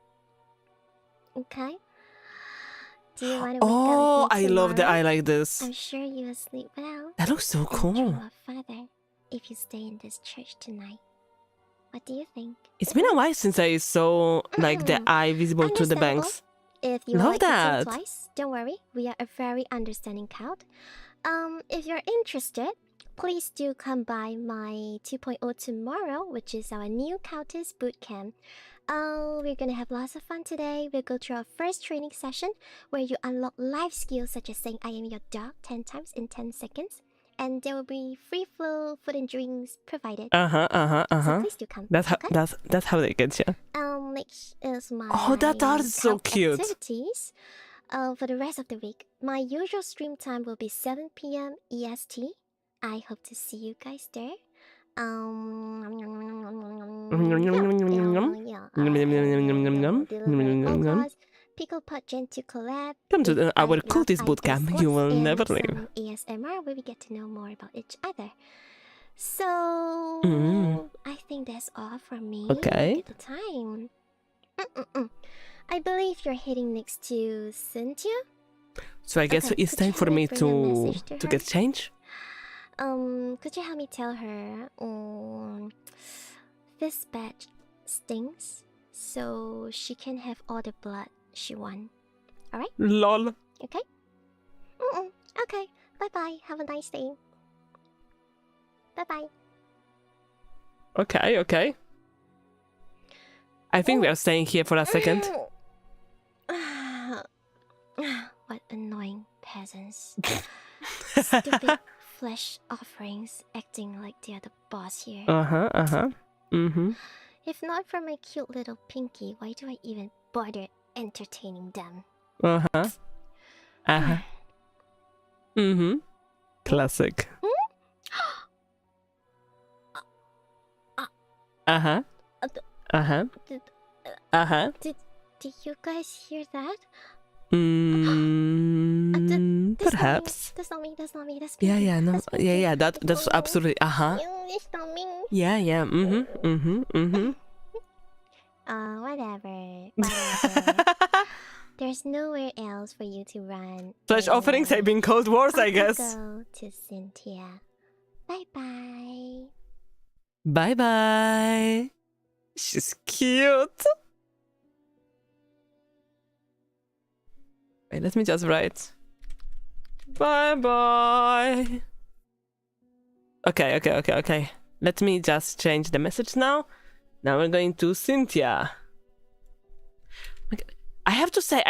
Okay? Do you want to wake up with me I love the tomorrow? eye like this. I'm sure you will sleep well. That looks so And cool. dream of Father if you stay in this church tonight. What do you think? It's been a while since I saw like the eye visible to the Understandable. banks. If you Love like to that. think twice, don't worry. We are a very understanding crowd. If you're interested, please do come by my 2.0 tomorrow, which is our new CUTIES bootcamp. We're gonna have lots of fun today. We'll go through our first training session where you unlock life skills such as saying I am your dog 10 times in 10 seconds. And there will be free flow food and drinks provided. So please do come. That's how okay? that's how they get you. Next is my Oh, that art is so camp cute. activities. For the rest of the week, my usual stream time will be 7 p.m. EST. I hope to see you guys there. Pickle Pot Gen 2 collab. Come to with our I Love CUTIES I bootcamp. Discourse You will and never leave. some ASMR where we get to know more about each other. So I think that's all from me. Okay. Look at the time. I believe you're heading next to Cynthia. So I guess Okay, it's could time you for help me bring a to message to her? get change. Could you help me tell her this batch stings, so she can have all the blood she wants. Alright? Lol. Okay? Okay. Bye-bye. Have a nice day. Bye-bye. Okay. I think we are staying here for a second. What annoying peasants. Stupid flesh offerings acting like they're the boss here. If not for my cute little Pinky, why do I even bother entertaining them? Classic. Did you guys hear that? Perhaps. That's not me. That's Pinky. Yeah, no. That's Pinky. Yeah, that's absolutely It's not me. Yeah. Whatever. There's nowhere else for you to run. Flesh offerings have been cold wars, I guess. Go to Cynthia. Bye-bye. Bye. She's cute. Wait, let me just write. Bye. Okay. Let me just change the message now. Now we're going to Cynthia. Okay. I have to say,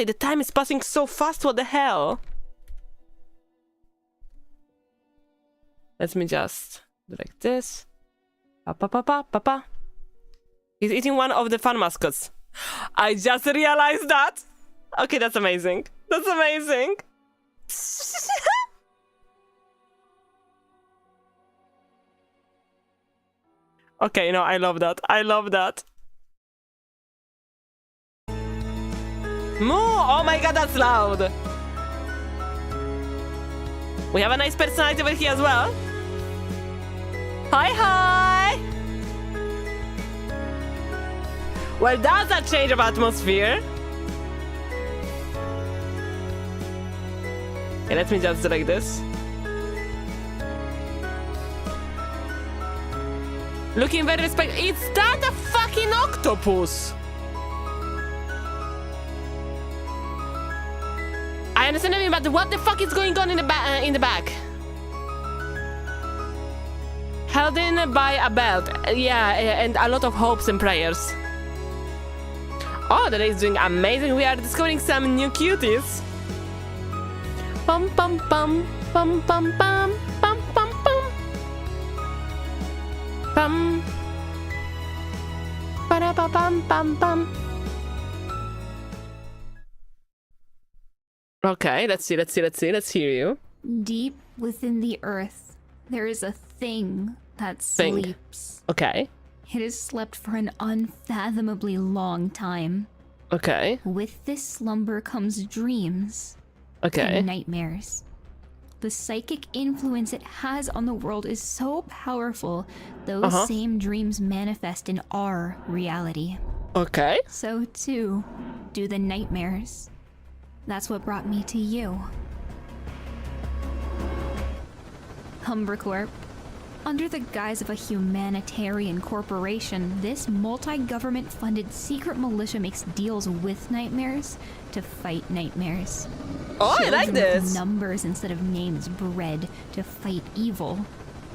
the time is passing so fast. What the hell? Let me just do like this. Papa. He's eating one of the fun mascots. I just realized that. Okay, that's amazing. Okay, no, I love that. Moo! Oh my god, that's loud. We have a nice personality over here as well. Hi! Well, that's a change of atmosphere. Okay, let me just do like this. Looking very respectful. Is that a fucking octopus? I understand everything, but what the fuck is going on in the back? Held in by a belt. Yeah, and a lot of hopes and prayers. Oh, the day is doing amazing. We are discovering some new cuties. Pum pum pum pum pum pum pum pum pum pum para pa pum pum pum. Okay, let's hear you. Deep within the earth, there is a thing that sleeps. Okay. It has slept for an unfathomably long time. Okay. With this slumber comes dreams. Okay. And nightmares. The psychic influence it has on the world is so powerful, those same dreams manifest in our reality. Okay. So too do the nightmares. That's what brought me to you. Humbercorp, Under the guise of a humanitarian corporation, this multi-government funded secret militia makes deals with nightmares to fight nightmares. Oh, I like Children with this. numbers instead of names bred to fight evil.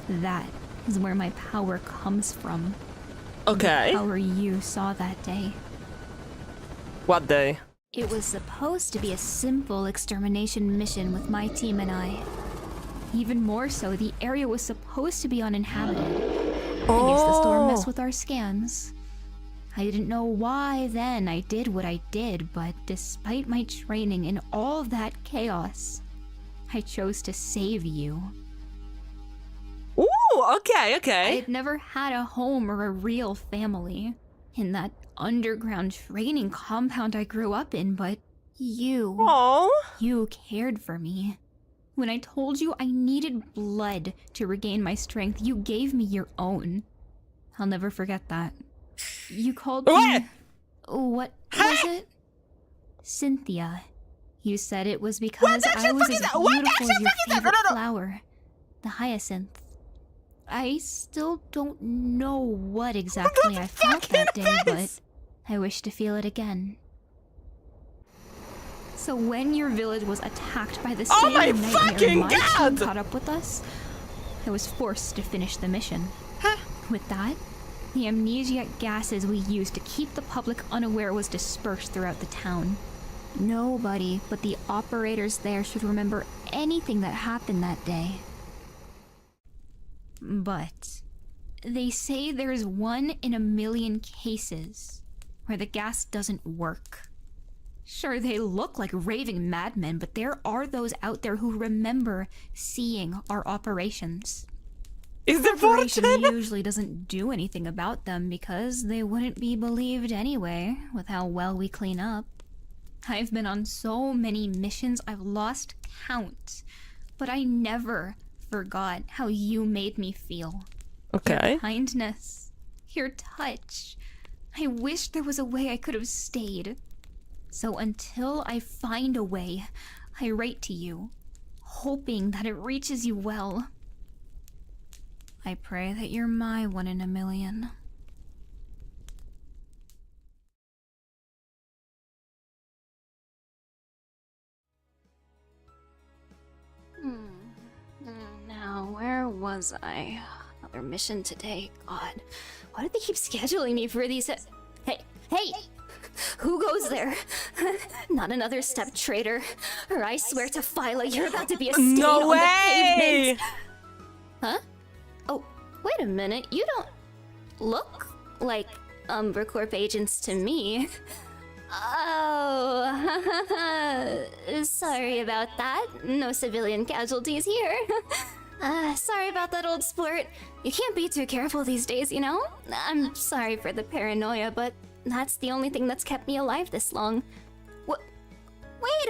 That is where my power comes from. Okay. The power you saw that day. What day? It was supposed to be a simple extermination mission with my team and I. Even more so, the area was supposed to be uninhabited. I guess the storm messed with our scans. I didn't know why then I did what I did, but despite my training in all that chaos, I chose to save you. Ooh, okay, okay. I'd never had a home or a real family in that underground training compound I grew up in, but Oh. you cared for me. When I told you I needed blood to regain my strength, you gave me your own. I'll never forget that. You called me... What was it? Cynthia. You said it was because I was as beautiful as your favorite flower, the hyacinth. I still don't know what exactly I felt that day, but I wish to feel it again. So when your village was attacked by the same nightmare my team caught up with us, I was forced to finish the mission. With that, the amnesiac gases we used to keep the public unaware was dispersed throughout the town. Nobody but the operators there should remember anything that happened that day. But they say there's 1 in a million cases where the gas doesn't work. Sure, they look like raving madmen, but there are those out there who remember seeing our operations. Is The the corporation fortune? usually doesn't do anything about them because they wouldn't be believed anyway, with how well we clean up. I've been on so many missions I've lost count, but I never forgot how you made me feel. Okay. Your kindness, your touch. I wish there was a way I could have stayed. So until I find a way, I write to you, hoping that it reaches you well. I pray that you're my 1 in a million. Now, where was I? Another mission today. God, why do they keep scheduling me for these? Hey! Who goes there? Not another step traitor, or I swear to Phyla, you're about to be a stain No on way! the pavement. Huh? Oh, wait a minute. You don't look like Umbercorp agents to me. Oh, sorry about that. No civilian casualties here. Sorry about that, old sport. You can't be too careful these days, you know? I'm sorry for the paranoia, but that's the only thing that's kept me alive this long. Wait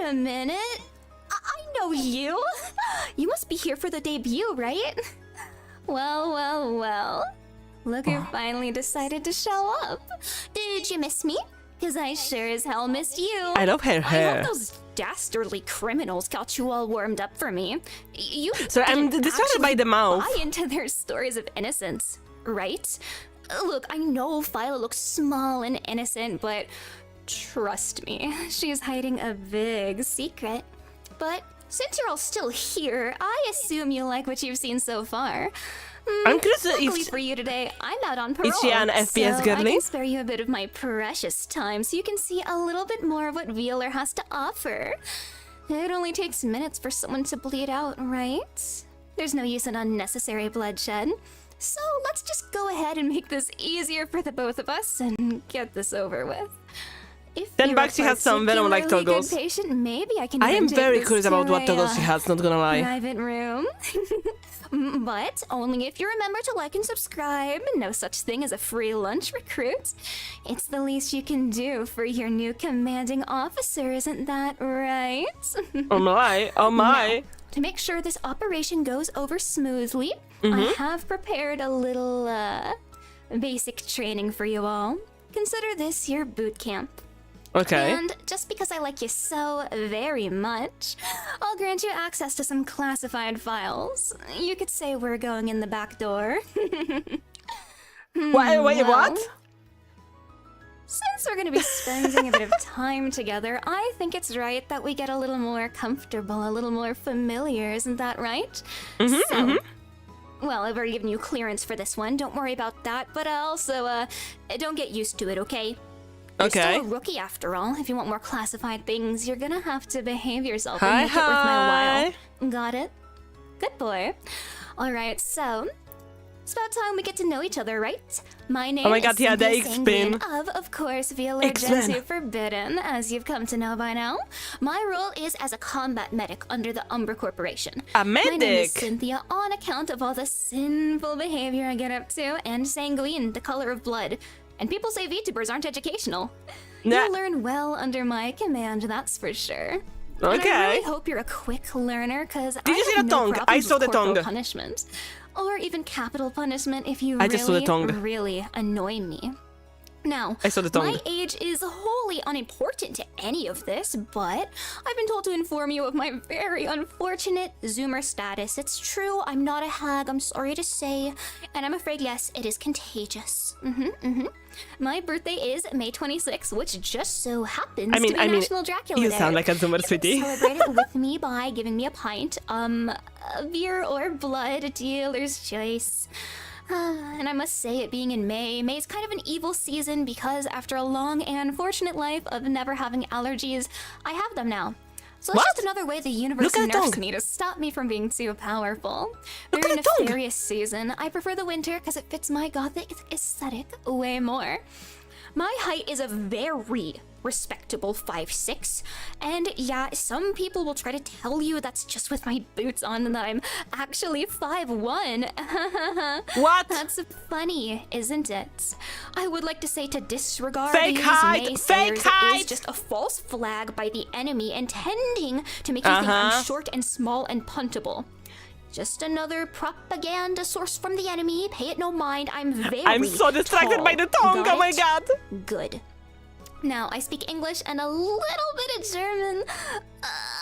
a minute. I know you. You must be here for the debut, right? Well. Look who finally decided to show up. Did you miss me? Because I sure as hell missed you. I love her I hair. hope those dastardly criminals got you all warmed up for me. You So I'm didn't distracted by actually the mouth. buy into their stories of innocence, right? Look, I know Phyla looks small and innocent, but trust me, she's hiding a big secret. But since you're all still here, I assume you like what you've seen so far. I'm curious Luckily if for you today, I'm out on parole. is she an FPS so girly? I can spare you a bit of my precious time so you can see a little bit more of what Vtuber has to offer. It only takes minutes for someone to bleed out, right? There's no use in unnecessary bloodshed. So let's just go ahead and make this easier for the both of us and get this over with. If Then you're Baxi a has some venom like particularly good toggles. patient, maybe I can I even am take very this curious to about what a, toggles she has, not gonna lie. private room. But only if you remember to like and subscribe. No such thing as a free lunch, recruit. It's the least you can do for your new commanding officer, isn't that right? Oh my, oh my. Now, to make sure this operation goes over smoothly, I have prepared a little basic training for you all. Consider this your boot camp. Okay. And just because I like you so very much, I'll grant you access to some classified files. You could say we're going in the back door. Wait, what? Since we're gonna be spending a bit of time together, I think it's right that we get a little more comfortable, a little more familiar, isn't that right? Well, I've already given you clearance for this one, don't worry about that, but also, don't get used to it, okay? You're still a rookie after all. If you want more classified things, you're gonna have to behave yourself and make it worth my while. Got it? Good boy. Alright, so... it's about time we get to know each other, right? My name is the X-Pin. of course, Viola Gensu Forbidden, as you've come to know by now. My role is as a combat medic under the Umbra Corporation. A medic? My name is Cynthia on account of all the sinful behavior I get up to, and sanguine, the color of blood. And people say Vtubers aren't educational. You learn well under my command, that's for sure. Okay. And I really hope you're a quick learner, because Did you see the tongue? I saw the tongue. Punishment. Or even capital punishment if you really annoy me. Now, my age is wholly unimportant to any of this, but I've been told to inform you of my very unfortunate Zoomer status. It's true, I'm not a hag, I'm sorry to say, and I'm afraid, yes, it is contagious. My birthday is May 26th, which just so happens to be National Dracula Day. You sound like a Zoomer, sweetie. Celebrate it with me by giving me a pint, beer or blood, dealer's choice. And I must say, it being in May is kind of an evil season because after a long and fortunate life of never having allergies, I have them now. So it's just another way the universe nerfs me to stop me from being too powerful. Very nefarious season. I prefer the winter because it fits my gothic aesthetic way more. My height is a very respectable 5'6", and yeah, some people will try to tell you that's just with my boots on and that I'm actually 5'1". What? That's funny, isn't it? I would like to say to disregard fake height, is just a false flag by the enemy intending to make you think I'm short and small and puntable. Just another propaganda source from the enemy. Pay it no mind. I'm so distracted by the tongue. Oh my god. Good. Now, I speak English and a little bit of German.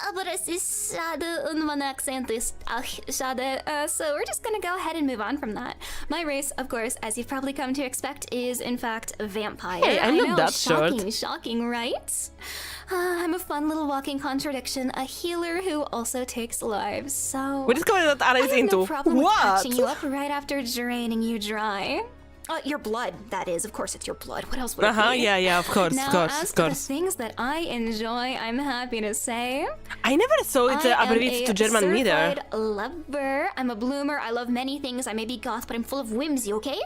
Aber es ist schade und mein accent ist auch schade. So we're just gonna go ahead and move on from that. My race, of course, as you've probably come to expect, is in fact a vampire. Hey, I'm not that short. Shocking, right? I'm a fun little walking contradiction, a healer who also takes lives, so... We're just going to let Alice into. No problem with patching you up right after draining you dry. Your blood, that is. Of course it's your blood. What else would it be? Yeah, of course, now, of course, as for the things that I enjoy, I'm happy to say... I never saw it abbreviated to German neither. I'm a certified lover. I'm a bloomer. I love many things. I may be goth, but I'm full of whimsy, okay?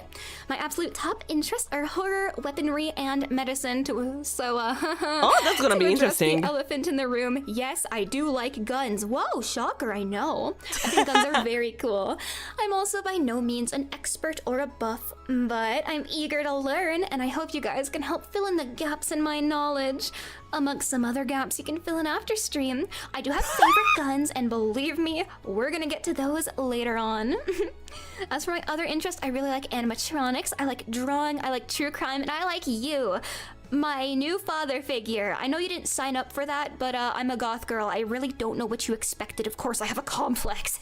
My absolute top interests are horror, weaponry, and medicine. So, oh, that's gonna be interesting. The elephant in the room. Yes, I do like guns. Whoa, shocker, I know. I think guns are very cool. I'm also by no means an expert or a buff, but I'm eager to learn, and I hope you guys can help fill in the gaps in my knowledge. Amongst some other gaps you can fill in after stream. I do have favorite guns, and believe me, we're gonna get to those later on. As for my other interests, I really like animatronics, I like drawing, I like true crime, and I like you. My new father figure. I know you didn't sign up for that, but I'm a goth girl. I really don't know what you expected. Of course, I have a complex.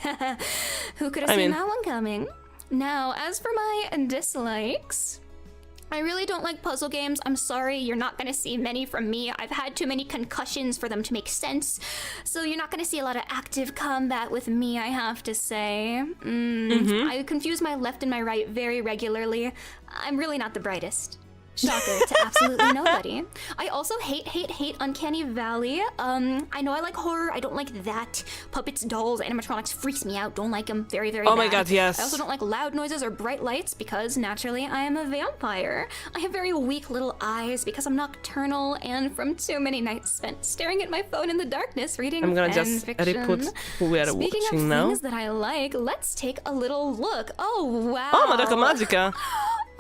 Who could have seen that one coming? Now, as for my dislikes, I really don't like puzzle games. I'm sorry, you're not gonna see many from me. I've had too many concussions for them to make sense. So you're not gonna see a lot of active combat with me, I have to say. I confuse my left and my right very regularly. I'm really not the brightest. Shocker to absolutely nobody. I also hate Uncanny Valley. I know I like horror. I don't like that. Puppets, dolls, animatronics freaks me out. Don't like them. Very, very bad. Oh my god, yes. I also don't like loud noises or bright lights because naturally I am a vampire. I have very weak little eyes because I'm nocturnal and from too many nights spent staring at my phone in the darkness reading I'm gonna fan just fiction. re-put who we are Speaking watching of now. things that I like, let's take a little look. Oh wow. Oh, Madoka Magica.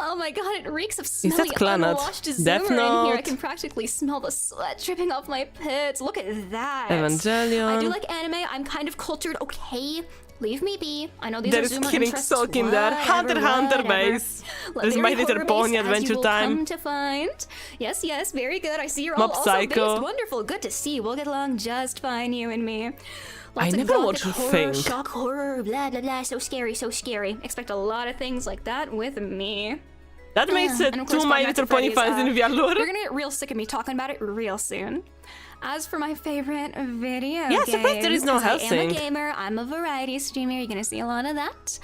Oh my god, it reeks of smelly Clannad? unwashed Death Zoomer in here. I Note. can practically smell the sweat dripping off my pits. Look at that. Evangelion. I do like anime. I'm kind of cultured, okay? Leave me be. I know these There are is Zoomer killing interests. Sock in there. Whatever, Hunter whatever. base. Well, There's very My Little horror-based, Pony as you Adventure will Time. come to find. Yes, yes, very good. I see you're Mob all also Psycho. based. Wonderful. Good to see. We'll get along just fine, you and me. I Lots of never gothic watched horror, Thing. shock horror, blah blah blah. So scary, so scary. Expect a lot of things like that with me. That makes And of course, two My Five Nights Little at Pony Freddy's, fans in You're Vallure. gonna get real sick of me talking about it real soon. As for my favorite video Yeah, games, surprised there is no 'cause I am Helsing. a gamer, I'm a variety streamer, you're gonna see a lot of that.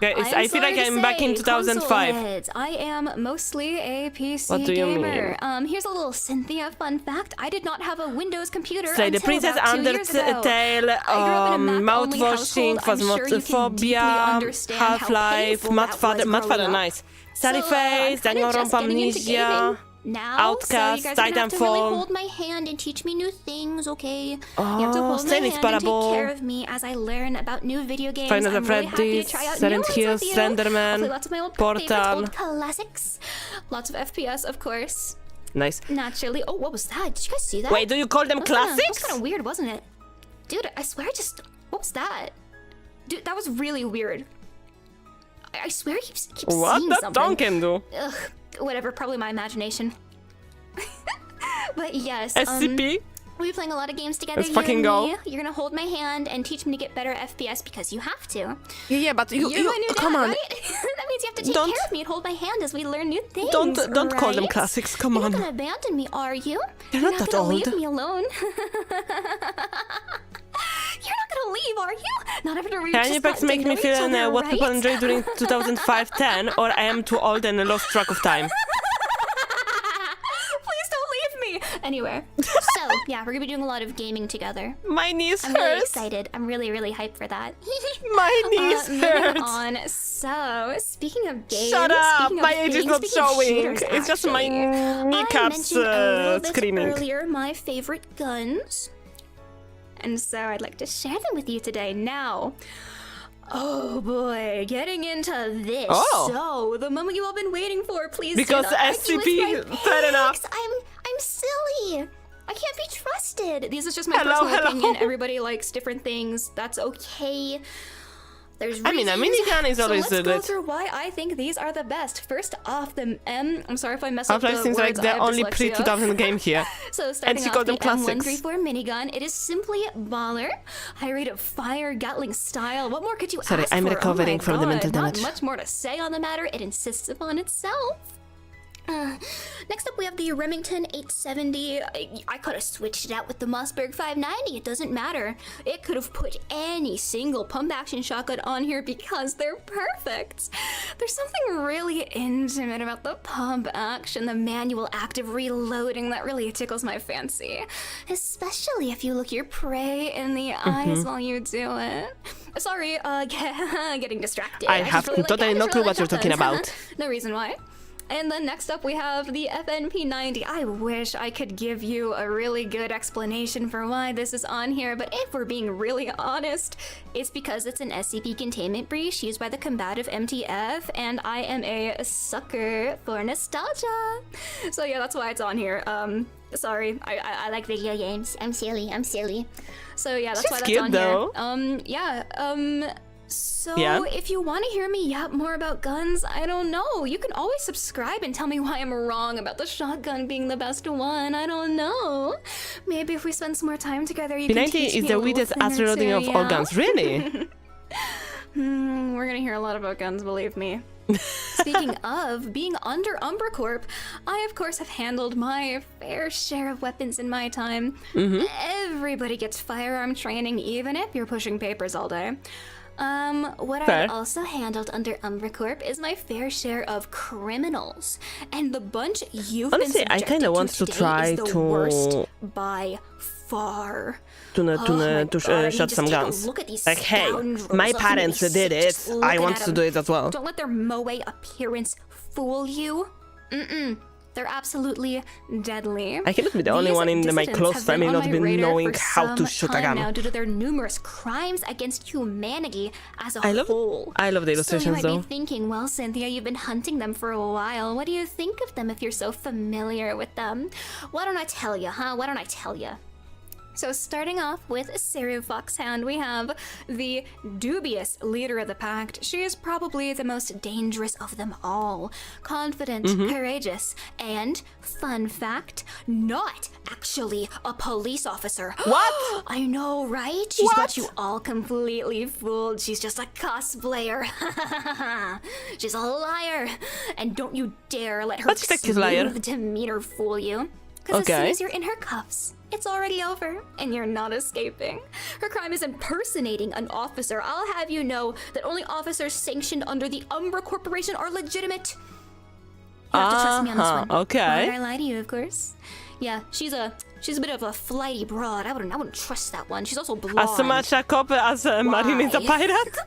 Guys, I'm I feel like sorry to I'm back in say, 2005. console heads, I am mostly a PC What do you gamer. mean? Here's a little Cynthia fun fact. I did not have a Windows computer Slay the until Princess, about 2 years ago. Undertale, I grew up in a Mac-only Mouthwashing, household. I'm sure you can deeply Phasmophobia, understand how Half-Life, painful Mad that Father, was Mad Father, growing up. nice. Sally So, Face, I'm kinda Danganronpa just getting into Amnesia, gaming now, Outcast, so you guys are gonna have to really Titanfall. hold my hand and teach me new things, okay? you Oh, have to hold my Stanley's hand and Parable. take care of me as I learn about new video games. Final I'm really happy to Freddy's, try out new Silent ones Hill, with you. Slenderman, I'll play lots of my old Portal. favorites, old classics. Lots of FPS, of course. Nice. Naturally. Oh, what was that? Did you guys see that? Wait, do you call them That was classics? kind of weird, wasn't it? Dude, I swear I just... What was that? Dude, that was really weird. I swear I keep What seeing that something. tongue can do? Ugh, whatever, probably my imagination. But yes, SCP? we'll be playing a lot of games together. Let's you fucking and go. me. You're gonna hold my hand and teach me to get better FPS because you have to. Yeah, but you You're my new come dad, on. right? That means you have to take Don't- care of me and hold my hand as we learn new things. Don't call them right? classics, come You're on. not gonna abandon me, are you? They're You're not not that gonna old. leave me alone. You're not gonna leave, are you? Not after we Can you just got make to me know feel each other, what people right? enjoyed during 2005-10, or I am too old and lost track of time? Please don't leave me. Anyway, so yeah, we're gonna be doing a lot of gaming together. My knees I'm really hurt. excited. I'm really, really hyped for that. My knees Moving hurt. on. So, speaking of games, Shut up! speaking of My age is things, not speaking of showing. shooters, It's just my actually, kneecaps I mentioned a little bit screaming. earlier my favorite guns, and so I'd like to share them with you today. Now, oh boy, getting into this. Oh. So, the moment you all been waiting for, please. Because do not argue with SCP, my fair enough. picks. I'm silly. I can't be trusted. These is just my Hello, personal hello. opinion. Everybody likes different things. That's okay. There's I mean, a reasons. minigun is always so let's go good. through why I think these are the best. First off, the M. I'm sorry if I mess up Half-Life the seems words. like the I have only dyslexia. pre-2000 game here. So starting she off, called the them classics. M134 minigun. It is simply baller. High rate of fire, Gatling style. What more could you Sorry, ask I'm for? recovering oh my from the God, mental damage. Not much more to say on the matter. It insists upon itself. Next up, we have the Remington 870. I could have switched it out with the Mossberg 590. It doesn't matter. It could have put any single pump-action shotgun on here because they're perfect. There's something really intimate about the pump action, the manual active reloading that really tickles my fancy. Especially if you look your prey in the eyes while you do it. Sorry, getting distracted. I just have really like- totally I just no really clue like what you're talking shotguns. about. No reason why. And then next up we have the FNP90. I wish I could give you a really good explanation for why this is on here, but if we're being really honest, it's because it's an SCP containment breach used by the combative MTF, and I am a sucker for nostalgia. So yeah, that's why it's on here. Sorry, I like video games. I'm silly. So yeah, that's She's why that's cute, on though. here. So, Yeah? if you want to hear me yap more about guns, I don't know. You can always subscribe and tell me why I'm wrong about the shotgun being the best one. I don't know. Maybe if we spend some more time together, you can P90 teach is me the a little weirdest thing or ass reloading two, of all yeah? guns, really? We're gonna hear a lot about guns, believe me. Speaking of being under Umbra Corp, I of course have handled my fair share of weapons in my time. Everybody gets firearm training, even if you're pushing papers all day. What Fair. I've also handled under Umbra Corp is my fair share of criminals. And the bunch you've Honestly, been I subjected kinda want to today try is the to- worst by far. To Oh my God, I mean, shot just some take a guns. look at these Like, hey, scoundrels. my Look, parents just did it. looking I want at to do it as well. Don't let their moe appearance fool you. They're absolutely deadly. I cannot be the only These one in my dissidents close have family on not my been radar knowing for how to some shoot a time gun. now due to their numerous crimes against humanity as a I love whole. the So you illustrations might though. be thinking, well, Cynthia, you've been hunting them for a while. What do you think of them if you're so familiar with them? Why don't I tell you, huh? Why don't I tell you? So starting off with Seru Foxhound, we have the dubious leader of the pact. She is probably the most dangerous of them all. Confident, courageous, and, fun fact, not actually a police officer. What? I know, right? She's got you all completely fooled. She's just a cosplayer. She's a liar. And don't you dare let her smooth demeanor fool you. Because as soon as you're in her cuffs, it's already over, and you're not escaping. Her crime is impersonating an officer. I'll have you know that only officers sanctioned under the Umbra Corporation are legitimate. You have to trust me on this one. Okay. Why would I lie to you, of course? Yeah, she's a bit of a flighty broad. I wouldn't trust that one. She's also blonde. As much a cop as Marin is a pirate.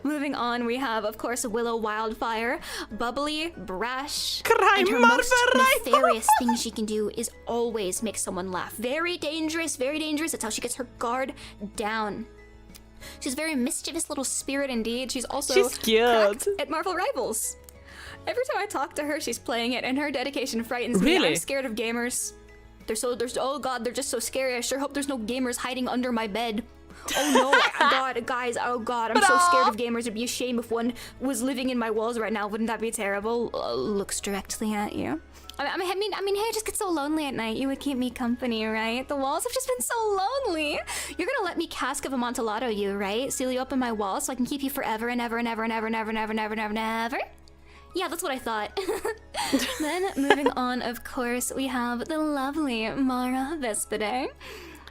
Moving on, we have, of course, Willow Wildfire, bubbly, brash, Crime and her most nefarious thing she can do is always make someone laugh. Very dangerous, very dangerous. That's how she gets her guard down. She's a very mischievous little spirit indeed. She's also cracked at Marvel Rivals. Every time I talk to her, she's playing it, and her dedication frightens me. I'm scared of gamers. Oh god, they're just so scary. I sure hope there's no gamers hiding under my bed. Oh no, god, guys, oh god, I'm so scared of gamers. It'd be a shame if one was living in my walls right now. Wouldn't that be terrible? Looks directly at you. I mean, hey, I just get so lonely at night. You would keep me company, right? The walls have just been so lonely. You're gonna let me Cask of Amontillado you, right? Seal you up in my walls so I can keep you forever and ever and ever and ever and ever and ever and ever and ever and ever? Yeah, that's what I thought. Then, moving on, of course, we have the lovely Mara Vespide.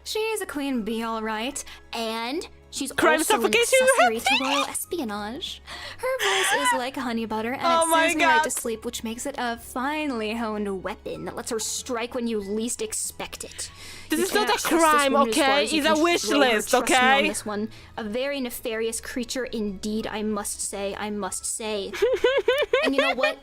She is a queen bee, all right, and she's also an accessory to royal espionage. Her voice is like honey butter, and it sends me right to sleep, which makes it a finely honed weapon that lets her strike when you least expect it. This is not a crime, okay? It's a wish list, okay? On this one, a very nefarious creature indeed, I must say. And you know what?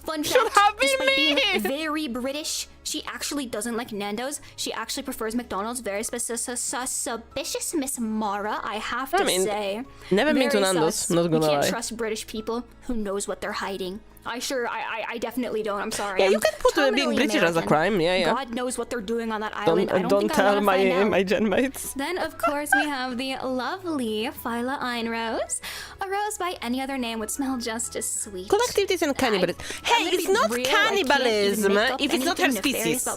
Fun fact, despite being very British, she actually doesn't like Nando's. She actually prefers McDonald's. Very suspicious, Miss Mara, I have to say. Never been to Nando's, not gonna lie. You can't trust British people. Who knows what they're hiding? I definitely don't. I'm sorry. Yeah, you can put being British as a crime. Yeah. God knows what they're doing on that island. Don't tell my gen mates. Then, of course, we have the lovely Phyla Einrose. A rose by any other name would smell just as sweet. Collectivities and cannibalism. Hey, it's not cannibalism if it's not her species.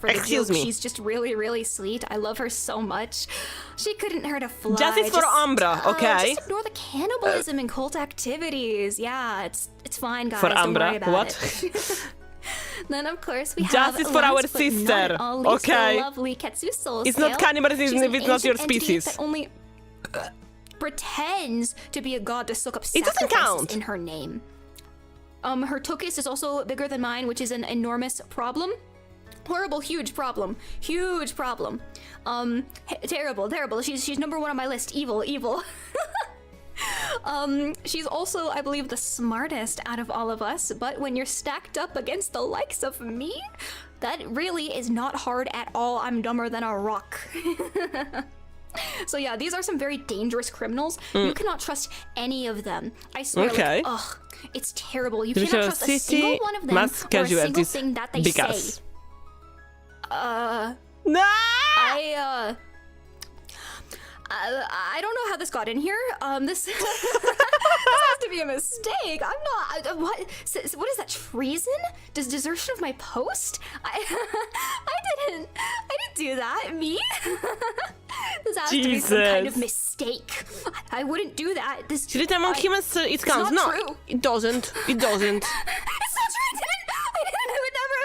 Excuse me. She's just really, really sweet. I love her so much. She couldn't hurt a fly. Justice for Umbra, okay? Just ignore the cannibalism and cult activities. Yeah, it's fine, guys. For Umbra, don't worry about it. Then, of course, we have justice for our sister, okay? Lovely Ketsu Soul It's not cannibalism if it's not your species. That only pretends to be a god to soak up sacrifices in her name. Her Tokis is also bigger than mine, which is an enormous problem. Horrible, huge problem. Terrible. She's number one on my list. Evil. She's also, I believe, the smartest out of all of us, but when you're stacked up against the likes of me, that really is not hard at all. I'm dumber than a rock. So yeah, these are some very dangerous criminals. You cannot trust any of them. I swear, it's terrible. You cannot trust a single one of them or a single thing that they say. No! I don't know how this got in here. This has to be a mistake. I'm not. What is that? Treason? Desertion of my post? I didn't do that. Me? This has to be some kind of mistake. I wouldn't do that. This. Should it among humans? It counts. No, true. It doesn't. It's not true. I would never.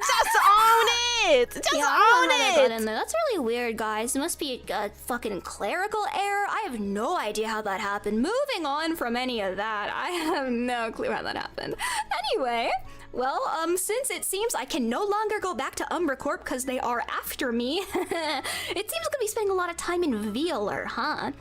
Just own it! Just own it! That's really weird, guys. It must be a fucking clerical error. I have no idea how that happened. Moving on from any of that, I have no clue how that happened. Anyway, well, since it seems I can no longer go back to Umbra Corp because they are after me, it seems I'm gonna be spending a lot of time in Vtuber, huh?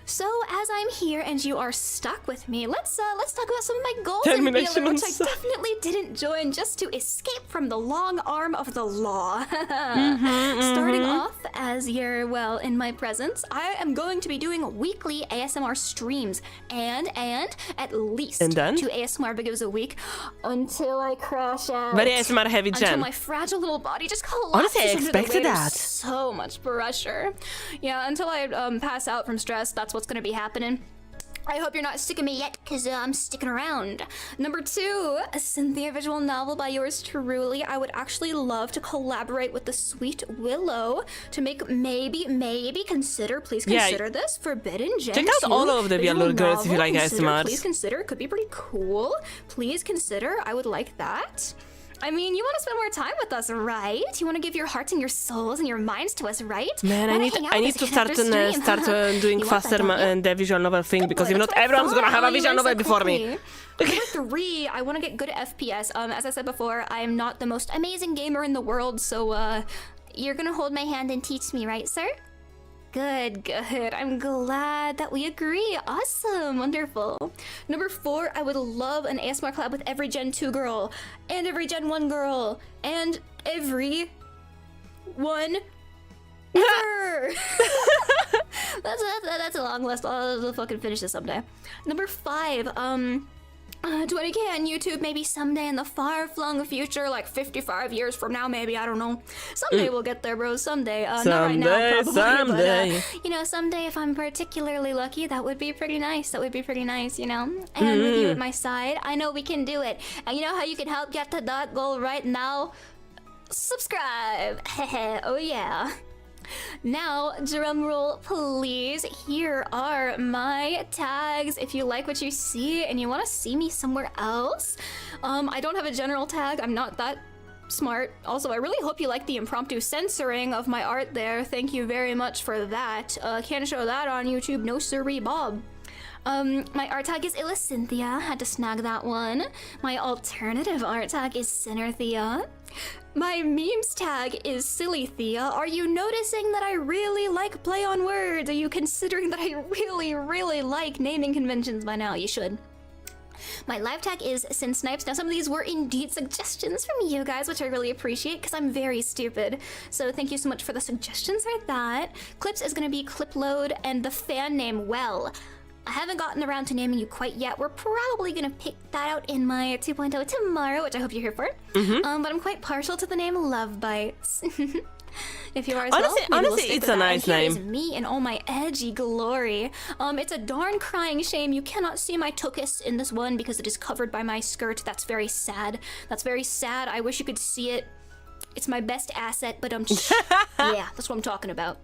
So as I'm here and you are stuck with me, let's talk about some of my goals in Vtuber, which I definitely didn't join just to escape from the long arm of the law. Starting off as you're, well, in my presence, I am going to be doing weekly ASMR streams and at least 2 ASMR videos a week until I crash out. Very ASMR heavy, Jen. Until my fragile little body just collapses. Honestly, I expected that. So much pressure. Yeah, until I pass out from stress, that's what's gonna be happening. I hope you're not sick of me yet, because I'm sticking around. Number 2, a Cynthia visual novel by yours truly. I would actually love to collaborate with the sweet Willow to make please consider this, Forbidden Gen Check out all of the Vtuber girls if you like ASMR. Please consider, it could be pretty cool. Please consider, I would like that. I mean, you want to spend more time with us, right? You want to give your hearts and your souls and your minds to us, right? Man, I need to start doing faster the visual novel thing, because if not, everyone's gonna have a visual novel before me. Number 3, I want to get good at FPS. As I said before, I am not the most amazing gamer in the world, so you're gonna hold my hand and teach me, right, sir? Good. I'm glad that we agree. Awesome. Wonderful. Number 4, I would love an ASMR collab with every Gen 2 girl and every Gen 1 girl and every one ever. That's a long list. I'll fucking finish this someday. Number 5, 20k on YouTube, maybe someday in the far-flung future, like 55 years from now, maybe, I don't know. Someday we'll get there, bros, someday. Not right now, probably, someday. But, someday if I'm particularly lucky, that would be pretty nice, And with you at my side, I know we can do it. And you know how you can help get to that goal right now? Subscribe! Oh yeah. Now, drum roll, please. Here are my tags. If you like what you see and you want to see me somewhere else, I don't have a general tag. I'm not that smart. Also, I really hope you like the impromptu censoring of my art there. Thank you very much for that. Can't show that on YouTube. No sirree, Bob. My art tag is Cynthia. Had to snag that one. My alternative art tag is Sinnerthea. My memes tag is Silly Thea. Are you noticing that I really like play on words? Are you considering that I really like naming conventions by now? You should. My live tag is Sin Snipes. Now, some of these were indeed suggestions from you guys, which I really appreciate because I'm very stupid. So thank you so much for the suggestions like that. Clips is going to be Clipload, and the fan name, well, I haven't gotten around to naming you quite yet. We're probably gonna pick that out in my 2.0 tomorrow, which I hope you're here for. But I'm quite partial to the name Love Bites. If you are as honestly, it's a nice name. Here is me in all my edgy glory. It's a darn crying shame you cannot see my tuchus in this one because it is covered by my skirt. That's very sad. I wish you could see it. It's my best asset, but yeah, that's what I'm talking about.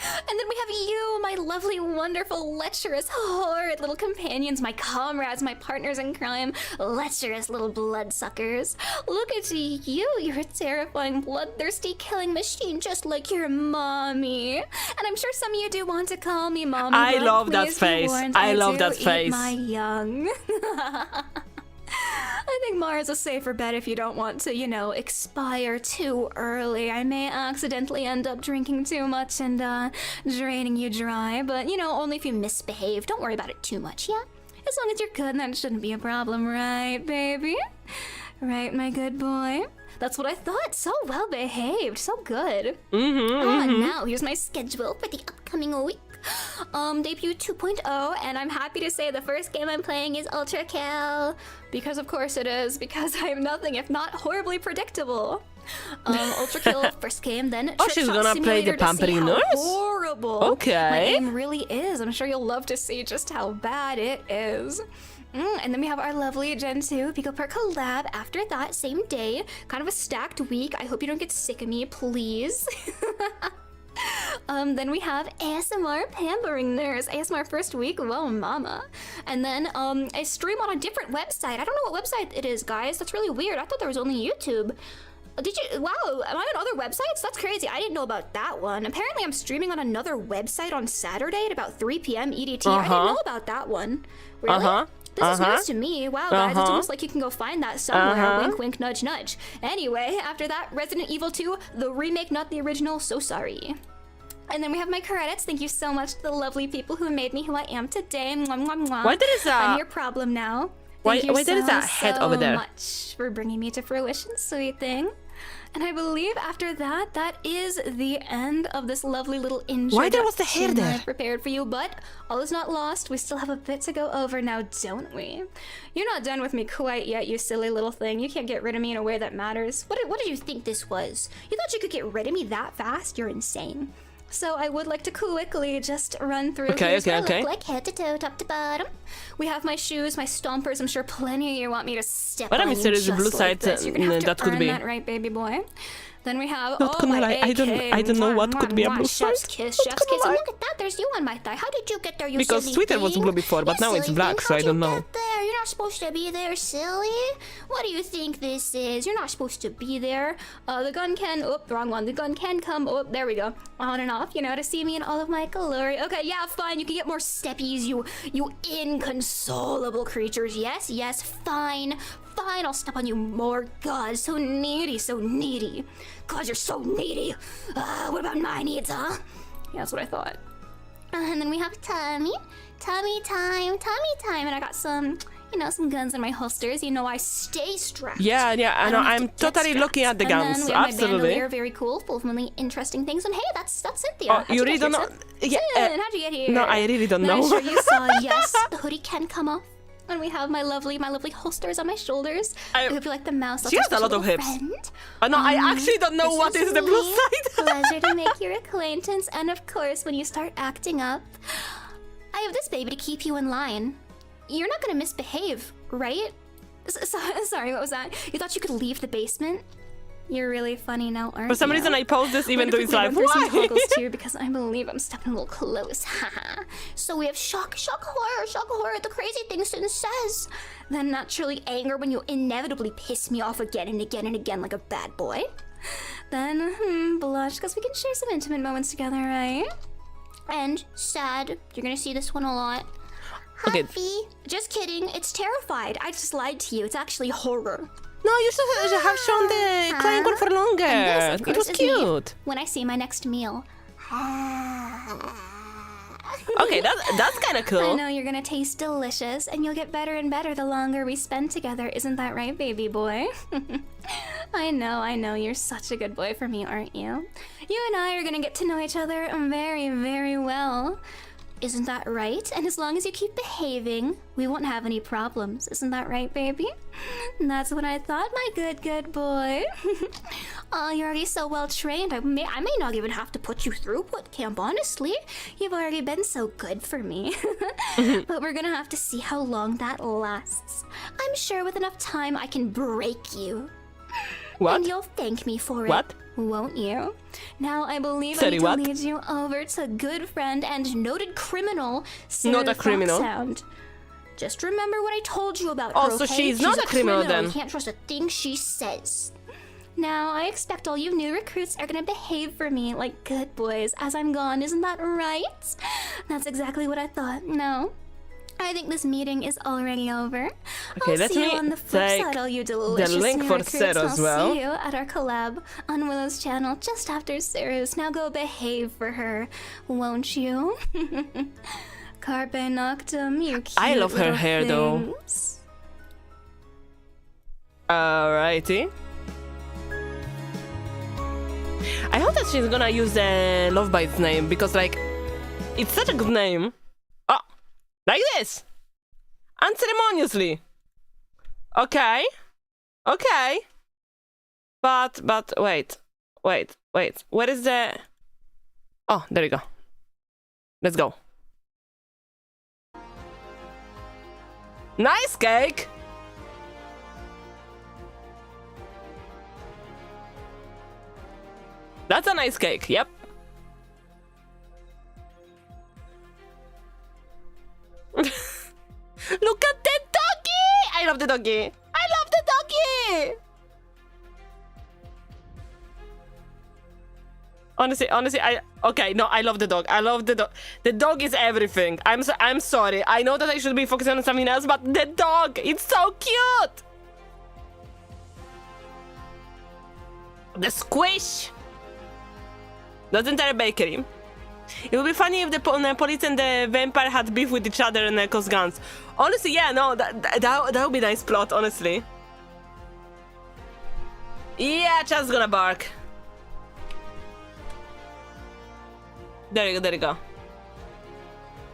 And then we have you, my lovely, wonderful, lecherous, horrid little companions, my comrades, my partners in crime, lecherous little bloodsuckers. Look at you, you're a terrifying, bloodthirsty killing machine just like your mommy. And I'm sure some of you do want to call me mommy. I love that face. I love that face. My young. I think Mara's a safer bet if you don't want to, expire too early. I may accidentally end up drinking too much and draining you dry, but, only if you misbehave. Don't worry about it too much, yeah? As long as you're good, that shouldn't be a problem, right, baby? Right, my good boy? That's what I thought. So well behaved. So good. Now, here's my schedule for the upcoming week. Debut 2.0, and I'm happy to say the first game I'm playing is Ultra Kill. Because of course it is, because I am nothing if not horribly predictable. Ultra Kill, first game, then she's gonna play the Pampering Nurse? Horrible. Okay. My game really is. I'm sure you'll love to see just how bad it is. And then we have our lovely Gen 2 Pico Per collab after that, same day. Kind of a stacked week. I hope you don't get sick of me, please. Then we have ASMR Pampering Nurse, ASMR first week, whoa mama. And then a stream on a different website. I don't know what website it is, guys. That's really weird. I thought there was only YouTube. Did you? Wow, am I on other websites? That's crazy. I didn't know about that one. Apparently I'm streaming on another website on Saturday at about 3 p.m. EDT. I didn't know about that one. Really? This is news to me. Wow, guys, it's almost like you can go find that somewhere. Wink, wink, nudge, nudge. Anyway, after that, Resident Evil 2, the remake, not the original, so sorry. And then we have my credits. Thank you so much to the lovely people who made me who I am today. Mwah, mwah, mwah. Why there is a... I'm your problem now. Why Thank you there is a head over there? so much for bringing me to fruition, sweet thing. And I believe after that, that is the end of this lovely little intro. Why there was the hair there? I've prepared for you, but all is not lost. We still have a bit to go over now, don't we? You're not done with me quite yet, you silly little thing. You can't get rid of me in a way that matters. What did you think this was? You thought you could get rid of me that fast? You're insane. So I would like to quickly just run through. Here's what I look like, head to toe, top to bottom. We have my shoes, my stompers. I'm sure plenty of you want me to step on you mysterious just blue like side this. You're gonna have to that could earn be. that right, baby boy. Then we have Not gonna lie, I don't know what could be a blue side. Chef's kiss, chef's kiss. And look at that, there's you on my thigh. How did you get there, you Because silly Twitter was thing? blue before, but You now it's silly black, thing. so I don't How'd know. you get there? You're not supposed to be there, silly. What do you think this is? You're not supposed to be there. The gun can, oh, wrong one. The gun can come, oh, there we go. On and off, you know, to see me in all of my glory. Okay, yeah, fine, you can get more steppies, you inconsolable creatures. Yes, yes, fine. Fine, I'll step on you more. God, so needy, so needy. God, you're so needy. What about my needs, huh? Yeah, that's what I thought. And then we have tummy time. And I got some, you know, some guns in my holsters. You know, I stay strapped. Yeah, I know. I'm totally looking at the guns. And then we have Absolutely. my bandolier, very cool, full of really interesting things. And hey, that's Cynthia. Oh, you really don't know? Yeah. How'd you get here? No, I really don't Then know. I'm sure you saw, yes, the hoodie can come off. And we have my lovely holsters on my shoulders. I hope you like the mouse. She has a lot of hips. No, I actually don't know what is the blue side. Pleasure to make your acquaintance. And of course, when you start acting up, I have this baby to keep you in line. You're not gonna misbehave, right? Sorry, what was that? You thought you could leave the basement? You're really funny now, aren't you? For some reason, I post this even though it's live. Why? Too, because I believe I'm stepping a little close. So we have shock, horror, the crazy thing Sin says. Then naturally anger when you inevitably piss me off again and again and again like a bad boy. Then blush, because we can share some intimate moments together, right? And sad. You're gonna see this one a lot. Okay. Happy. Just kidding. It's terrified. I just lied to you. It's actually horror. No, you should have shown the crying one for longer. And this, of It was course, is me cute. when I see my next meal. Okay, that's kind of I cool. know you're gonna taste delicious, and you'll get better and better the longer we spend together. Isn't that right, baby boy? I know. You're such a good boy for me, aren't you? You and I are gonna get to know each other very, very well. Isn't that right? And as long as you keep behaving, we won't have any problems. Isn't that right, baby? And that's what I thought, my good boy. Oh, you're already so well trained. I may not even have to put you through boot camp, honestly. You've already been so good for me. But we're gonna have to see how long that lasts. I'm sure with enough time I can break you. What? And you'll thank me for What? it. Won't you? Now I believe Sorry, I need what? to lead you over to good friend and noted criminal, Sarah Not a criminal. Foxhound. Just remember what I told you about Oh, her, so okay? she's not a criminal then. You can't trust a thing she says. Now, I expect all you new recruits are gonna behave for me like good boys as I'm gone, isn't that right? That's exactly what I thought. No. I think this meeting is already over. Okay, I'll let see me you on the flip take side, all you delicious the link new for recruits. Sarah as well. I'll see you at our collab on Willow's channel just after Sarah's. Now go behave for her, won't you? Carpe noctem, you cute I love her little hair, though. things. Alrighty. I hope that she's gonna use the Love Bites name because, like, it's such a good name. Oh, like this, unceremoniously. Okay, okay. But wait. Where is the? Oh, there you go. Let's go. Nice cake. That's a nice cake, yep. Look at the doggy! I love the doggy! I love the doggy! Honestly, I love the dog. I love the dog. The dog is everything. I'm sorry. I know that I should be focusing on something else, but the dog, it's so cute! The squish! That's the entire bakery. It would be funny if the police and the vampire had beef with each other and caused guns. Honestly, yeah, no, that would be a nice plot, honestly. Yeah, Chad's gonna bark. There you go, there you go.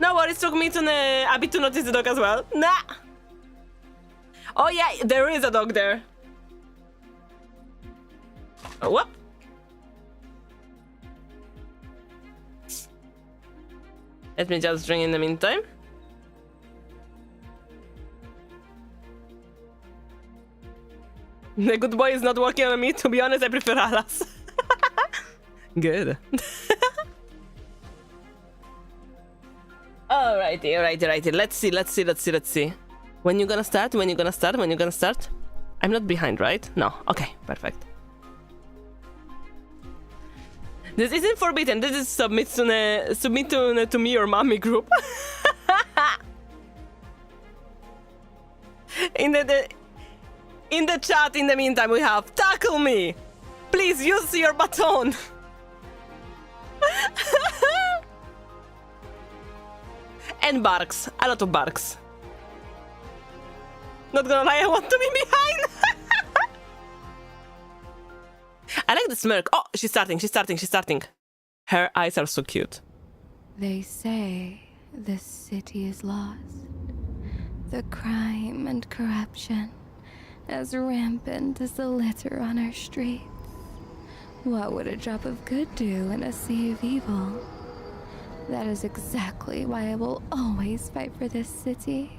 No worries, took me to a bit to notice the dog as well. Nah. Oh yeah, there is a dog there. Oh, what? Let me just drink in the meantime. The good boy is not working on me. To be honest, I prefer Alas. Good. Alrighty. Let's see. When you gonna start? I'm not behind, right? No. Okay, perfect. This isn't forbidden. This is submit to me or mommy group. In the chat, in the meantime, we have tackle me. Please use your baton. And barks. A lot of barks. Not gonna lie, I want to be behind. I like the smirk. Oh, she's starting. Her eyes are so cute. They say this city is lost. The crime and corruption as rampant as the litter on our streets. What would a drop of good do in a sea of evil? That is exactly why I will always fight for this city.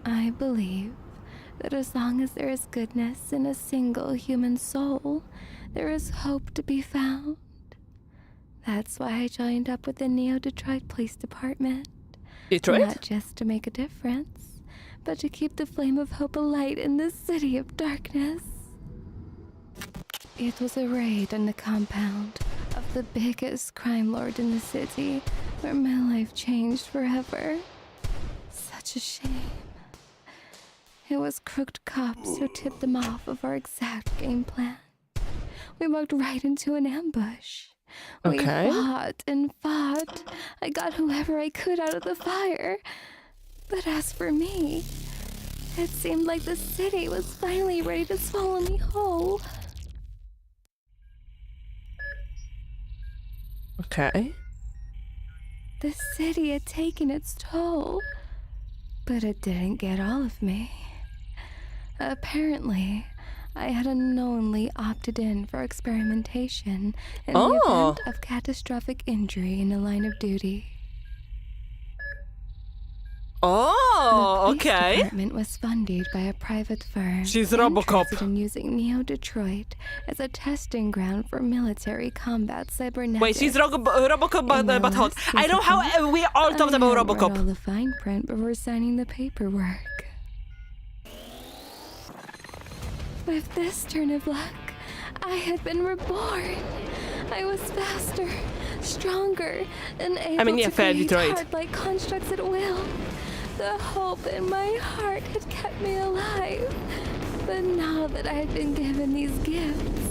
I believe that as long as there is goodness in a single human soul, there is hope to be found. That's why I joined up with the Neo-Detroit Police Department. Detroit? Not just to make a difference, but to keep the flame of hope alight in this city of darkness. It was a raid on the compound of the biggest crime lord in the city where my life changed forever. Such a shame. It was crooked cops who tipped them off of our exact game plan. We walked right into an ambush. Okay. We fought and fought. I got whoever I could out of the fire. But as for me, it seemed like the city was finally ready to swallow me whole. Okay. The city had taken its toll, but it didn't get all of me. Apparently, I had unknowingly opted in for experimentation in the event of catastrophic injury in the line of duty. Oh, the police okay. department was funded by a private firm. She's RoboCop. Interested in using Neo-Detroit as a testing ground for military combat cybernetics. Wait, she's RoboCop, but hot. I know how we all talked about read RoboCop. all the fine print before signing the paperwork. With this turn of luck, I had been reborn. I was faster, stronger, and able to create heart-like constructs at will. The hope in my heart had kept me alive. But now that I had been given these gifts,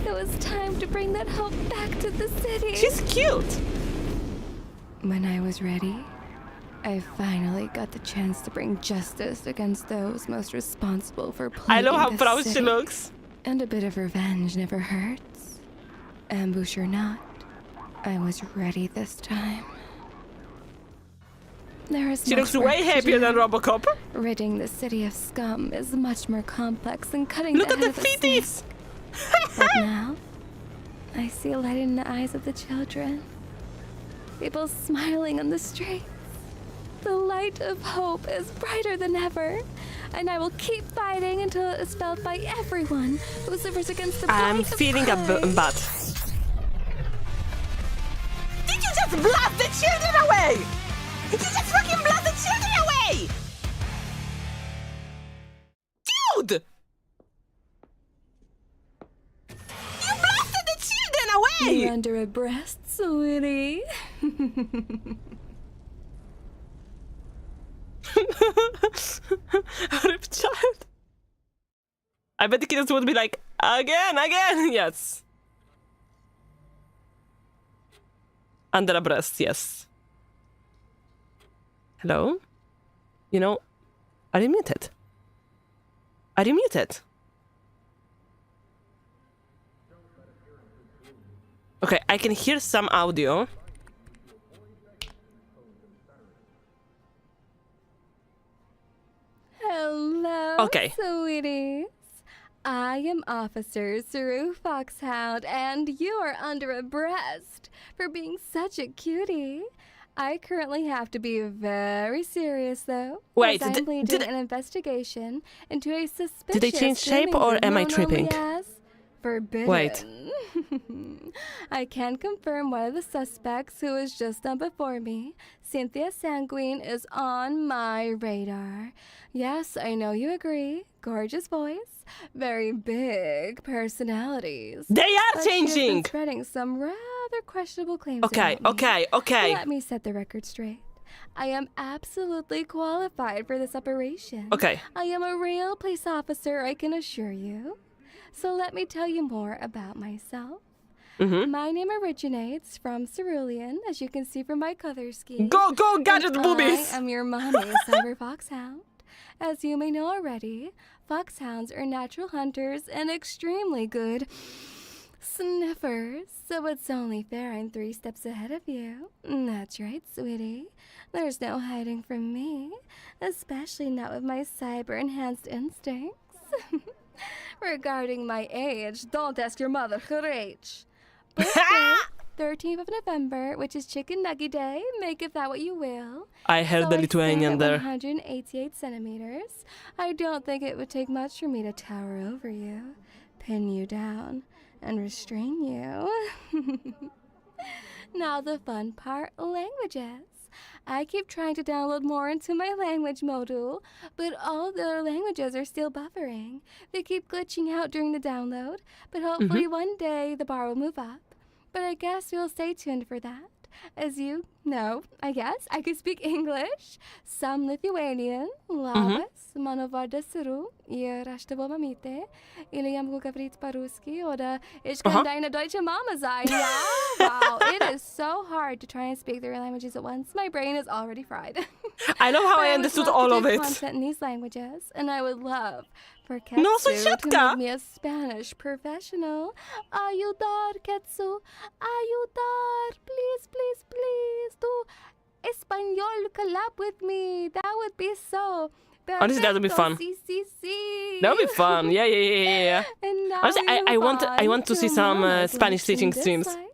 it was time to bring that hope back to the city. She's cute. When I was ready, I finally got the chance to bring justice against those most responsible for plaguing I love how this proud city. she looks. And a bit of revenge never hurts. Ambush or not, I was ready this time. There is She much looks work way to happier do. than RoboCop. Ridding the city of scum is much more complex than cutting Look the at head the of a feeties. snake. But now, I see a light in the eyes of the children. People smiling on the streets. The light of hope is brighter than ever, and I will keep fighting until it is felt by everyone who suffers against the I'm blight of feeling a crime. bad. Did you just blast the children away? Did you just fucking blast the children away? Dude! You blasted the children away! You're under a breast, sweetie. Rip child. I bet the kids would be like, again, yes. Under a breast, yes. Hello? You know, are you muted? Are you muted? Okay, I can hear some audio. Hello, Okay. sweeties. I am Officer Saru Foxhound, and you are under arrest for being such a cutie. I currently have to be very serious, though. Wait, as I'm leading an investigation into a suspicious. Did they change shape swimming or group am I known tripping? only as Forbidden. Wait. I can confirm one of the suspects who was just on before me. Cynthia Sanguine is on my radar. Yes, I know you agree. Gorgeous voice, very big personalities. They are But she has been changing! spreading some rather questionable claims Okay, about me. okay. Let me set the record straight. I am absolutely qualified for this operation. Okay. I am a real police officer, I can assure you. So let me tell you more about myself. My name originates from Cerulean, as you can see from my color scheme. Go, gadget And boobies! I am your mommy, Cyber Foxhound. As you may know already, foxhounds are natural hunters and extremely good sniffers, so it's only fair I'm 3 steps ahead of you. That's right, sweetie. There's no hiding from me, especially not with my cyber-enhanced instincts. Regarding my age, don't ask your mother her age. Birthday, 13th of November, which is Chicken Nugget Day. Make of that what you will. I heard the Lithuanian there. 188 centimeters. I don't think it would take much for me to tower over you, pin you down, and restrain you. Now the fun part, languages. I keep trying to download more into my language module, but all the other languages are still buffering. They keep glitching out during the download, but hopefully one day the bar will move up. But I guess we'll stay tuned for that. As you know, I guess, I can speak English, some Lithuanian, Labas, Manovarda Suru, и Rashtovo Mamite, или я могу говорить по-русски, oder ich kann deine deutsche Mama sein, ja? Wow, it is so hard to try and speak 3 languages at once. My brain is already fried. I love how But I would understood love all to of do it. content in these languages, and I would love for Ketsu No, to sąsiadka! make me a Spanish professional. Ayudar, Ketsu, ayudar, please, please, please, do Espanol collab with me. That would be so. Honestly, that would be fun. Sí, sí, sí. That would be fun. Yeah. And now Honestly, we I move I want on to see some Mama's Spanish likes and teaching streams. dislikes.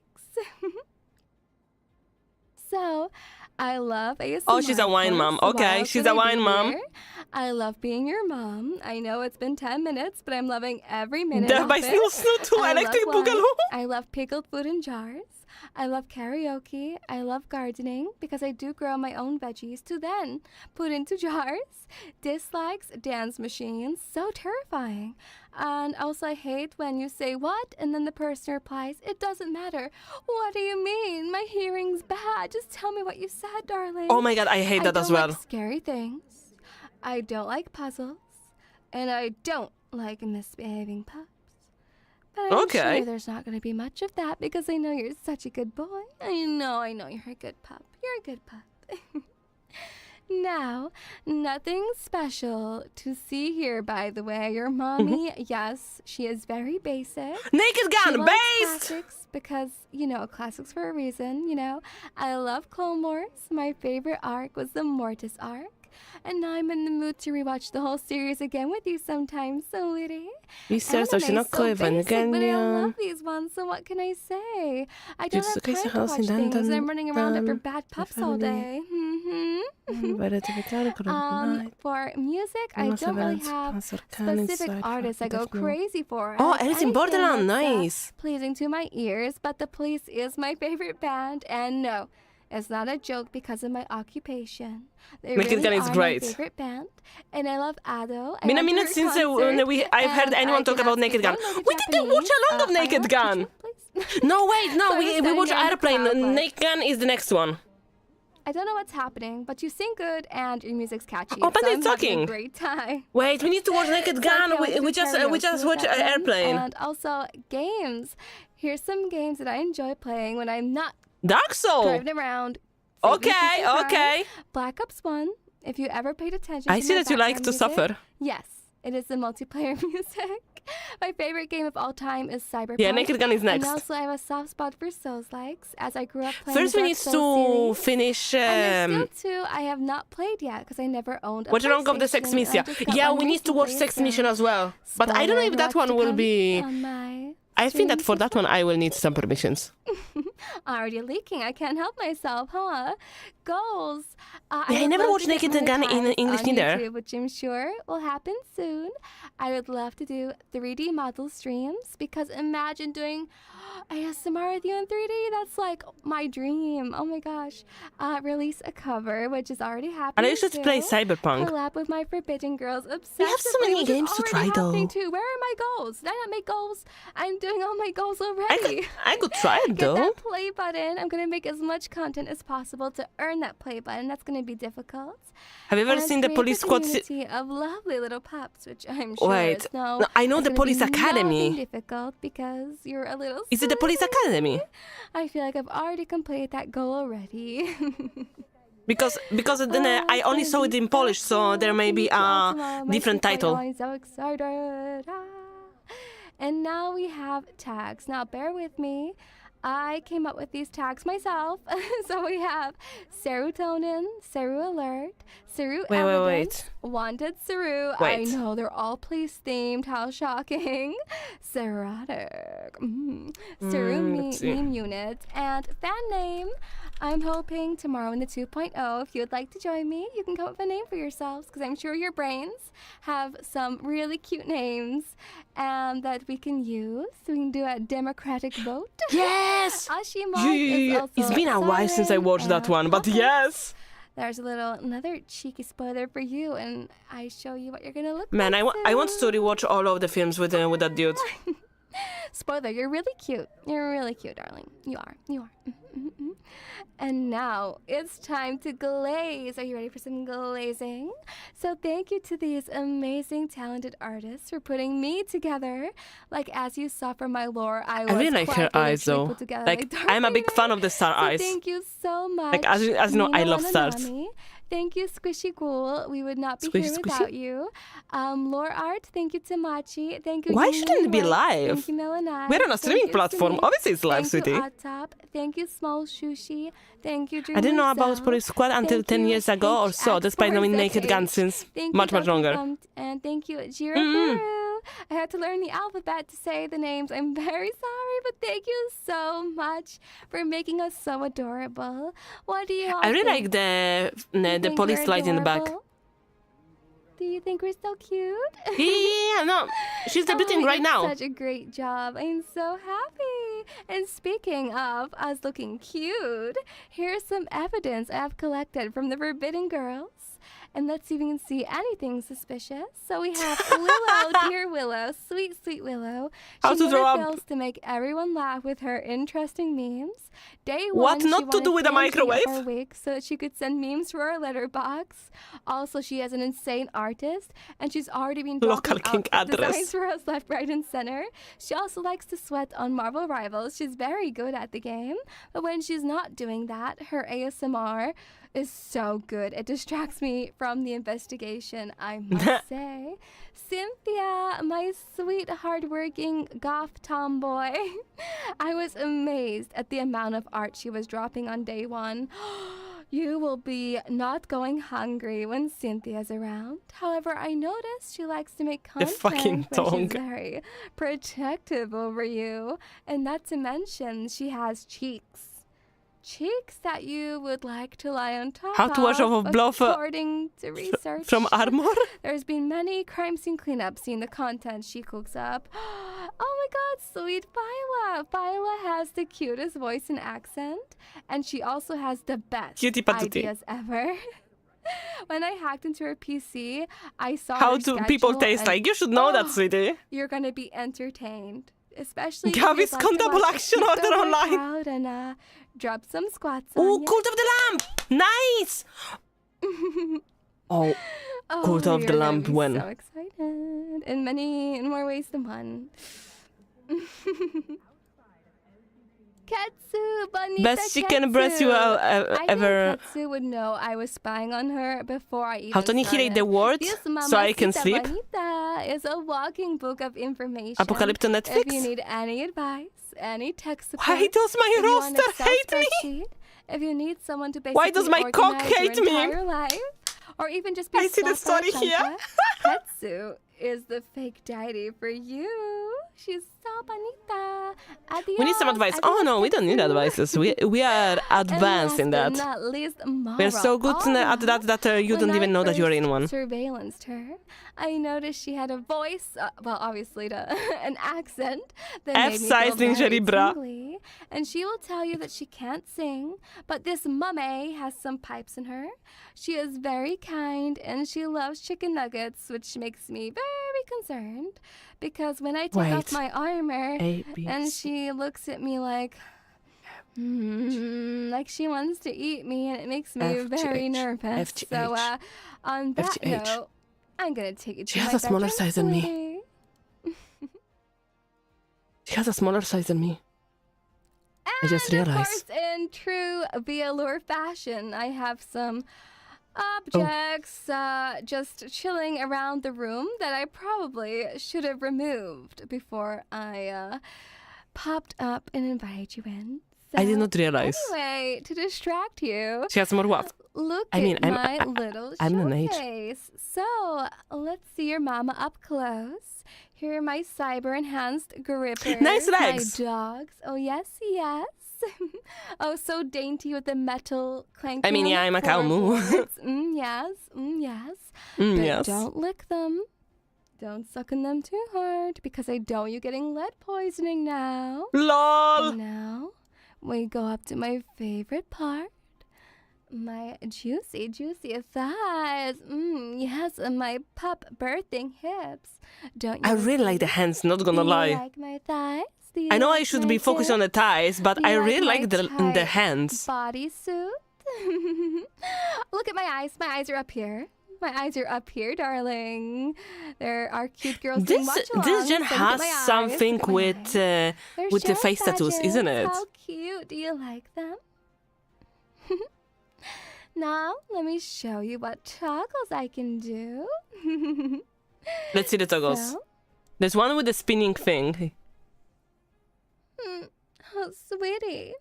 So, I love ASMR. Oh, she's a wine mom. Okay, Why she's should a I wine be mom. here? I love being your mom. I know it's been 10 minutes, but I'm loving every minute Death of by it. Snoot I Electric love wine. Boogaloo. I love pickled food in jars. I love karaoke. I love gardening because I do grow my own veggies to then put into jars. Dislikes, dance machines, so terrifying. And also I hate when you say what and then the person replies, it doesn't matter. What do you mean? My hearing's bad. Just tell me what you said, darling. Oh my god, I hate that as well. I don't like scary things. I don't like puzzles. And I don't like misbehaving pups. But I'm sure there's not going to be much of that because I know you're such a good boy. I know you're a good pup. You're a good pup. Now, nothing special to see here, by the way. Your mommy, yes, she is very basic. Naked She Gun, loves based! classics because, classics for a reason, I love Clone Wars. My favorite arc was the Mortis arc. And now I'm in the mood to rewatch the whole series again with you sometime, sweetie. Visst So sina basic, but I Evangelion. love these ones, so what can I say? I don't Just have time to watch things. I'm running around after bad pups all day. For music, I don't really have specific artists I go crazy for. Oh, I like Alice in anything Borderland, that's, nice. pleasing to my ears, but the Police is my favorite band, and no, it's not a joke because of my occupation. They Naked really Gun is are great. my favorite band, and I love Ado. Been a minute since I've heard anyone talk about Naked Gun. We did a watch along of Naked Gun. No, wait, no, So we I'm watch standing Airplane. on the cloud, like- Naked Gun is the next one. I don't know what's happening, but you sing good and your music's catchy. Oh, but so it's I'm having talking. a great time. Wait, we need to watch Naked Gun. So I can't We wait to just karaoke watch with that one. Airplane. And also games. Here's some games that I enjoy playing when I'm not Dark Soul. Driving around. Okay, okay. Black Ops 1. If you ever paid attention I to see my that you like background to music, suffer. Yes, it is the multiplayer music. My favorite game of all time is Cyberpunk. Yeah, Naked Gun is next. And also I have a soft spot for Souls-likes, as I grew up playing First, the we Dark need Souls to series. finish. And there's still 2 I have not played yet, because I never owned a Watchalong of the Sex PlayStation, and I Mission. just got Yeah, one we need to watch recently, Sex so Mission as well. But I don't know if spoiler, that lots to one will come be. on my I think that streams. for that one I will need some permissions. Already leaking. I can't help myself, huh? Goals. Yeah, I would never love watched to get Naked Gun in monetized English on neither. YouTube, which I'm sure will happen soon. I would love to do 3D model streams, because imagine doing ASMR with you in 3D. That's like my dream. Oh my gosh. Release a cover, which is already happening. And I should play too. Cyberpunk. Collab with my Forbidden Girls obsessively. We have so many which is games to already try, happening though. too. Where are my goals? Did I not make goals? I'm doing all my goals already. I could try it Get though. that play button. I'm gonna make as much content as possible to earn that play button. That's gonna be difficult. Have you ever And seen the create Police a Squad? community of lovely little pups, which I'm sure Wait, is no. no, I know it's the gonna Police be Academy. nothing difficult, because you're a little. Is it the Police silly. Academy? I feel like I've already completed that goal already. Because then I only saw it in Polish, so there may be a different title. I'm so excited. And now we have tags. Now bear with me. I came up with these tags myself. So we have serotonin, Seru alert, Seru evidence, wanted Seru. I know they're all police themed. How shocking. Serotic. Seru meme unit. And fan name. I'm hoping tomorrow in the 2.0, if you would like to join me, you can come up with a name for yourselves, because I'm sure your brains have some really cute names that we can use. So we can do a democratic vote. Yes! Oshi Yeah. also It's been a while since I watched that one, but yes! There's another cheeky spoiler for you, and I show you what you're gonna look Man, like. I want to rewatch all of the films with that dude. Spoiler, you're really cute. You're really cute, darling. You are. And now it's time to glaze. Are you ready for some glazing? So thank you to these amazing, talented artists for putting me together. Like, as you saw from my lore, I really like her eyes, though. Put together Like, Darth I'm a big Vader. fan of the star eyes. Thank you so much. Like, as you know, I Nina love stars. Wananami. Thank you, Squishy Ghoul. We would not be here Squishy? without you. Lore Art, thank you to Machi. Thank you. Why Yumi shouldn't it be White. live? Thank you, Melanai. We're on a Thank streaming you, platform. Sumi. Obviously it's live, Thank sweetie. you, Top. Thank you, Small Shushi. Thank you, I didn't know about Dream Police Squad until Thank 10 you, years ago or so, despite knowing Naked Gun since much longer. And thank you, Jiro. I had to learn the alphabet to say the names. I'm very sorry, but thank you so much for making us so adorable. What do you all I really think? like the Think police we're light in the back. adorable? Do you think we're so cute? Yeah, no, she's debuting you right did now. Such a great job. I'm so happy. And speaking of us looking cute, here's some evidence I have collected from the Forbidden Girls. And let's see if we can see anything suspicious. So we have Willow, dear Willow, sweet, sweet Willow. How She to never draw up- fails to make everyone laugh with her interesting memes. Day What one, not to do with a microwave? Our week so that she could send memes to our letterbox. Also, she is an insane artist, and she's already been Local dropping kink outfit address. designs for us left, right, and center. She also likes to sweat on Marvel Rivals. She's very good at the game, but when she's not doing that, her ASMR is so good. It distracts me from the investigation, I must say. Cynthia, my sweet, hardworking goth tomboy. I was amazed at the amount of art she was dropping on day one. You will be not going hungry when Cynthia's around. However, I noticed she likes to make content fucking when tongue. she's very protective over you. And not to mention, she has cheeks. Cheeks that you would like to lie on top How to wash off a bluff according to research. from armor? There's been many crime scene cleanups seeing the content she cooks up. Oh my god, sweet Viola. Viola has the cutest voice and accent, and she also has the best Cutie patootie. ideas ever. When I hacked into her PC, I saw How her do people schedule taste and- like? You should know that, sweetie. You're gonna be entertained. Especially if Gavi's you'd like to contable watch a action cute order over online. crowd and drop some squats Oh, on ya. Cult of the Lamp! Nice! Oh, Cult of we the are gonna Lamp be when? So excited in more ways than one. Ketsu, bonita Best chicken breast you Ketsu. ever... I think Ketsu would know I was spying on her before I even How to nihilate the word This so I can Mamacita sleep? Bonita is a walking book of information. Apocalypto Netflix? If you need any advice, any tech support. Why does my if you want roster Excel hate me? spreadsheet, if you need someone to basically Why does my cock organize hate your me? entire life, or even just be I see the Sapa story here. Santa, Ketsu is the fake deity for you. She's so bonita. We need some Adios, advice. Oh adios, no, we don't need Ketsu. advices. We are advanced in And that. last but not least, We're so good at that you when don't even I know that you're in first one. Surveillanced her. I noticed she had a voice, well, obviously an accent that made me feel F-size very lingerie bra. tingly. And she will tell you that she can't sing, but this mummy has some pipes in her. She is very kind and she loves chicken nuggets, which makes me very concerned because when I take off my armor and she looks at me like she wants to eat me, and it makes me very nervous. So on that note, I'm gonna take you to She my has a smaller bedroom, size than me. sweetie. She has a smaller size than me. I just And of realized. course, in true Vallure fashion, I have some objects just chilling around the room that I probably should have removed before I popped up and invited you in. So, I did not realize. Anyway, to distract you, She has more what? look I mean, at my little I'm an age. showcase. So, let's see your mama up close. Here are my cyber-enhanced grippers. Nice legs. My dogs. Oh, yes, yes. Oh, so dainty with the metal clanking. I mean, yeah, I'm a cow moo. Yes, yes. Mm, But yes. don't lick them. Don't suck on them too hard because I don't want you getting lead poisoning now. LOL! And now we go up to my favorite part. My juicy, juicy thighs. Yes, and my pup birthing hips. Don't you? I really like the hands, not gonna Do lie. you like my thighs? Do you I know like I should my be focused on the hips? thighs, but Do you I really my like the tight hands. bodysuit? Look at my eyes. My eyes are up here. My eyes are up here, darling. There are cute girls doing watch-alongs, This gen so look at has my eyes, something look at my with eyes. the They're face shell tattoos, badges. isn't it? How cute. Do you like them? Now, let me show you what toggles I can do. Let's see the toggles. So? There's one with the spinning thing. Oh, sweetie.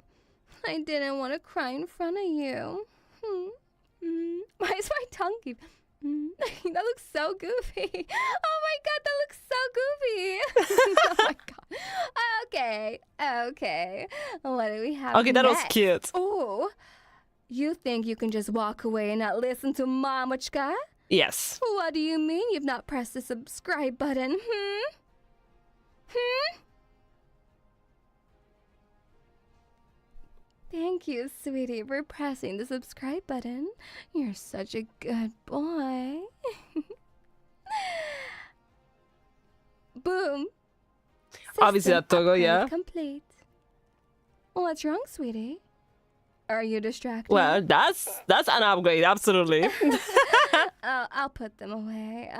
I didn't want to cry in front of you. Why is my tongue keep... That looks so goofy. Oh my god, that looks so goofy. Oh my god. Okay. What do we have Okay, that was next? cute. Oh, you think you can just walk away and not listen to Mamuchka? Yes. What do you mean you've not pressed the subscribe button? Thank you, sweetie, for pressing the subscribe button. You're such a good boy. Boom. Obviously that toggle, upgrade yeah. Complete. What's wrong, sweetie? Are you distracted? Well, that's an upgrade, absolutely. I'll put them away.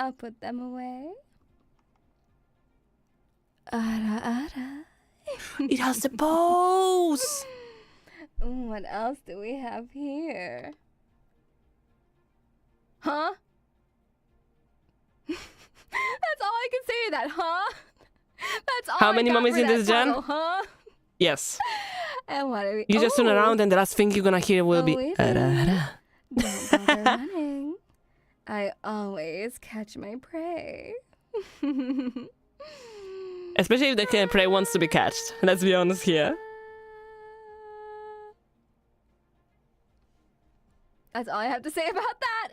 It has the pose. What else do we have here? Huh? That's all I can say to that, huh? That's all How I many got mummies for in that this gen? title, huh? Yes. And what do we... You just turn Oh, around and the last thing you're gonna hear will be... wait a minute. Don't bother running. I always catch my prey. Especially if the prey wants to be catched. Let's be honest here. That's all I have to say about that.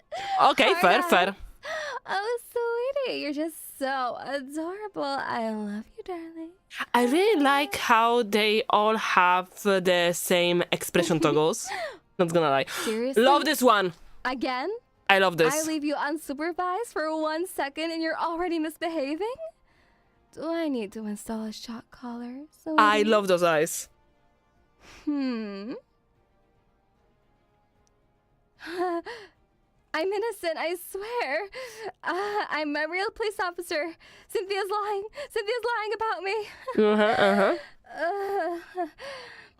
Okay, All fair, right. fair. Oh, sweetie, you're just so adorable. I love you, darling. I really like how they all have the same expression toggles. Not gonna lie. Seriously? Love this one. Again? I love this. I leave you unsupervised for 1 second and you're already misbehaving? Do I need to install a shock collar? I love those eyes. I'm innocent, I swear. I'm a real police officer. Cynthia's lying. Cynthia's lying about me.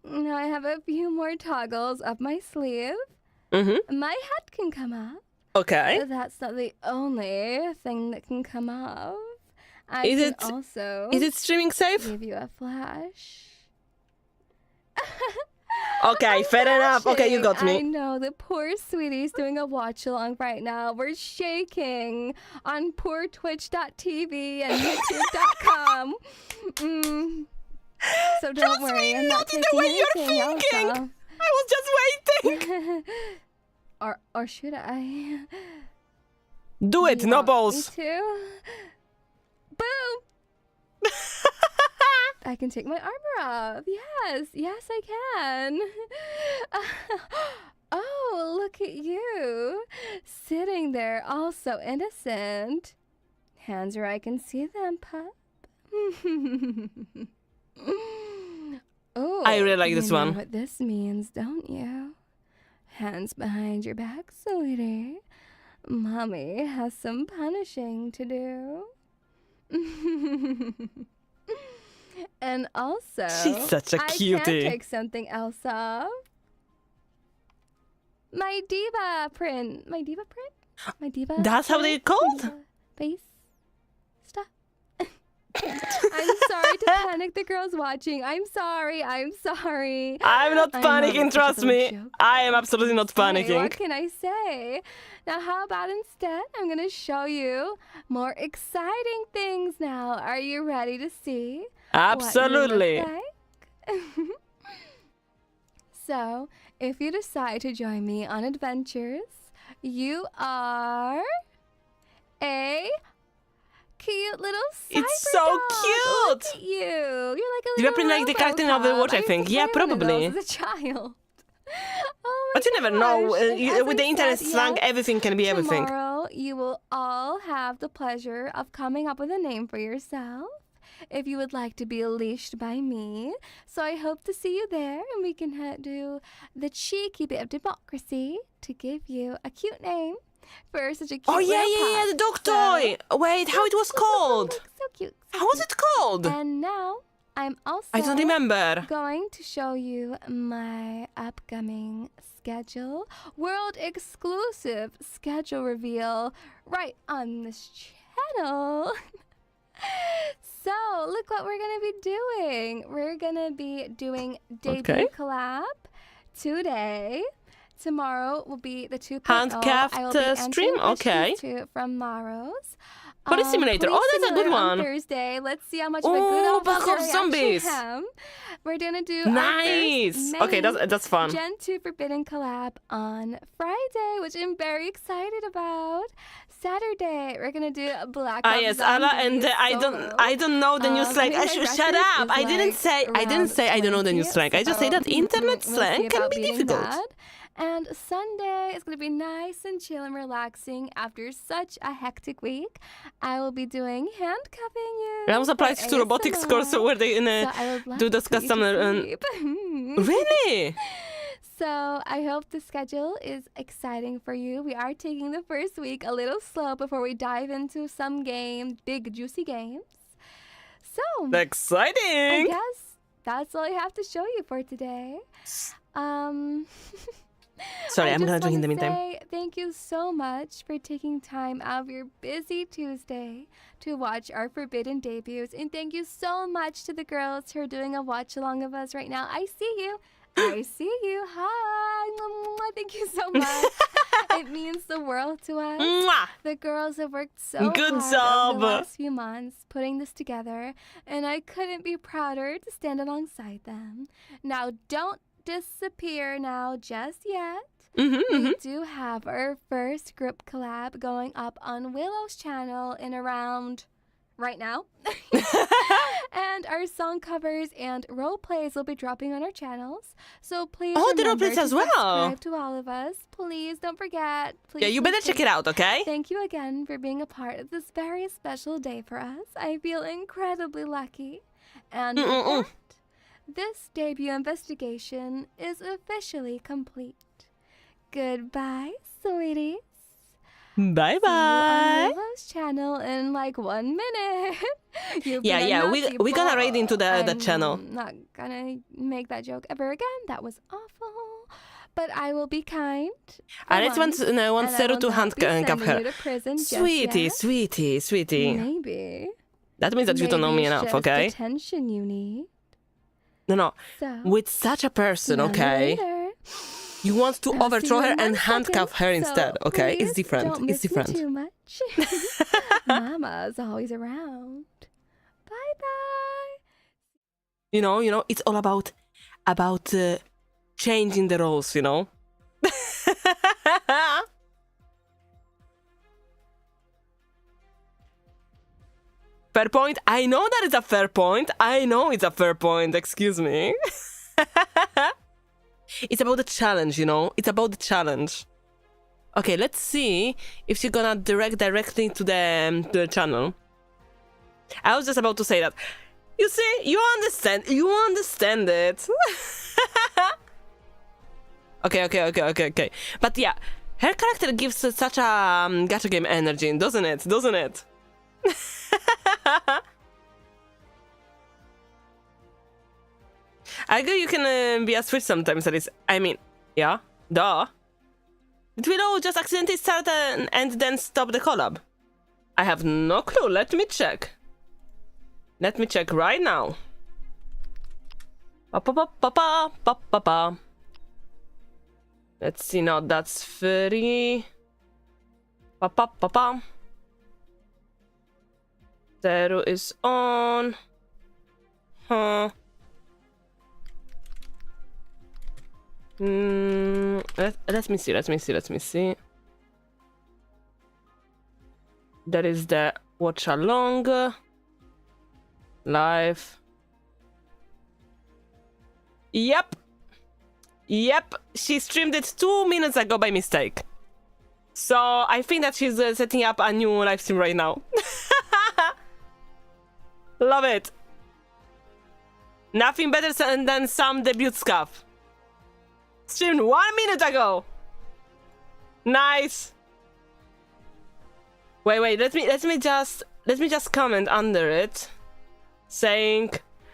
Now I have a few more toggles up my sleeve. My head can come up. Okay. But that's not the only thing that can come up. Is it streaming safe? Give you a flash. Okay, fair enough. Okay, you got I me. know, the poor sweetie's doing a watch along right now. We're shaking on poor twitch.tv and youtube.com. So don't worry, I'm not taking the way you're anything else thinking. off. I was just waiting. Or should I? Do it, You no want balls. me to? Boom! I can take my armor off. Yes, I can. Oh, look at you. Sitting there, all so innocent. Hands where I can see them, pup. Oh, I really like this you know one. what this means, don't you? Hands behind your back, sweetie. Mommy has some punishing to do. And also, She's such a I cutie. can take something else off. My diva print. My diva print? My diva. That's how they're called? Diva face. Stop. I'm sorry to panic the girls watching. I'm sorry. I'm not I know panicking, this is trust a me. joke. I am absolutely not Hey, panicking. what can I say? Now, how about instead, I'm going to show you more exciting things now. Are you ready to see? Absolutely. What you look like? So, if you decide to join me on adventures, you are a cute little cyber It's so dog. cute. Look at you. You're like a You little are like the captain of the RoboCop. watch, I used to think. Yeah, play one of probably. those as a child. Oh my But you never know. gosh. And as With I the internet said, slang, yes, everything can be everything. Tomorrow, you will all have the pleasure of coming up with a name for yourself if you would like to be leashed by me. So I hope to see you there, and we can do the cheeky bit of democracy to give you a cute name for such a cute Oh, yeah, little the dog pup. toy. Wait, how it was called? So cute. So How was cute. it called? And now I'm also I don't remember. going to show you my upcoming schedule, world exclusive schedule reveal right on this channel. So look what we're gonna be doing. We're gonna be doing debut collab today. Tomorrow will be the 2.0. Handcraft I will be stream? entering Okay. questions from Maros. Police Simulator. Police Oh, that's a good Simulator on one. Thursday. Let's see how much of a Oh, good Back officer of I actually Zombies. am. We're gonna do Nice. our Okay, first that's fun. Gen 2 Forbidden collab on Friday, which I'm very excited about. Saturday, we're gonna do a Black Ops Yes, Ala, and Zombies I don't know the new solo. slang. I think my Shut record up! is I didn't like say I don't know the new 20, slang. I just say that so, internet we'll slang see can about be beating difficult. that. And Sunday is going to be nice and chill and relaxing after such a hectic week. I will be doing handcuffing you. I was applied to robotics course where they do discuss some. Really? So I hope the schedule is exciting for you. We are taking the first week a little slow before we dive into some big juicy games. So Exciting. I guess that's all I have to show you for today. Sorry, I'm gonna drink in the meantime. meantime. Thank you so much for taking time out of your busy Tuesday to watch our Forbidden debuts. And thank you so much to the girls who are doing a watch along of us right now. I see you. I see you. Hi. Thank you so much. It means the world to us. Mwah. The girls have worked so Good hard job. over the last few months putting this together, and I couldn't be prouder to stand alongside them. Now, don't disappear now just yet. We do have our first group collab going up on Willow's channel in around right now. And our song covers and role plays will be dropping on our channels. So please the role remember plays to as well. subscribe to all of us. Please don't forget. Please, Yeah, you better check it out, okay? Thank you again for being a part of this very special day for us. I feel incredibly lucky. And with that, this debut investigation is officially complete. Goodbye, sweeties. Bye See you on bye. Willow's channel. channel in like 1 minute. Yeah. We gonna raid into the channel. I'm not gonna make that joke ever again. That was awful. But I will be kind. Alice wants Seru to handcuff her. Sweetie. Maybe. That means that you don't know me enough, okay? Attention you need. No. So, With such a person, okay? later. You want to overthrow her and handcuff her instead, okay? It's Please different. Don't It's miss me different. too much. Mama's always around. Bye. You know, it's all about changing the roles, you know? Fair point. I know that it's a fair point. I know it's a fair point. Excuse me. It's about the challenge, you know? It's about the challenge. Okay, let's see if she's gonna direct directly to the channel. I was just about to say that. You see, you understand it. Okay. But yeah, her character gives such a gacha game energy, doesn't it? I agree you can be a switch sometimes, at least. I mean, yeah, duh. Did Willow just accidentally start and then stop the collab? I have no clue. Let me check. Let me check right now. Let's see, no, that's 30. Zero is on. Huh. Let me see. That is the Watchalong live. Yep. She streamed it 2 minutes ago by mistake. So I think that she's setting up a new live stream right now. Love it. Nothing better than some debut scuff. Streamed 1 minute ago. Nice. Wait. Let me just comment under it, saying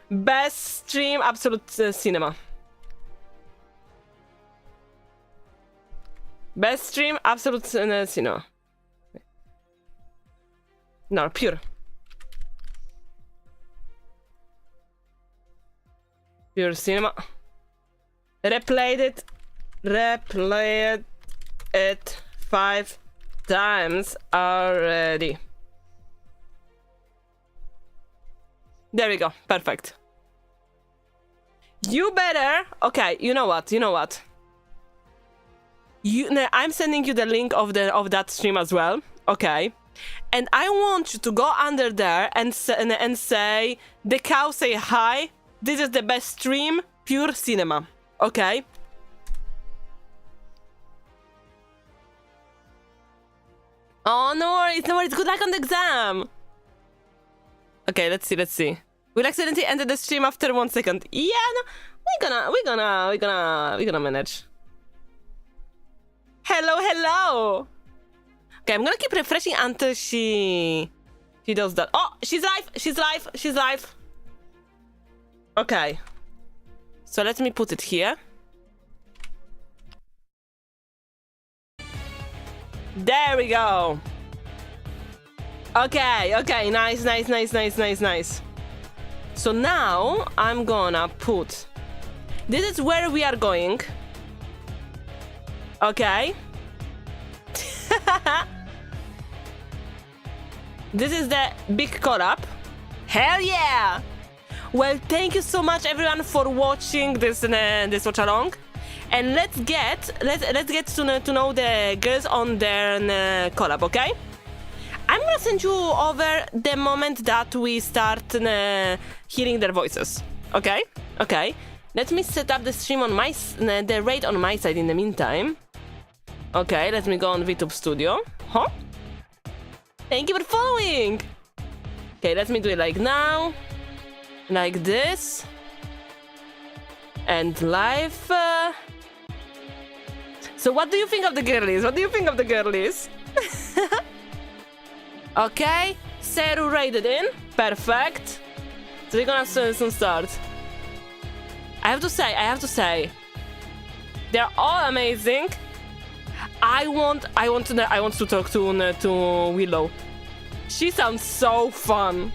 best stream absolute cinema. Best stream absolute cinema. No, pure cinema. Replayed it 5 times already. There we go. Perfect. You better. Okay. You know what? I'm sending you the link of that stream as well. Okay. And I want you to go under there and say the cow say hi. This is the best stream. Pure cinema. Okay. Oh, no worries. Good luck on the exam. Okay, let's see. We'll accidentally enter the stream after 1 second. Yeah, no, we're gonna manage. Hello. Okay, I'm gonna keep refreshing until she does that. Oh, she's live. Okay. So let me put it here. There we go. Okay, nice. So now I'm gonna put... This is where we are going. Okay. This is the big collab. Hell yeah! Well, thank you so much everyone for watching this watch-along. And let's get to know the girls on their collab, okay? I'm gonna send you over the moment that we start hearing their voices, okay? Okay. Let me set up the stream on the raid on my side in the meantime. Okay, let me go on VTube Studio. Huh? Thank you for following! Okay, let me do it like now. Like this. And live. So what do you think of the girlies? Okay, Seru raided in. Perfect. So they're gonna soon start. I have to say, they're all amazing. I want to talk to Willow. She sounds so fun.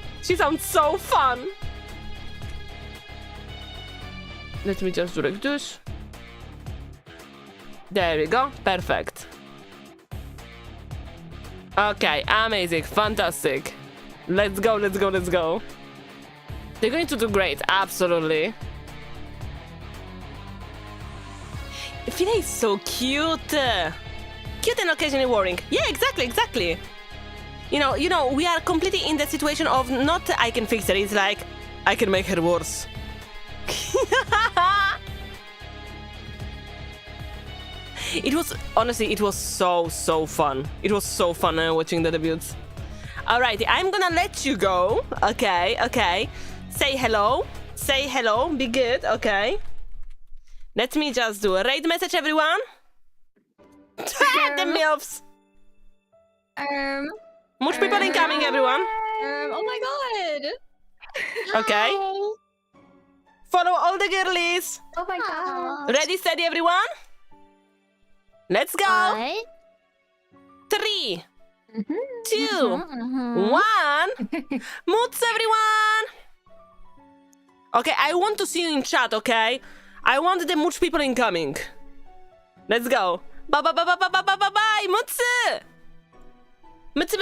Let me just do like this. There we go. Perfect. Okay, amazing, fantastic. Let's go. They're going to do great, absolutely. Fina is so cute. Cute and occasionally worrying. Yeah, exactly. You know, we are completely in the situation of not I can fix her, it's like I can make her worse. It was so fun. It was so fun watching the debuts. Alrighty, I'm gonna let you go. Okay. Say hello, be good, okay. Let me just do a raid message, everyone. The MILFs. Much people incoming, everyone. Oh my god. Okay. Follow all the girlies. Oh my god. Ready, steady, everyone? Let's go. What? 3, 2, 1. Moods, everyone. Okay, I want to see you in chat, okay? I want the Mooch people incoming. Let's go. Bye, Mutsu! Mutsu!